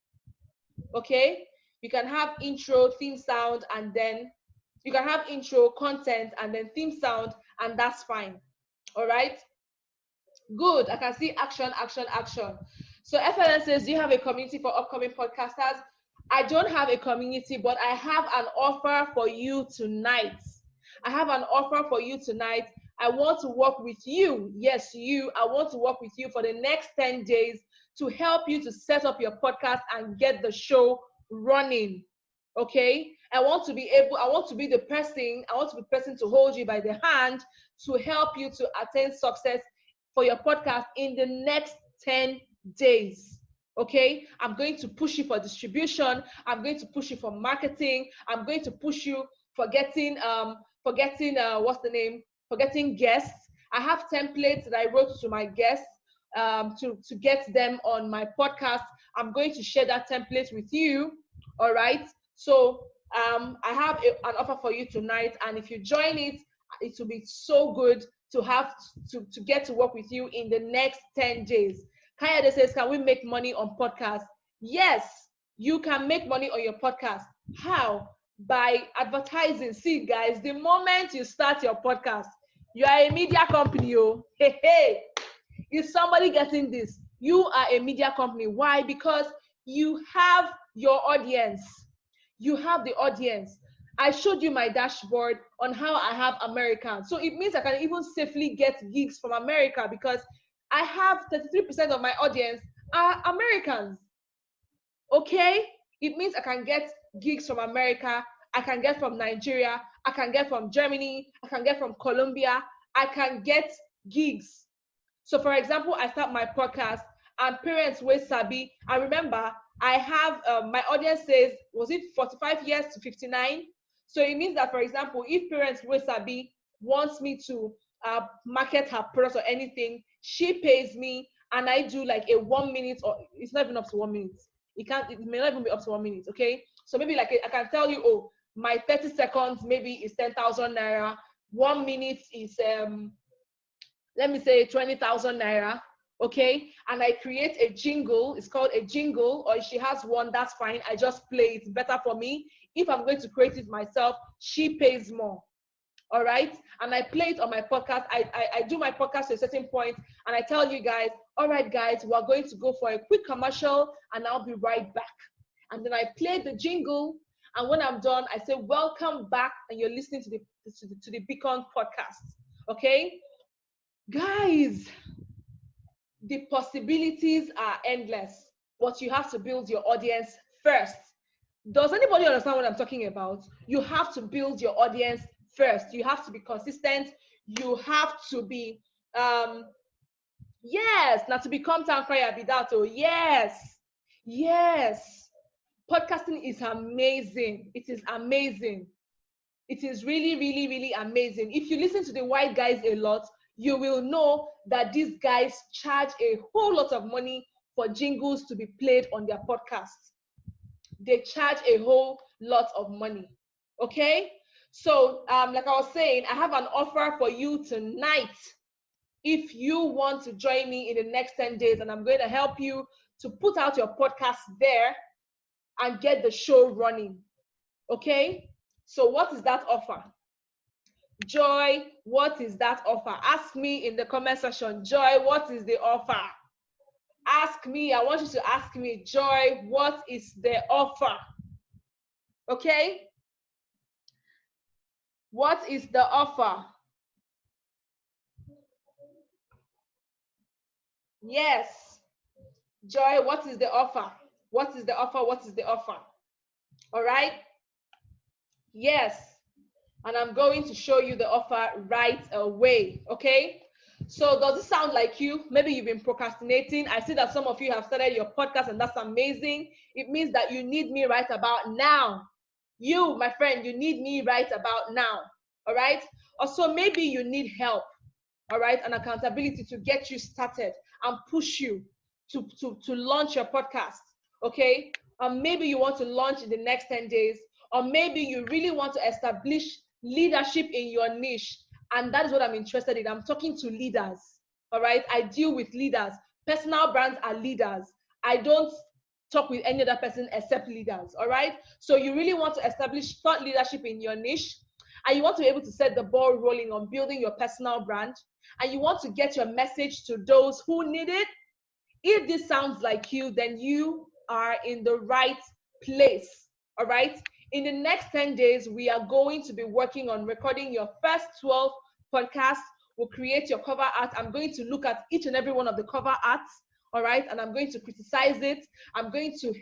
Okay? You can have intro, theme sound, and then you can have intro, content, and then theme sound, and that's fine. All right? Good. I can see action. So FLN says, do you have a community for upcoming podcasters? I don't have a community, but I have an offer for you tonight. I want to work with you. Yes, you. I want to work with you for the next 10 days to help you to set up your podcast and get the show running. Okay? I want to be the person to hold you by the hand to help you to attain success for your podcast in the next 10 days. Okay? I'm going to push you for distribution. I'm going to push you for marketing. I'm going to push you for getting guests. I have templates that I wrote to my guests to get them on my podcast. I'm going to share that template with you. All right? So I have an offer for you tonight, and if you join it, it will be so good to have to get to work with you in the next 10 days. Kayade says, can we make money on podcasts? Yes, you can make money on your podcast. How? By advertising. See, guys, the moment you start your podcast, you are a media company. Oh. Hey. Is somebody getting this? You are a media company. Why? Because you have your audience. You have the audience. I showed you my dashboard on how I have Americans. So it means I can even safely get gigs from America because I have 33% of my audience are Americans. Okay? It means I can get gigs from America, I can get from Nigeria, I can get from Germany, I can get from Colombia, I can get gigs. So for example, I start my podcast and parents will sabi. And remember, I have my audience says, was it 45 years to 59? So it means that, for example, if parents will sabi wants me to market her product or anything, she pays me and I do like a 1 minute, or it's not even up to 1 minute. It may not even be up to 1 minute, okay? So maybe like I can tell you, oh, my 30 seconds maybe is 10,000 naira. 1 minute is let me say 20,000 naira, okay? And I create a jingle, it's called a jingle, or if she has one, that's fine. I just play it, better for me. If I'm going to create it myself, she pays more, all right? And I play it on my podcast. I do my podcast to a certain point, and I tell you guys, all right, guys, we're going to go for a quick commercial, and I'll be right back. And then I play the jingle, and when I'm done, I say, welcome back, and you're listening to the Beacon podcast, okay? Guys, the possibilities are endless, but you have to build your audience first. Does anybody understand what I'm talking about? You have to build your audience first. You have to be consistent. You have to be, yes, not to become town crier, be that, oh, yes, yes. Podcasting is amazing. It is amazing. It is really, really, really amazing. If you listen to the white guys a lot, you will know that these guys charge a whole lot of money for jingles to be played on their podcasts. They charge a whole lot of money. Okay? So, like I was saying, I have an offer for you tonight. If you want to join me in the next 10 days, and I'm going to help you to put out your podcast there and get the show running. Okay? So what is that offer? Joy, what is that offer? Ask me in the comment section. Joy, what is the offer? Ask me. I want you to ask me, Joy, what is the offer? Okay? What is the offer? Yes. Joy, what is the offer? What is the offer? What is the offer? All right? Yes. And I'm going to show you the offer right away. Okay? So does it sound like you? Maybe you've been procrastinating. I see that some of you have started your podcast, and that's amazing. It means that you need me right about now. You, my friend, you need me right about now. All right? Also, maybe you need help, all right, and accountability to get you started and push you to launch your podcast. Okay? Maybe you want to launch in the next 10 days, or maybe you really want to establish leadership in your niche. And that is what I'm interested in. I'm talking to leaders. All right. I deal with leaders. Personal brands are leaders. I don't talk with any other person except leaders. All right. So you really want to establish thought leadership in your niche, and you want to be able to set the ball rolling on building your personal brand, and you want to get your message to those who need it. If this sounds like you, then you are in the right place. All right. In the next 10 days, we are going to be working on recording your first 12 podcasts. We'll create your cover art. I'm going to look at each and every one of the cover arts, all right? And I'm going to criticize it. I'm going to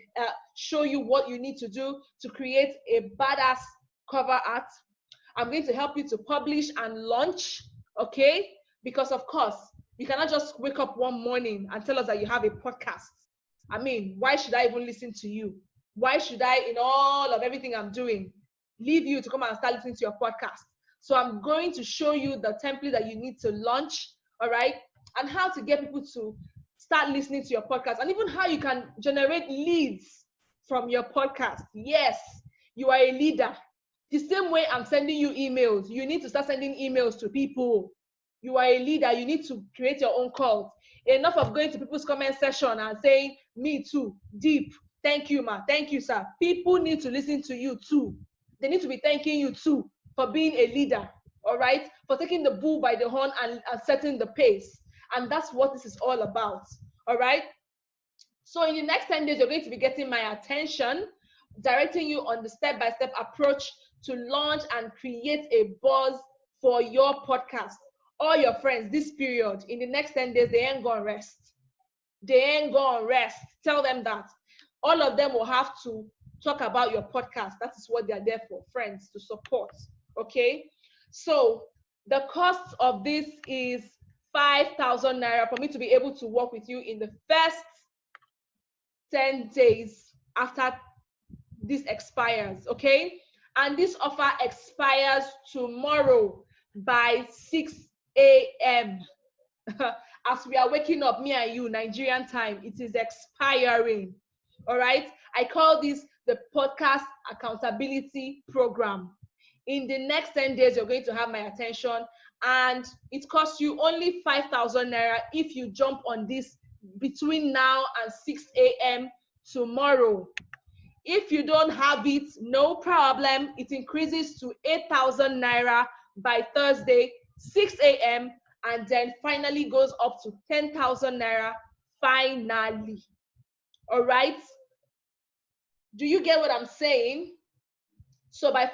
show you what you need to do to create a badass cover art. I'm going to help you to publish and launch, okay? Because of course, you cannot just wake up one morning and tell us that you have a podcast. I mean, why should I even listen to you? Why should I, in all of everything I'm doing, leave you to come and start listening to your podcast? So I'm going to show you the template that you need to launch, all right? And how to get people to start listening to your podcast, and even how you can generate leads from your podcast. Yes, you are a leader. The same way I'm sending you emails, you need to start sending emails to people. You are a leader. You need to create your own calls. Enough of going to people's comment section and saying, me too, deep. Thank you, ma. Thank you, sir. People need to listen to you too. They need to be thanking you too for being a leader, all right? For taking the bull by the horn and setting the pace. And that's what this is all about, all right? So in the next 10 days, you're going to be getting my attention, directing you on the step-by-step approach to launch and create a buzz for your podcast. All your friends, this period, in the next 10 days, they ain't gonna rest. They ain't gonna rest. Tell them that. All of them will have to talk about your podcast. That is what they're there for, friends, to support. Okay? So the cost of this is 5,000 naira for me to be able to work with you in the first 10 days after this expires. Okay? And this offer expires tomorrow by 6 a.m. As we are waking up, me and you, Nigerian time, it is expiring. All right? I call this the podcast accountability program. In the next 10 days, you're going to have my attention, and it costs you only 5,000 naira if you jump on this between now and 6 a.m. tomorrow. If you don't have it, no problem. It increases to 8,000 naira by Thursday, 6 a.m., and then finally goes up to 10,000 naira finally. All right? Do you get what I'm saying? So by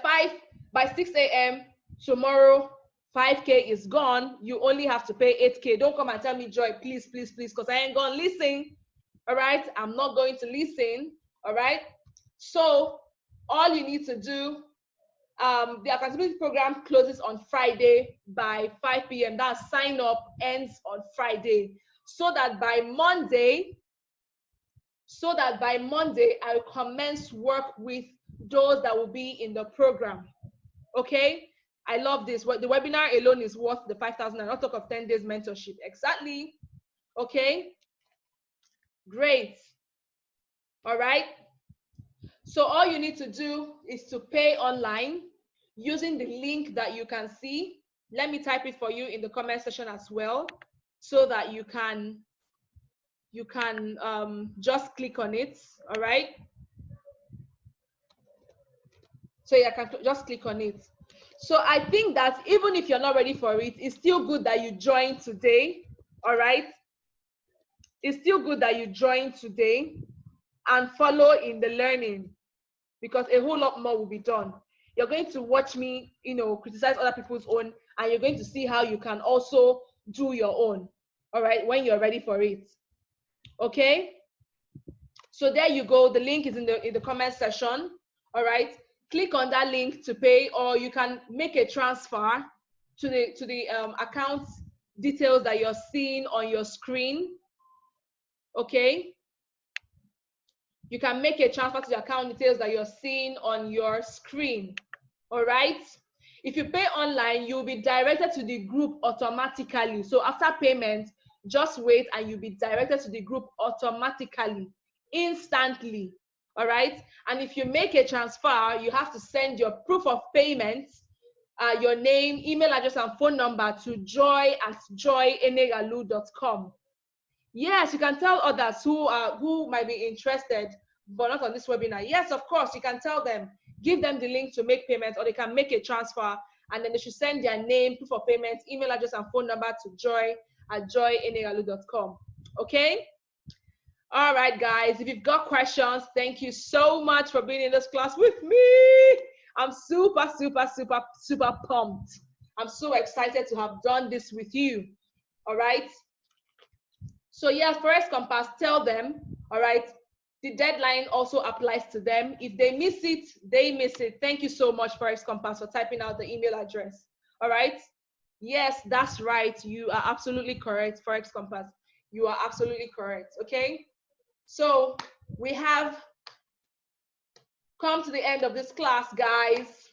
6 a.m. tomorrow, 5K is gone. You only have to pay 8K. Don't come and tell me, Joy, please, please, please, because I ain't going to listen. All right? I'm not going to listen. All right? So all you need to do, the accountability program closes on Friday by 5 p.m. That sign up ends on Friday. So that by Monday, I'll commence work with those that will be in the program. Okay? I love this. The webinar alone is worth the 5,000, and not talk of 10 days mentorship. Exactly. Okay? Great. All right? So all you need to do is to pay online using the link that you can see. Let me type it for you in the comment section as well, so that you can just click on it. All right? So you can just click on it. So I think that even if you're not ready for it, it's still good that you join today. All right? It's still good that you join today and follow in the learning, because a whole lot more will be done. You're going to watch me, criticize other people's own, and you're going to see how you can also do your own. All right? When you're ready for it. Okay? So there you go. The link is in the comment section. All right? Click on that link to pay, or you can make a transfer to the account details that you're seeing on your screen. Okay? You can make a transfer to the account details that you're seeing on your screen. All right? If you pay online, you'll be directed to the group automatically. So after payment, just wait and you'll be directed to the group automatically, instantly. All right? And if you make a transfer, you have to send your proof of payment, your name, email address, and phone number to joy@eneghalu.com. Yes, you can tell others who might be interested, but not on this webinar. Yes, of course, you can tell them. Give them the link to make payment, or they can make a transfer, and then they should send their name, proof of payment, email address, and phone number to joy@eneghalu.com. Okay? All right, guys. If you've got questions, thank you so much for being in this class with me. I'm super, super, super, super pumped. I'm so excited to have done this with you. All right? So yeah, Forex Compass, tell them, all right, the deadline also applies to them. If they miss it, they miss it. Thank you so much, Forex Compass, for typing out the email address. All right? Yes, that's right. You are absolutely correct, Forex Compass. You are absolutely correct, okay? So we have come to the end of this class, guys.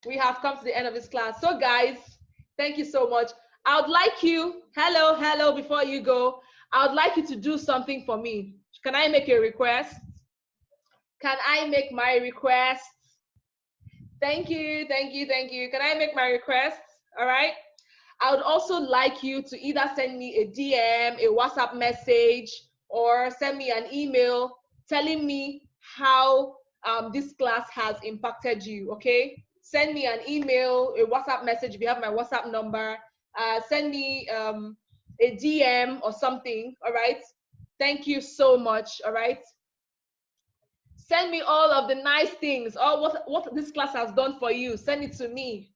We have come to the end of this class. So guys, thank you so much. I would like you, hello, before you go, I would like you to do something for me. Can I make a request? Can I make my request? Thank you. Can I make my request? All right. I would also like you to either send me a DM, a WhatsApp message, or send me an email telling me how this class has impacted you, okay? Send me an email, a WhatsApp message if you have my WhatsApp number. Send me a DM or something, all right? Thank you so much, all right? Send me all of the nice things, or what this class has done for you. Send it to me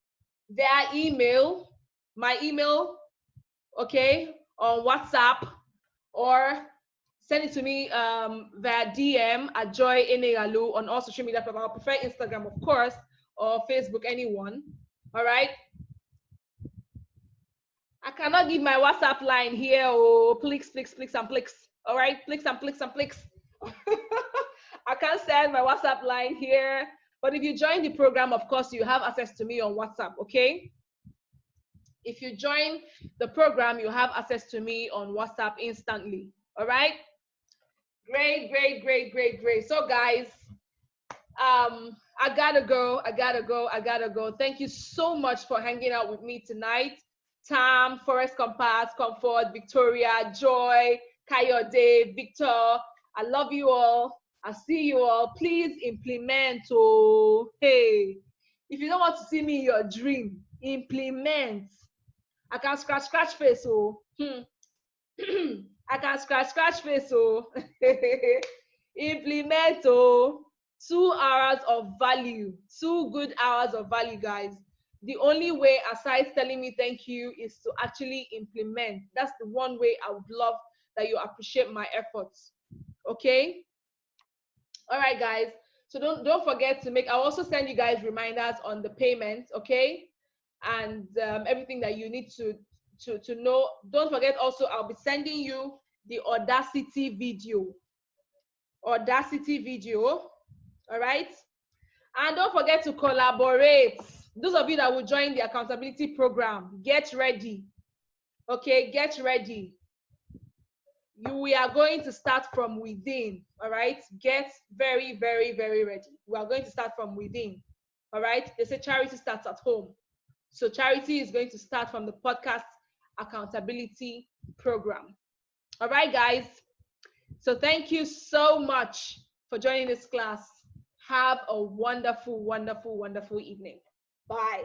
via email, my email, okay, on WhatsApp, or send it to me via DM at Joy Eneghalu on all social media platforms. I prefer Instagram, of course, or Facebook, anyone. All right. I cannot give my WhatsApp line here. Oh, clicks, and clicks. All right, clicks and clicks and clicks. I can't send my WhatsApp line here. But if you join the program, of course, you have access to me on WhatsApp, okay? If you join the program, you have access to me on WhatsApp instantly, all right? Great, great, great, great, great. So, guys, I gotta go. Thank you so much for hanging out with me tonight. Tam, Forest Compass, Comfort, Victoria, Joy, Kayode, Victor. I love you all. I see you all. Please implement. Oh, hey, if you don't want to see me in your dream, implement. I can scratch face. Oh, I can scratch face. Oh, implement. Oh. 2 hours of value, 2 good hours of value, guys. The only way, aside telling me thank you, is to actually implement. That's the one way I would love that you appreciate my efforts. Okay? All right, guys. So don't forget to make. I'll also send you guys reminders on the payment, okay? And everything that you need to know. Don't forget also, I'll be sending you the Audacity video. Audacity video. All right. And don't forget to collaborate. Those of you that will join the accountability program, get ready. Okay, get ready. We are going to start from within. All right. Get very, very, very ready. We are going to start from within. All right. They say charity starts at home. So charity is going to start from the podcast accountability program. All right, guys. So thank you so much for joining this class. Have a wonderful, wonderful, wonderful evening. Bye.